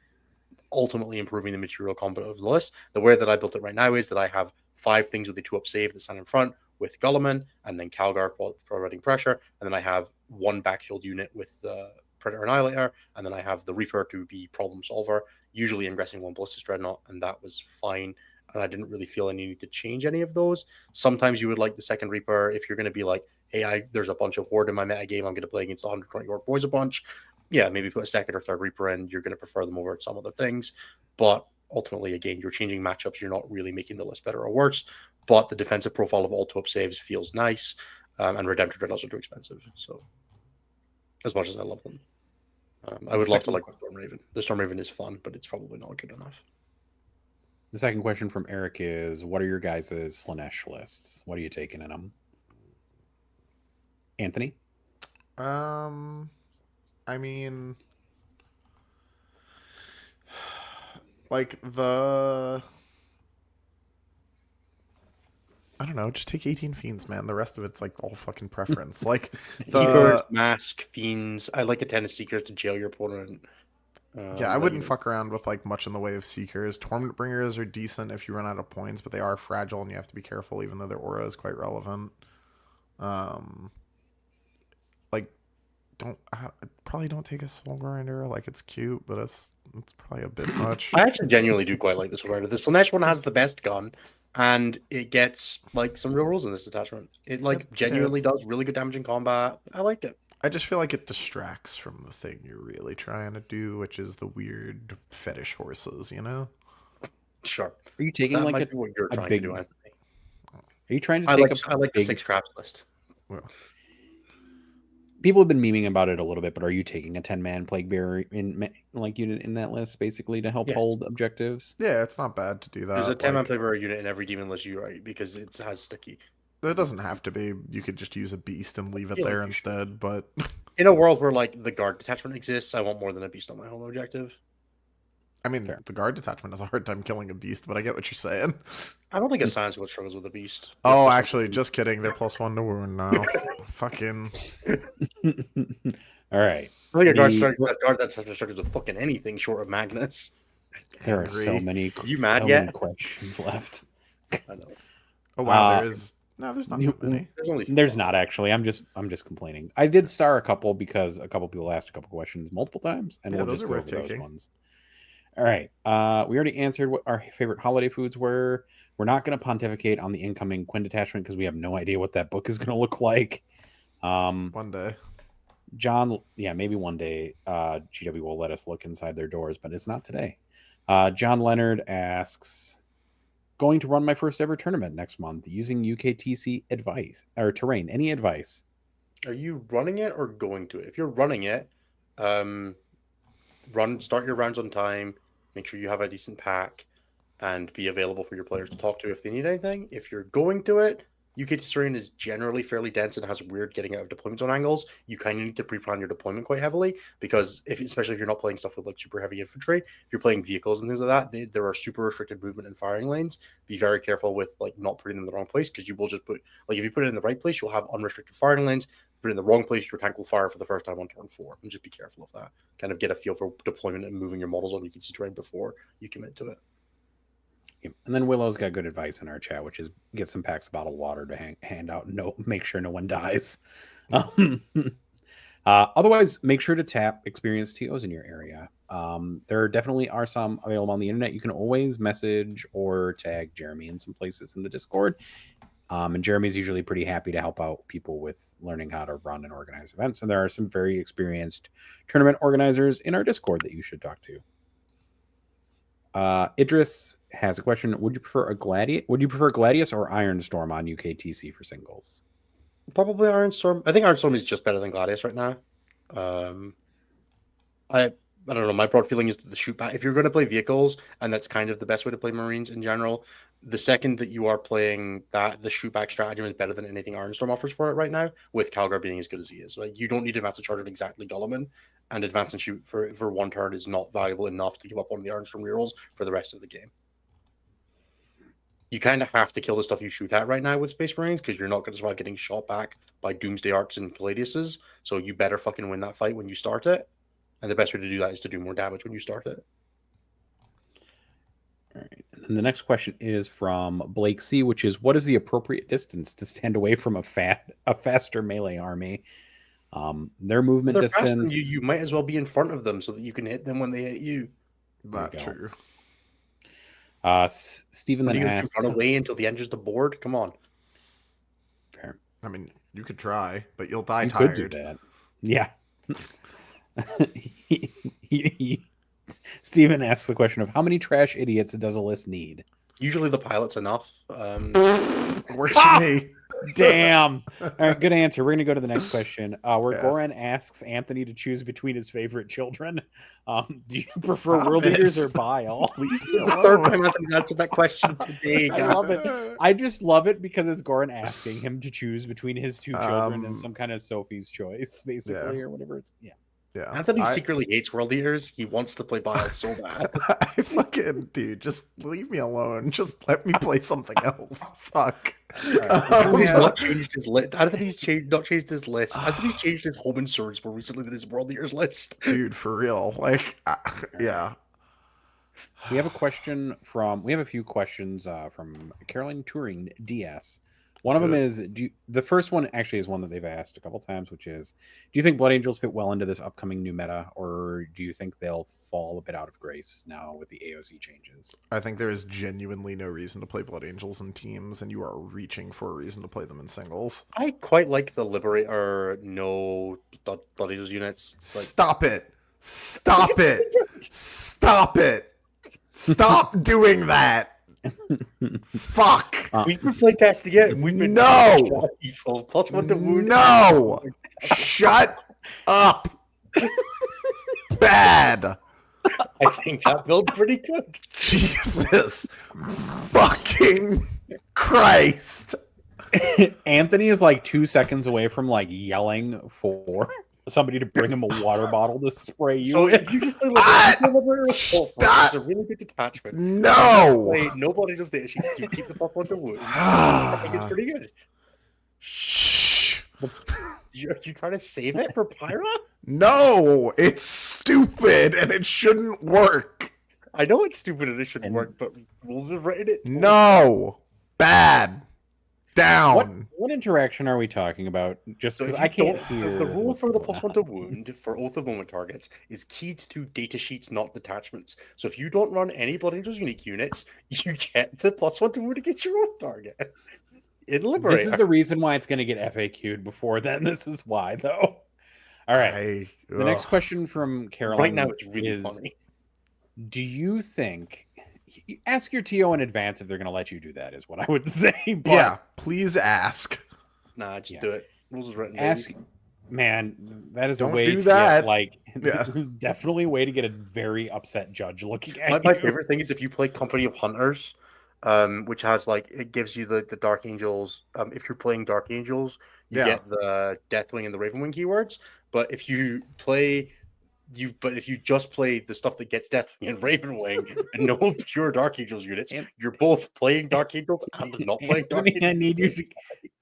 ultimately improving the material component of the list. The way that I built it right now is that I have 5 things with a 2-up save that stand in front with Gulliman, and then Calgar providing pressure, and then I have 1 backfield unit with the Predator Annihilator, and then I have the Reaper to be problem solver, usually ingressing 1 Ballistus Dreadnought, and that was fine. and I didn't really feel any need to change any of those. Sometimes you would like the second Reaper if you're going to be like, hey, there's a bunch of Horde in my meta game, I'm going to play against the 120 Horde boys a bunch. Yeah, maybe put a second or third Reaper in. You're going to prefer them over some other things. But ultimately, again, you're changing matchups. You're not really making the list better or worse. But the defensive profile of auto-up saves feels nice, and Redemptor Dreadnoughts are too expensive. So, as much as I love them, I would love to like Stormraven. The Stormraven is fun, but it's probably not good enough. The second question from Eric is, what are your guys' Slaanesh lists? What are you taking in them? Anthony? I mean, like I don't know, just take 18 Fiends, man. The rest of it's like all fucking preference. Like Keepers, Mask, Fiends. I like a 10 of Seekers to jail your opponent. Yeah, I wouldn't fuck around with like much in the way of Seekers. Torment Bringers are decent if you run out of points, but they are fragile and you have to be careful, even though their aura is quite relevant. Like, probably don't take a Soul Grinder. Like, it's cute, but it's probably a bit much. I actually genuinely do quite like the Soul Grinder. The Slaanesh one has the best gun, and it gets like some real rules in this detachment. It like genuinely does really good damage in combat. I like it. I just feel like it distracts from the thing you're really trying to do, which is the weird fetish horses, you know? Sure. Are you taking that like might be what you're trying to do, Anthony? Are you trying to take I like the 6 traps list. Well, people have been memeing about it a little bit, but are you taking a 10-man Plague Bearer unit in that list basically to help hold objectives? Yeah, it's not bad to do that. There's a 10-man Plague Bearer unit in every demon list you write because it has sticky. It doesn't have to be. You could just use a beast and leave it there instead, but in a world where like the guard detachment exists, I want more than a beast on my home objective. I mean, the guard detachment has a hard time killing a beast, but I get what you're saying. I don't think a science squad struggles with a beast. Oh, actually, just kidding. They're +1 to wound now. Fucking. All right. I think a guard detachment struggles with fucking anything short of Magnus. There are so many. You mad yet? Questions left. I know. Oh wow, there is. No, there's not that many. There's not actually. I'm just complaining. I did star a couple because a couple people asked a couple questions multiple times, and we'll just go over those ones. All right. We already answered what our favorite holiday foods were. We're not going to pontificate on the incoming Quinn detachment because we have no idea what that book is going to look like. One day. John, maybe one day GW will let us look inside their doors, but it's not today. John Leonard asks, going to run my first ever tournament next month using UKTC advice or terrain. Any advice? Are you running it or going to it? If you're running it, start your rounds on time, make sure you have a decent pack, and be available for your players to talk to if they need anything. If you're going to it, UKTC terrain is generally fairly dense and has weird getting out of deployment zone angles. You kind of need to pre-plan your deployment quite heavily because especially if you're not playing stuff with like super heavy infantry, if you're playing vehicles and things like that, there are super restricted movement and firing lanes. Be very careful with like not putting them in the wrong place because you will just put like if you put it in the right place, you'll have unrestricted firing lanes. Put it in the wrong place, your tank will fire for the first time on turn 4. And just be careful of that. Kind of get a feel for deployment and moving your models on UKTC terrain before you commit to it. And then Willow's got good advice in our chat, which is get some packs of bottled water to hand out. Make sure no one dies. Otherwise, make sure to tap experienced TOs in your area. There definitely are some available on the internet. You can always message or tag Jeremy in some places in the Discord. And Jeremy's usually pretty happy to help out people with learning how to run and organize events. And there are some very experienced tournament organizers in our Discord that you should talk to. Idris has a question. Would you prefer Gladius or Ironstorm on UKTC for singles? Probably Ironstorm. I think Ironstorm is just better than Gladius right now. I don't know. My broad feeling is that the shoot back, if you're going to play vehicles, and that's kind of the best way to play Marines in general, the second that you are playing that, the shoot back stratagem is better than anything Ironstorm offers for it right now, with Calgar being as good as he is. Like, you don't need Advance and Charge on exactly Gulliman, and Advance and Shoot for one turn is not valuable enough to give up one of the Ironstorm rerolls for the rest of the game. You kind of have to kill the stuff you shoot at right now with Space Marines because you're not going to survive getting shot back by Doomsday Arcs and Caladiuses, so you better fucking win that fight when you start it. And the best way to do that is to do more damage when you start it. All right. And the next question is from Blake C, which is, what is the appropriate distance to stand away from a faster melee army? Their movement distance. You might as well be in front of them so that you can hit them when they hit you. That's true. Stephen What are then you going to do? asked. Run away until the end of the board? Come on. Fair. I mean, you could try, but you'll die You tired. could do that. Yeah. Stephen asks the question of how many trash idiots does a list need? Usually the pilot's enough. Works for me. Damn. All right, good answer. We're going to go to the next question where Yeah. Goran asks Anthony to choose between his favorite children. Do you prefer Stop World it. Eaters or Bile? Leave me This is the third alone. time I've answered that question today, I guys. love it. I just love it because it's Goran asking him to choose between his two children and some kind of Sophie's choice, basically, or whatever it's. Yeah. Yeah. Anthony secretly hates World Eaters. He wants to play Bile so bad. I fucking dude, just leave me alone. Just let me play something else. Fuck. Anthony's not changed his list. Anthony's not changed his list. Anthony's changed his home and swords more recently than his World Eaters list. Dude, for real. Like, yeah. We have a question from. We have a few questions from Caroline Turing DS. One of them is, the first one actually is one that they've asked a couple times, which is, do you think Blood Angels fit well into this upcoming new meta, or do you think they'll fall a bit out of grace now with the AOC changes? I think there is genuinely no reason to play Blood Angels in teams, and you are reaching for a reason to play them in singles. I quite like the Liberator no Blood Angels units. Like, Stop it! Stop it! Stop it! Stop doing that! Fuck! we've been playtesting it. We've been No! evil. Plus one to wound. No! Shut up! Bad! I think that build pretty good. Jesus fucking Christ! Anthony is like 2 seconds away from like yelling for somebody to bring him a water bottle to spray you. So with. if you just play Liberator Assault Force, it's a really good detachment. No! Wait, nobody does the issues. You keep the plus one to wound. I think it's pretty good. Shh! Are you trying to save it for Pyra? No! It's stupid and it shouldn't work! I know it's stupid and it shouldn't work, but rules have written it. No! Bad! Down! What interaction are we talking about? Just So because if you I can't don't- hear. The rule what's for the going plus one on. to wound for Oath of Moment targets is keyed to data sheets, not detachments. So if you don't run any Blood Angels unique units, you get the plus one to wound against your own target. In Liberator. This is the reason why it's going to get FAQ'd before then. This is why, though. All right. The next question from Caroline right now it's really is, funny. do you think... Ask your TO in advance if they're going to let you do that, is what I would say. But Yeah, please ask. Nah, just Yeah. do it. Rules is written. ask... baby. Man, that is Don't a way do to that. get, like... Yeah. It's definitely a way to get a very upset judge looking at My you. favorite thing is if you play Company of Hunters, which has like it gives you the Dark Angels. If you're playing Dark Angels, you Yeah. get the Deathwing and the Ravenwing keywords. But if you play if you just play the stuff that gets Deathwing and Ravenwing and no pure Dark Angels units, you're both playing Dark Angels and not playing Dark Anthony, Angels.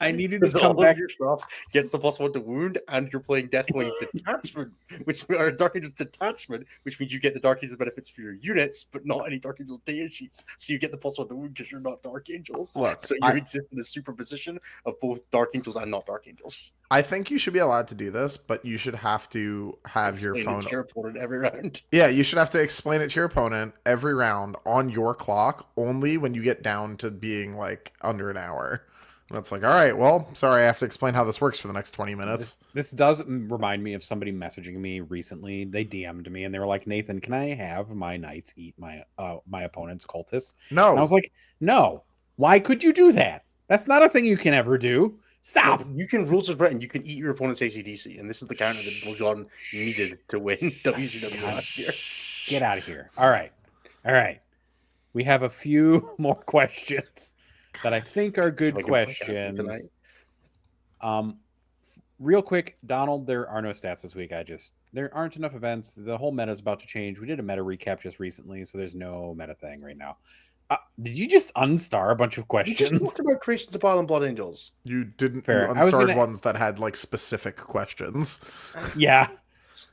I need you to Because come all back. of your stuff gets the plus one to wound, and you're playing Deathwing detachment, which are Dark Angels detachment, which means you get the Dark Angels benefits for your units, but not any Dark Angels data sheets. So you get the plus one to wound because you're not Dark Angels. Look, So you exist in the superposition of both Dark Angels and not Dark Angels. I think you should be allowed to do this, but you should have to have your Explain it phone. to your opponent every round. Yeah, you should have to explain it to your opponent every round on your clock, only when you get down to being like under an hour. And it's like, all right, well, sorry, I have to explain how this works for the next 20 minutes. This does remind me of somebody messaging me recently. They DM'd me and they were like, "Nathan, can I have my knights eat my my opponent's cultists?" No. And I was like, "No. Why could you do that? That's not a thing you can ever do. Stop." You can rules as written. You can eat your opponent's ACDC, and this is the counter that Buljon needed to win WCW last year. Get out of here. All right. We have a few more questions that I think are good So I can play Captain questions. tonight. Real quick, Donald, there are no stats this week. There aren't enough events. The whole meta is about to change. We did a meta recap just recently, so there's no meta thing right now. Did you just unstar a bunch of You questions? just talked about creations of Bile and Blood Angels. You didn't. Fair. You I was unstarred gonna- ones that had like specific questions. Yeah.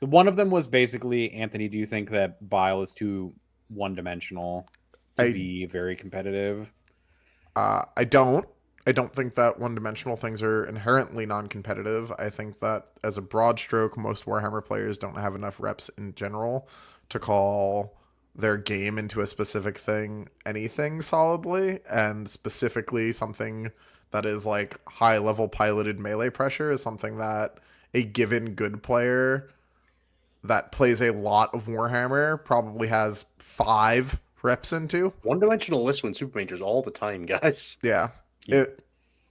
One of them was basically, Anthony, do you think that Bile is too one-dimensional to be very competitive? I don't. I don't think that one-dimensional things are inherently non-competitive. I think that as a broad stroke, most Warhammer players don't have enough reps in general to call their game into a specific thing, anything solidly, and specifically something that is like high level piloted melee pressure is something that a given good player that plays a lot of Warhammer probably has 5 reps into. One-dimensional lists win super majors all the time, guys. Yeah. If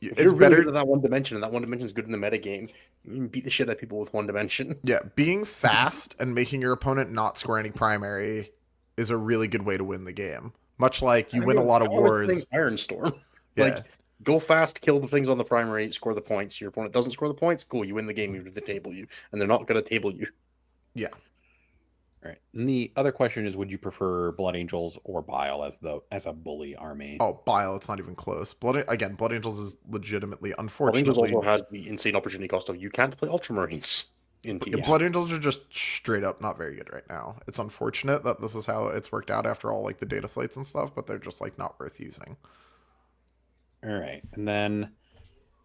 It's you're really better. good at that one dimension, and that one dimension is good in the meta game, you can beat the shit out of people with one dimension. Yeah, being fast and making your opponent not score any primary is a really good way to win the game. Much like you win a lot of wars. Ironstorm. Yeah. Like, go fast, kill the things on the primary, score the points. Your opponent doesn't score the points, cool, you win the game even if they table you. And they're not going to table you. Yeah. All right. And the other question is, would you prefer Blood Angels or Bile as a bully army? Oh, Bile, it's not even close. Blood Angels is legitimately, Blood unfortunately. Angels also has the insane opportunity cost of you can't play Ultramarines. Blood Angels are just straight up not very good right now. It's unfortunate that this is how it's worked out after all like the data slates and stuff, but they're just like not worth using. All right. And then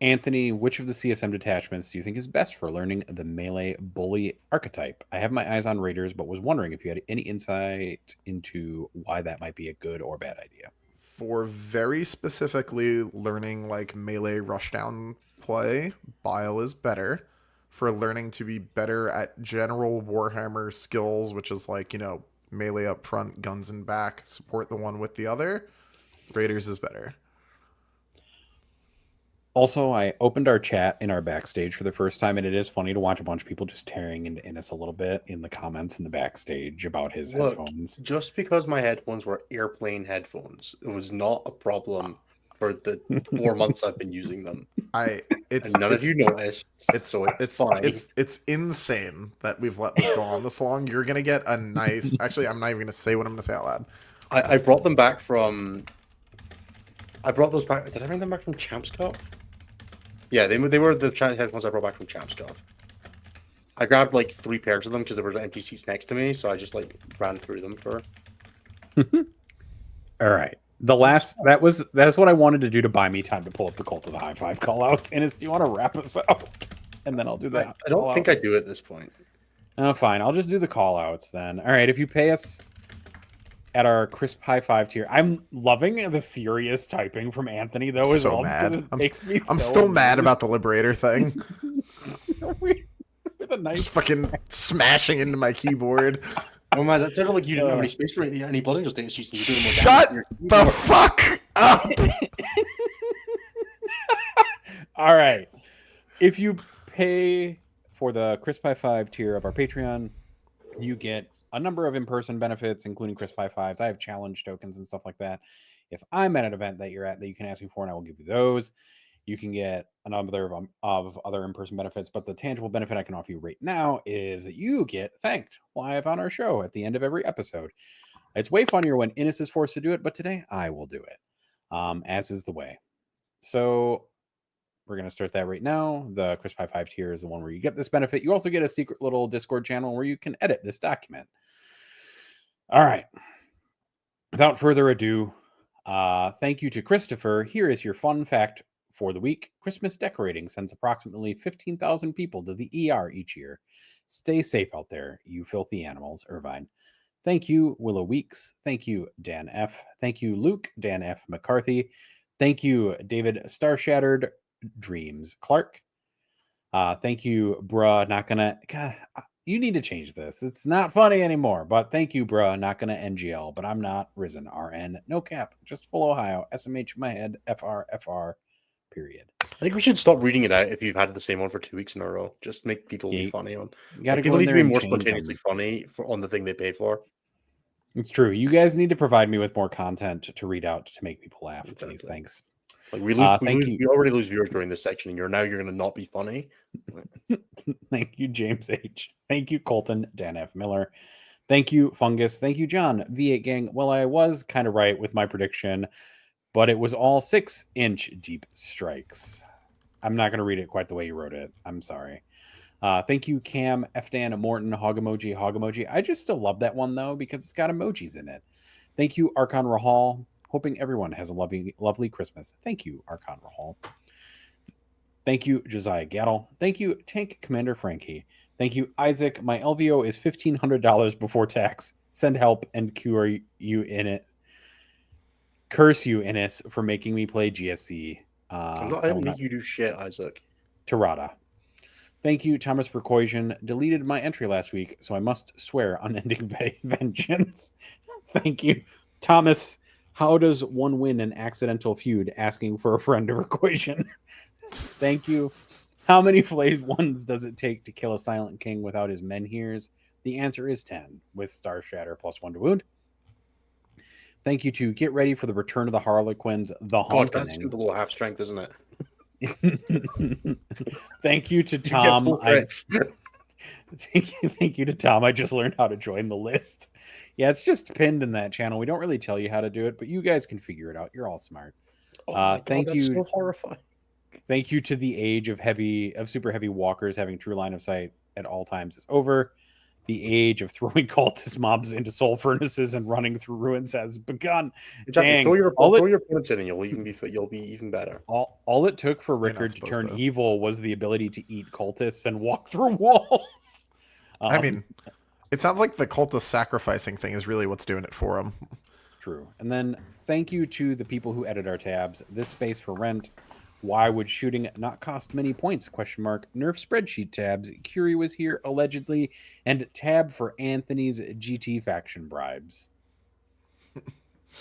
Anthony, which of the CSM detachments do you think is best for learning the melee bully archetype? I have my eyes on Raiders, but was wondering if you had any insight into why that might be a good or bad idea. For very specifically learning like melee rushdown play, Bile is better. For learning to be better at general Warhammer skills, which is like, melee up front, guns in back, support the one with the other, Raiders is better. Also, I opened our chat in our backstage for the first time, and it is funny to watch a bunch of people just tearing into Innis a little bit in the comments in the backstage about his headphones. Just because my headphones were airplane headphones, it was not a problem for the 4 months I've been using them. None of you noticed. It's fine. It's insane that we've let this go on this long. You're gonna get a nice. Actually, I'm not even gonna say what I'm gonna say out loud. I brought them back from. I brought those back. Did I bring them back from Champs Cup? Yeah, they were the headphones I brought back from Champs Cup. I grabbed like 3 pairs of them because there were empty seats next to me, so I just like ran through them for. All right. That's what I wanted to do to buy me time to pull up the Cult of the High Five callouts. And do you want to wrap us out? And then I'll do that. I don't think I do at this point. Oh, fine. I'll just do the callouts then. All right. If you pay us at our crisp high 5 tier, I'm loving the furious typing from Anthony though. So well, mad. I'm so still mad about the Liberator thing. Nice just fucking smashing into my keyboard. Oh man, that's like you didn't have any space for any Blood Angels data sheets. You're doing more Shut the fuck up! All right. If you pay for the Crisp High 5 tier of our Patreon, you get a number of in-person benefits, including Crisp High 5s. I have challenge tokens and stuff like that. If I'm at an event that you're at that you can ask me for, and I will give you those. You can get a number of other in-person benefits, but the tangible benefit I can offer you right now is that you get thanked live on our show at the end of every episode. It's way funnier when Innis is forced to do it, but today I will do it, as is the way. So we're going to start that right now. The Crisp High 5 tier is the one where you get this benefit. You also get a secret little Discord channel where you can edit this document. All right. Without further ado, thank you to Christopher. Here is your fun fact for the week. Christmas decorating sends approximately 15,000 people to the ER each year. Stay safe out there, you filthy animals. Irvine. Thank you, Willow Weeks. Thank you, Dan F. Thank you, Luke, Dan F. McCarthy. Thank you, David Star Shattered Dreams Clark. Thank you, bruh. Not gonna. God, you need to change this. It's not funny anymore. But thank you, bruh. Not gonna NGL. But I'm not risen. RN. No cap. Just full Ohio. SMH in my head. FR. Period. I think we should stop reading it out if you've had the same one for 2 weeks in a row. Just make people be funny on. People need to be more spontaneously funny on the thing they pay for. It's true. You guys need to provide me with more content to read out to make people laugh. Exactly. Please, thanks. Like we already lose viewers during this section, and you're going to not be funny. Thank you, James H. Thank you, Colton, Dan F. Miller. Thank you, Fungus. Thank you, John. V8 Gang. Well, I was kind of right with my prediction, but it was all 6-inch deep strikes. I'm not going to read it quite the way you wrote it. I'm sorry. Thank you, Cam, Fdan, Morton, Hog Emoji. I just still love that one, though, because it's got emojis in it. Thank you, Archon Rahal. Hoping everyone has a lovely Christmas. Thank you, Archon Rahal. Thank you, Josiah Gattle. Thank you, Tank Commander Frankie. Thank you, Isaac. My LVO is $1,500 before tax. send help and cure you in it. Curse you, Innis, for making me play GSC. I didn't make you do shit, Isaac. Tirada. Thank you, Thomas Vercoision. Deleted my entry last week, so I must swear unending vengeance. Thank you, Thomas. How does one win an accidental feud? Asking for a friend of Vercoision. Thank you. How many Flays ones does it take to kill a Silent King without his menhirs? The answer is 10, with Star Shatter plus 1 to wound. Thank you to Get Ready for the Return of the Harlequins, The God, that's Homecoming. below half strength, isn't it? Thank you to You get Tom. full crits. Thank you to Tom. I just learned how to join the list. Yeah, it's just pinned in that channel. We don't really tell you how to do it, but you guys can figure it out. You're all smart. Oh my God, thank that's you. so horrifying. Thank you to the age of super heavy walkers having true line of sight at all times is over. The age of throwing cultist mobs into soul furnaces and running through ruins has begun. Exactly. Dang. Throw your opponents in, and you'll be even better. All it took for Rickard to turn evil was the ability to eat cultists and walk through walls. I mean, it sounds like the cultist sacrificing thing is really what's doing it for him. True. And then thank you to the people who edit our tabs. This space for rent. Why would shooting not cost many points? Nerf spreadsheet tabs. Curie was here allegedly, and tab for Anthony's GT faction bribes.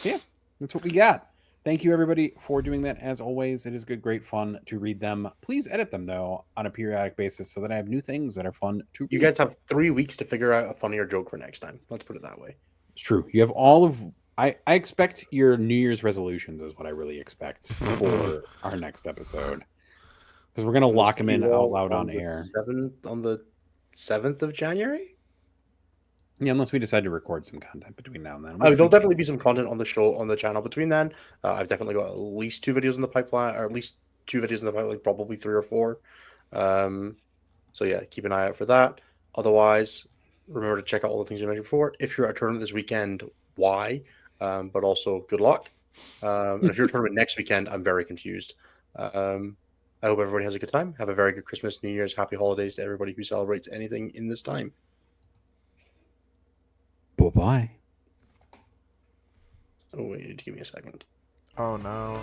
Yeah, that's what we got. Thank you everybody for doing that. As always, it is great fun to read them. Please edit them though on a periodic basis so that I have new things that are fun to read. You guys have 3 weeks to figure out a funnier joke for next time. Let's put it that way. It's true. You have all of. I expect your New Year's resolutions is what I really expect for our next episode, because we're gonna lock them in out loud on air. On the 7th of January. Yeah, unless we decide to record some content between now and then. There'll definitely be some content on the show on the channel between then. I've definitely got at least 2 videos in the pipeline, or at least 2 videos in the pipeline, probably 3 or 4. So yeah, keep an eye out for that. Otherwise, remember to check out all the things I mentioned before. If you're at a tournament this weekend, why? But also good luck. And if you're at a tournament next weekend, I'm very confused. I hope everybody has a good time. Have a very good Christmas, New Year's, happy holidays to everybody who celebrates anything in this time. Bye-bye. Oh, wait, you need to give me a second. Oh no.